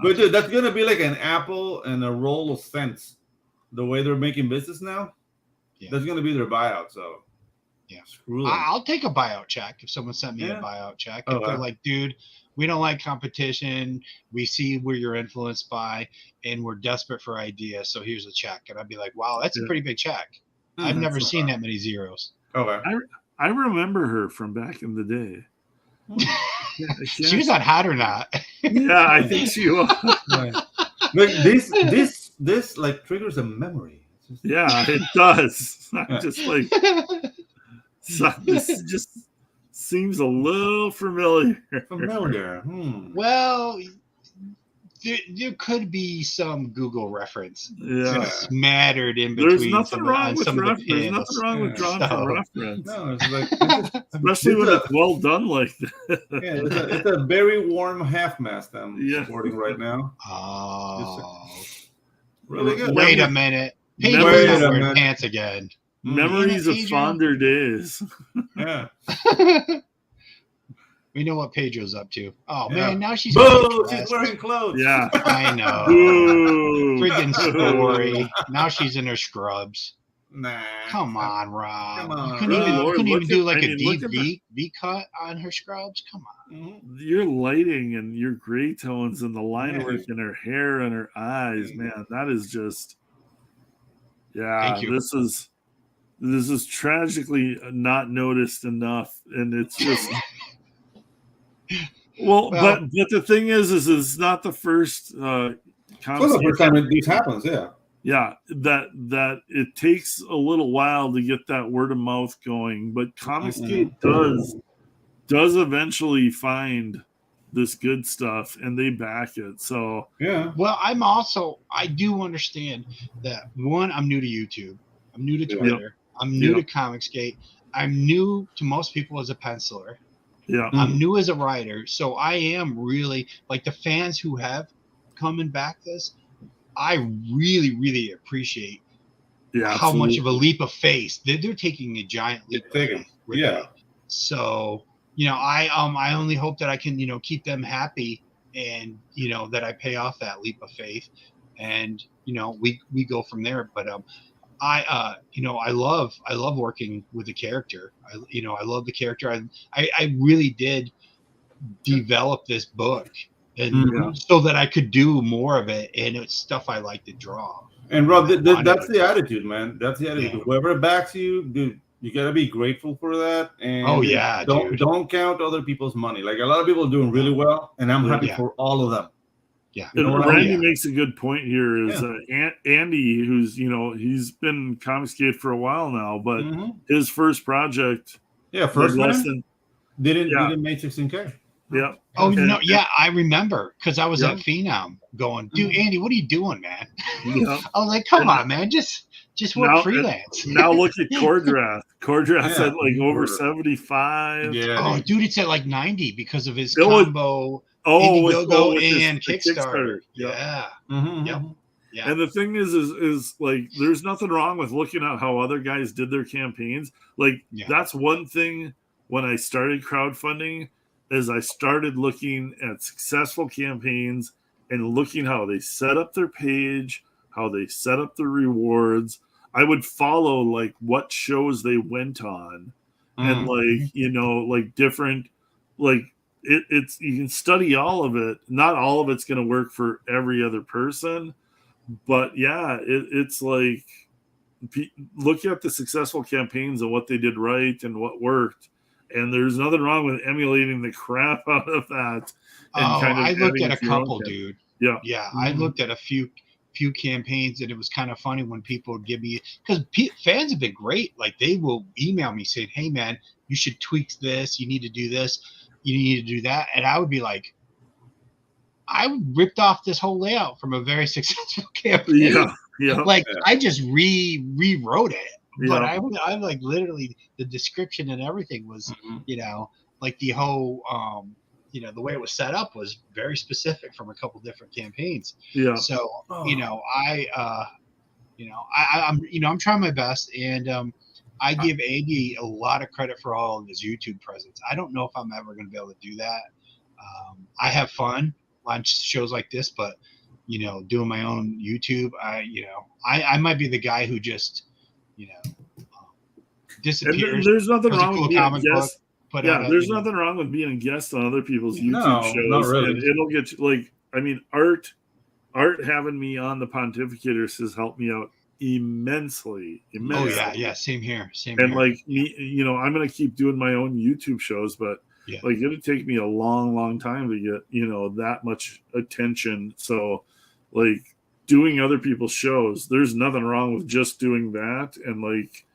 But dude, that's gonna be like an Apple and a roll of cents. The way they're making business now, that's gonna be their buyout. So screw them. I'll take a buyout check if someone sent me a buyout check. If they're like, dude, we don't like competition. We see where you're influenced by, and we're desperate for ideas. So here's a check. And I'd be like, wow, that's a pretty big check. I've never seen that many zeros. Okay. I remember her from back in the day. She was on Hot or Not. Yeah, I think she was. But this like triggers a memory. Yeah, it does. I'm just like, this just seems a little familiar. Well, there could be some Google reference smattered in between. There's nothing wrong with reference. There's nothing wrong with drawing from reference. No, it's like especially when it's well done like that. Yeah, it's a very warm half mast I'm supporting right now. Oh, really good. Wait a minute. Pedro's wearing pants again. Memories of fonder days. Yeah. We know what Pedro's up to. Oh man, now she's wearing clothes. Yeah, I know. Friggin' story. Now she's in her scrubs. Nah. Come on, Rob. Come on. You couldn't even do like a deep V cut on her scrubs. Come on. Your lighting and your gray tones and the line work in her hair and her eyes, man, that is just. Yeah, Thank you. This is tragically not noticed enough, and it's just. Well, but the thing is it's not the first the first time this happens, yeah, that it takes a little while to get that word of mouth going, but Comicsgate does eventually find this good stuff and they back it. So well, I do understand that one, I'm new to YouTube, I'm new to Twitter, I'm new to Comicsgate, I'm new to most people as a penciler. Yeah, I'm new as a writer, so I am really like the fans who have come and back this. I really, really appreciate how much of a leap of faith they're taking a giant leap of faith. So I only hope that I can keep them happy and that I pay off that leap of faith, and we go from there. But I love working with the character. I love the character. I really did develop this book, and so that I could do more of it, and it's stuff I like to draw. And Rob, that's the attitude, man. That's the attitude. Whoever backs you, dude, you gotta be grateful for that. And don't count other people's money. Like a lot of people are doing really well, and I'm happy for all of them. Yeah, Randy makes a good point here. Is Andy, who's he's been Comicsgate for a while now, but his first project, first one didn't make 16K. Yeah. Oh no, I remember because I was at Phenom going, dude, Andy, what are you doing, man? I was like, come on, man, just work freelance. Now look at Cordrath. Cordrath's at like over 75. Yeah. Oh, dude, it's at like 90 because of his combo. Indiegogo and Kickstarter. Yeah. Yeah. And the thing is like there's nothing wrong with looking at how other guys did their campaigns. Like that's one thing when I started crowdfunding is I started looking at successful campaigns and looking how they set up their page, how they set up the rewards. I would follow like what shows they went on and like different it's you can study all of it. Not all of it's going to work for every other person, but it's like look at the successful campaigns and what they did right and what worked. And there's nothing wrong with emulating the crap out of that. And I looked at a couple, dude. Yeah. I looked at a few campaigns, and it was kind of funny when people would give me, because fans have been great. Like they will email me saying, "Hey, man, you should tweak this. You need to do this. You need to do that." And I would be like, I ripped off this whole layout from a very successful campaign. I just rewrote it. But I like literally the description and everything was, like the whole, the way it was set up was very specific from a couple different campaigns. Yeah. So, I'm trying my best, and I give Andy a lot of credit for all of his YouTube presence. I don't know if I'm ever going to be able to do that. I have fun. launch shows like this, but doing my own YouTube, I might be the guy who just disappears. And there's nothing wrong with being a guest. Yeah, there's nothing wrong with being a guest on other people's YouTube No, shows. not really. And it'll get you, like, I mean, Art having me on the Pontificators has helped me out immensely. Oh yeah, same here. And like me, I'm gonna keep doing my own YouTube shows, but like it'll take me a long time to get that much attention. So like doing other people's shows, there's nothing wrong with just doing that and like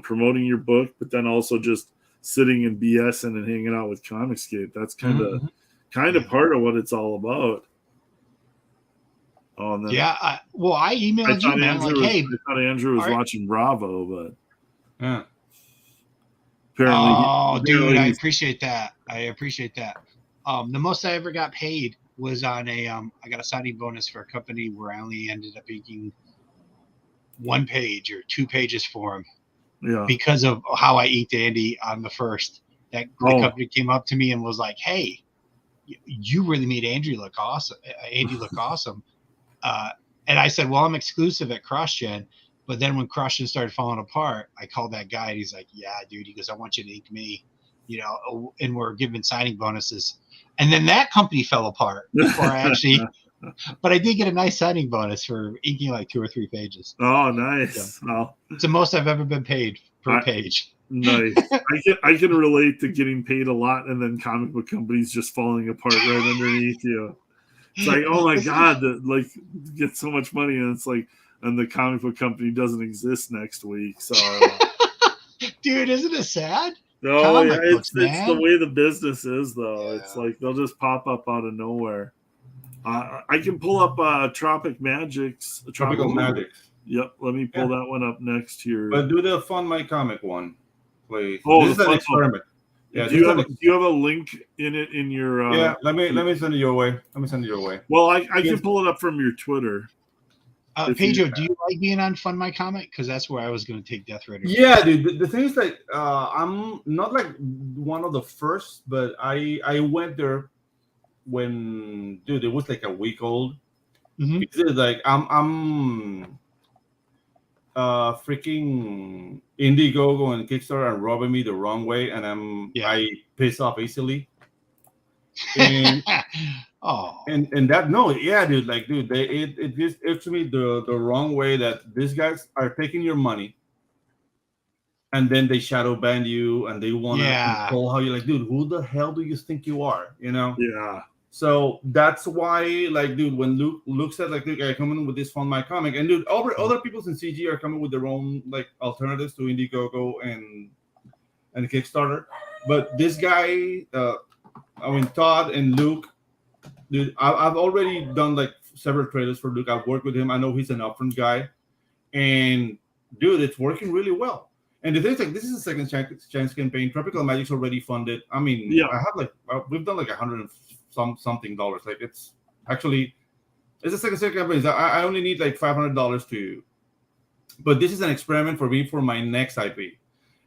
promoting your book, but then also just sitting and BSing and hanging out with Comicsgate. That's kind of part of what it's all about. Oh, and then I emailed you, man. Like, hey, I thought Andrew was watching Bravo, but apparently, dude, I appreciate that. The most I ever got paid was on I got a signing bonus for a company where I only ended up inking 1 page or 2 pages for him. Yeah. Because of how I inked Andy on the first. The company came up to me and was like, "Hey, you really made Andy look awesome." And I said, "Well, I'm exclusive at CrossGen." But then when CrossGen started falling apart, I called that guy and he's like, "Yeah, dude." He goes, "I want you to ink me, and we're giving signing bonuses." And then that company fell apart before I actually. But I did get a nice signing bonus for inking like 2 or 3 pages. Oh, nice! So, it's the most I've ever been paid per page. Nice. I can relate to getting paid a lot and then comic book companies just falling apart right underneath you. It's like, oh my god, like get so much money, and it's like, and the comic book company doesn't exist next week. So, dude, isn't it sad? Oh yeah, it's the way the business is, though. Yeah. It's like they'll just pop up out of nowhere. I can pull up Tropical Magics. Yep, let me pull that one up next here. But do the Fund My Comic one, please. Oh, this is an experiment. Yeah, do you have a link in it in your? Yeah, let me send it your way. Well, I can pull it up from your Twitter. Pedro, do you like being on Fund My Comic? Because that's where I was going to take Death Rider. Yeah, dude. The thing is, like, I'm not like one of the first, but I went there when, dude, it was like a week old. Mm-hmm. Because like I'm freaking Indiegogo and Kickstarter are rubbing me the wrong way, and I piss off easily. And and that dude, like, dude, it just irks me the wrong way that these guys are taking your money and then they shadow ban you and they want to control how you, like, dude, who the hell do you think you are? Yeah. So that's why, like, dude, when Luke said, like, dude, I come in with this Fund My Comic, and dude, other people in CG are coming with their own, like, alternatives to Indiegogo and Kickstarter, but this guy, Todd and Luke, dude, I've already done like several trailers for Luke. I've worked with him. I know he's an upfront guy, and dude, it's working really well. And the thing is, like, this is a second chance campaign. Tropical Magic's already funded. I mean, I have like we've done like $100 and something. Like, it's a second campaign. I only need like $500 to. But this is an experiment for me for my next IP,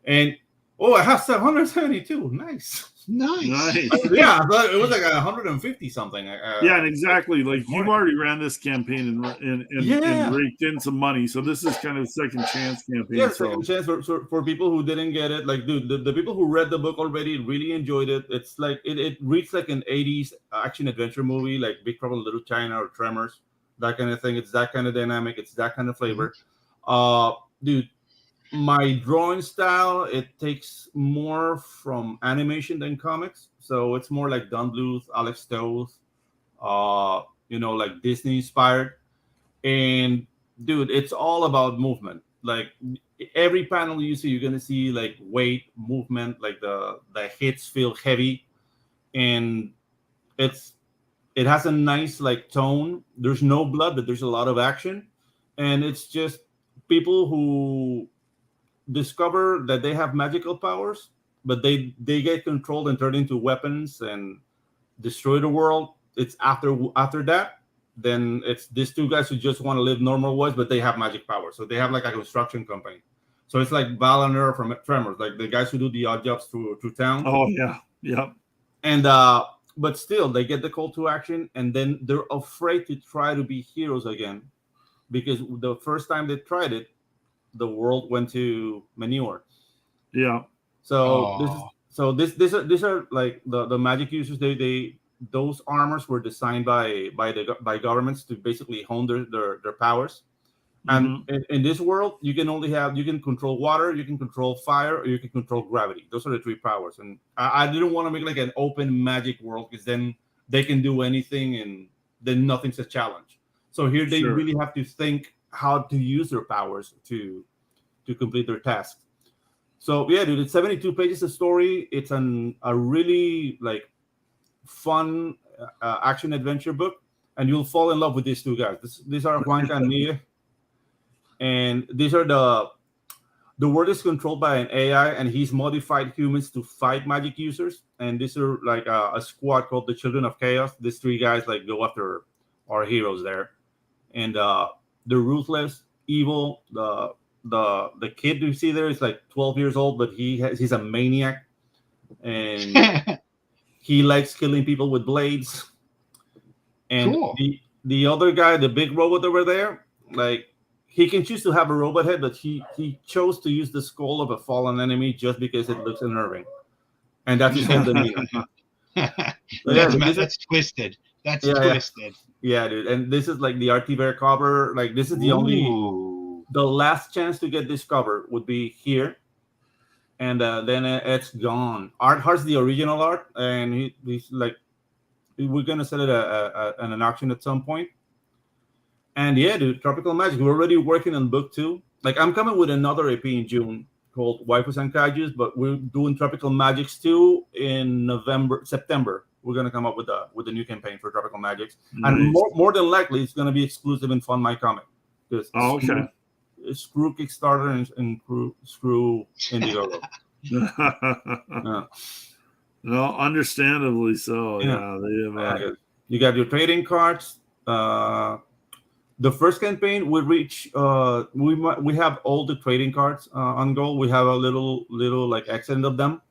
and I have 772. Nice. Yeah, it was like 150 something. And exactly, like, you've already ran this campaign and raked in some money, so this is kind of a second chance campaign. Yeah, second chance for people who didn't get it. Like, dude, the people who read the book already really enjoyed it. It's like it reads like an 80s action adventure movie, like Big Trouble in Little China or Tremors, that kind of thing. It's that kind of dynamic. It's that kind of flavor. Dude, my drawing style, it takes more from animation than comics. So it's more like Don Bluth, Alex Toth, like Disney inspired. And dude, it's all about movement. Like, every panel you see, you're going to see like weight, movement, like the hits feel heavy. And it has a nice like tone. There's no blood, but there's a lot of action. And it's just people who discover that they have magical powers, but they get controlled and turned into weapons and destroy the world. It's after that, then it's these two guys who just want to live normal lives, but they have magic powers. So they have like a construction company. So it's like Balaner from Tremors, like the guys who do the odd jobs through town. Oh yeah, yep. And but still they get the call to action, and then they're afraid to try to be heroes again, because the first time they tried it, the world went to manure. Yeah. So Oh. these are like the magic users. They those armors were designed by governments to basically hone their powers. And Mhm. in this world, you can control water, you can control fire, or you can control gravity. Those are the three powers. And I didn't want to make like an open magic world, because then they can do anything and then nothing's a challenge. So here they Sure. really have to think how to use their powers to complete their tasks. So yeah, dude, it's 72 pages of story. It's a really like fun action adventure book, and you'll fall in love with these two guys. These are Juanca and Mia, and these are the world is controlled by an AI, and he's modified humans to fight magic users. And these are like a squad called the Children of Chaos. These three guys like go after our heroes there, and they're ruthless, evil. The kid you see there is like 12 years old, but he's a maniac, and he likes killing people with blades. And Cool. the other guy, the big robot over there, like he can choose to have a robot head, but he chose to use the skull of a fallen enemy just because it looks unnerving, and that's his whole demeanor. That's twisted. That's twisted. Yeah, dude. And this is like the RT Bear cover. Like this is the last chance to get this cover would be here, and then it's gone. Art Hart's the original art, and he's like, we're gonna sell it at an auction at some point. And yeah, dude, Tropical Magic. We're already working on book 2. Like I'm coming with another AP in June called Waifus and Kaijus, but we're doing Tropical Magics 2 in September. We're gonna come up with a new campaign for Tropical Magics, Nice. and more than likely it's gonna be exclusive in Fund My Comic. Okay. Screw Kickstarter and screw Indiegogo. No, understandably so. Yeah, they have. You got your trading cards. The first campaign we reach. We have all the trading cards on goal. We have a little like excellent of them,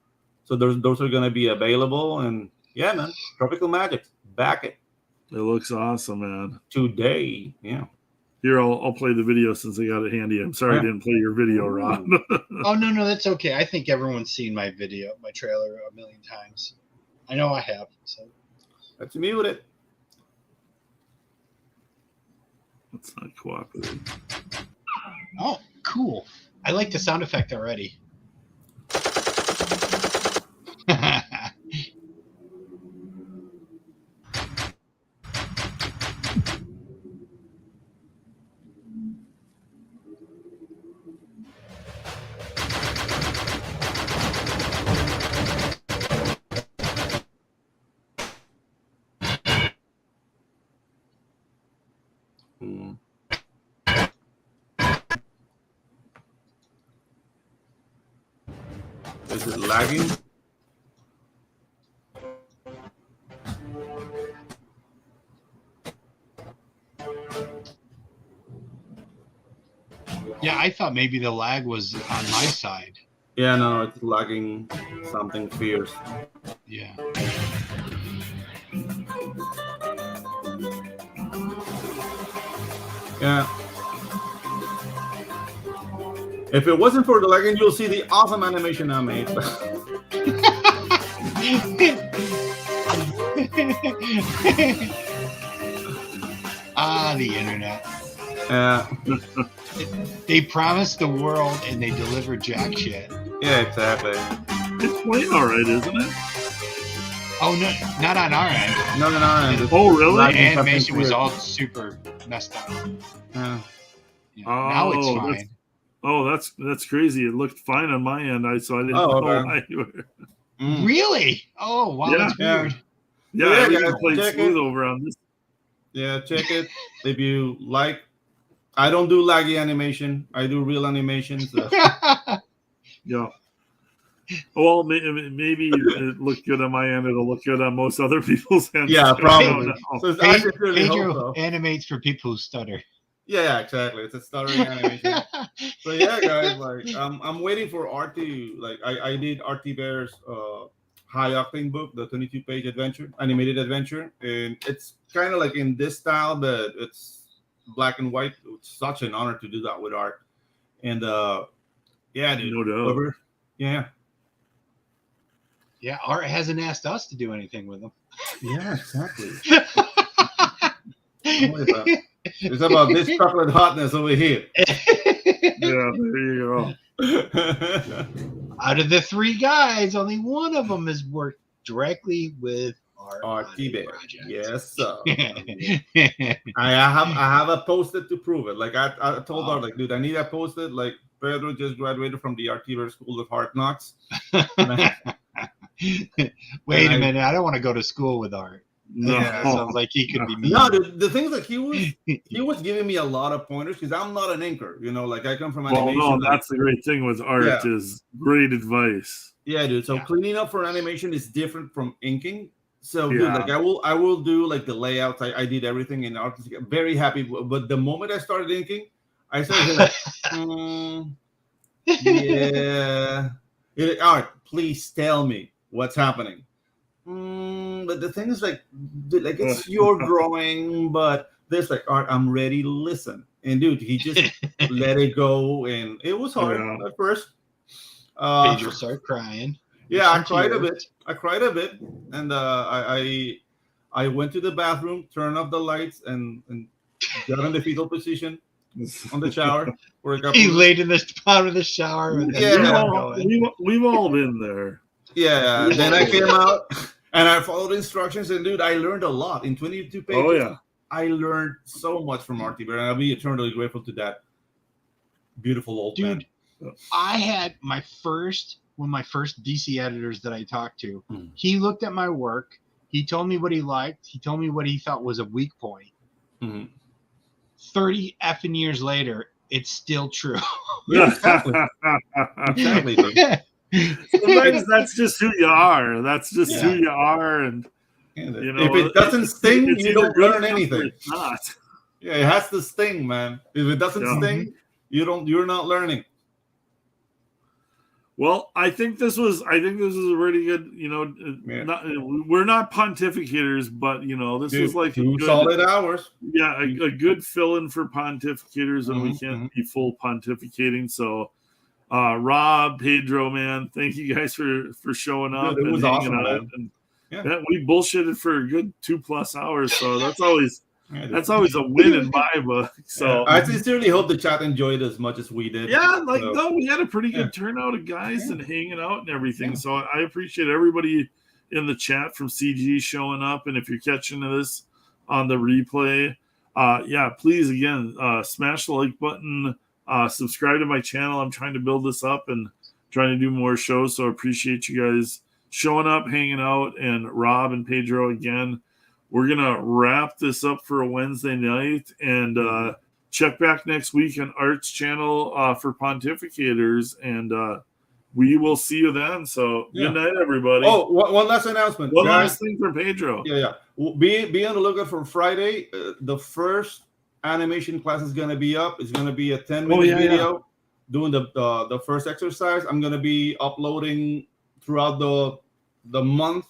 so those are going to be available. And yeah, man, Tropical Magic, back it. It looks awesome, man. Today, yeah. Here, I'll play the video since I got it handy. I'm sorry I didn't play your video, Ron. Oh no, that's okay. I think everyone's seen my trailer a million times. I know I have. So let's mute it. That's not cooperative. Oh, cool. I like the sound effect already. Is it lagging? Yeah, I thought maybe the lag was on my side. Yeah, no, it's lagging something fierce. Yeah. Yeah. If it wasn't for the lagging, you'll see the awesome animation I made. The internet. Yeah. They promised the world and they delivered jack shit. Yeah, exactly. It's playing all right, isn't it? Oh no, not on our end. Not on our end. Oh, really? The animation was all super messed up. Yeah. Now it's fine. That's crazy. It looked fine on my end. I didn't know why you were. Really? Oh wow, that's weird. Yeah, I played smooth over on this. Yeah, check it if you like. I don't do laggy animation. I do real animation. So. Yeah. Well, maybe it looked good on my end. It'll look good on most other people's ends. Yeah, probably. So Pedro animates for people who stutter. Yeah, exactly. It's a stuttering animation. So yeah, guys, like I'm waiting for Art to like I did RT Bear's high octane book, the 22-page animated adventure, and it's kind of like in this style, but it's black and white. It's such an honor to do that with art, and yeah, dude, No doubt. whoever, yeah, Yeah, Art hasn't asked us to do anything with him. yeah, exactly. It's about this chocolate hotness over here. Yeah, there you go. Out of the 3 guys, only one of them has worked directly with Art T-Bear. project. Yes, sir. I have a post-it to prove it. Like I told Art, like, dude, I need a post-it. Like Pedro just graduated from the Art T-Bear School of Hard Knocks. Wait a minute, I don't want to go to school with Art. No. Yeah, sounds like he could be mean. No, the thing is, like, he was giving me a lot of pointers because I'm not an inker, you know, like I come from animation. Well, no, that's the great thing with art is great advice. Yeah, dude. So cleaning up for animation is different from inking. So, dude, like I will do like the layouts. I did everything in art. Very happy. But the moment I started inking, I started like, yeah. Art, please tell me what's happening. But the thing is, like it's your drawing, but there's like, Art, I'm ready to listen. And dude, he just let it go, and it was hard at first. Pedro started crying. Yeah, I cried a bit, and I went to the bathroom, turned off the lights, and got in the fetal position on the shower. He laid in the bottom of the shower. And we've all been there. Yeah. Then I came out and I followed instructions, and dude, I learned a lot in 22 pages. Oh yeah, I learned so much from Art T-Bear, and I'll be eternally grateful to that beautiful old man. I had one of my first DC editors that I talked to. He looked at my work. He told me what he liked. He told me what he thought was a weak point. 30 effing years later, it's still true. Yeah, exactly. Sometimes that's just who you are. That's just who you are, and you know, if it doesn't sting, you don't learn anything. It's not. Yeah, it has to sting, man. If it doesn't sting, you're not learning. Well, I think this was a really good, you know, we're not pontificators, but you know, this was like 2 solid hours. Yeah, a good fill-in for pontificators, and we can't be full pontificating. So Rob, Pedro, man, thank you guys for showing up. Dude, it was awesome, out. And we bullshitted for a good 2+ hours, so that's always a win in my book. So I sincerely hope the chat enjoyed as much as we did. Yeah, we had a pretty good turnout of guys and hanging out and everything. So I appreciate everybody in the chat from CG showing up. And if you're catching this on the replay, please again smash the like button, subscribe to my channel. I'm trying to build this up and trying to do more shows. So I appreciate you guys showing up, hanging out, and Rob and Pedro again. We're going to wrap this up for a Wednesday night and check back next week on Art's channel for Pontificators, and we will see you then. So good night, everybody. Oh, one last announcement. One last thing from Pedro. Yeah. Be on the lookout for Friday. The first animation class is going to be up. It's going to be a 10-minute video doing the first exercise. I'm going to be uploading throughout the month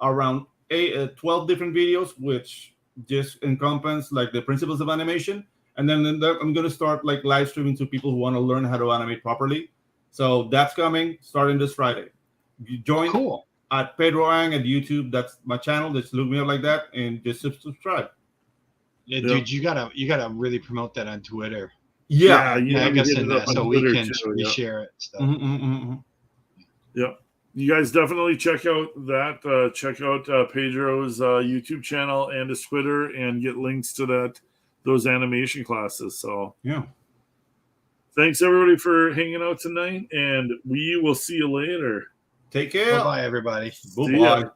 around 12 different videos, which just encompass like the principles of animation, and then I'm going to start like live streaming to people who want to learn how to animate properly. So that's coming starting this Friday. You join at Pedro Ang at YouTube. That's my channel. Just look me up like that and just subscribe. Yeah, dude, you gotta really promote that on Twitter. Yeah, I guess in that so we can share it. Stuff. Yep. You guys definitely check out that. Check out Pedro's YouTube channel and his Twitter, and get links to those animation classes. So thanks everybody for hanging out tonight, and we will see you later. Take care. Bye, everybody. Bye.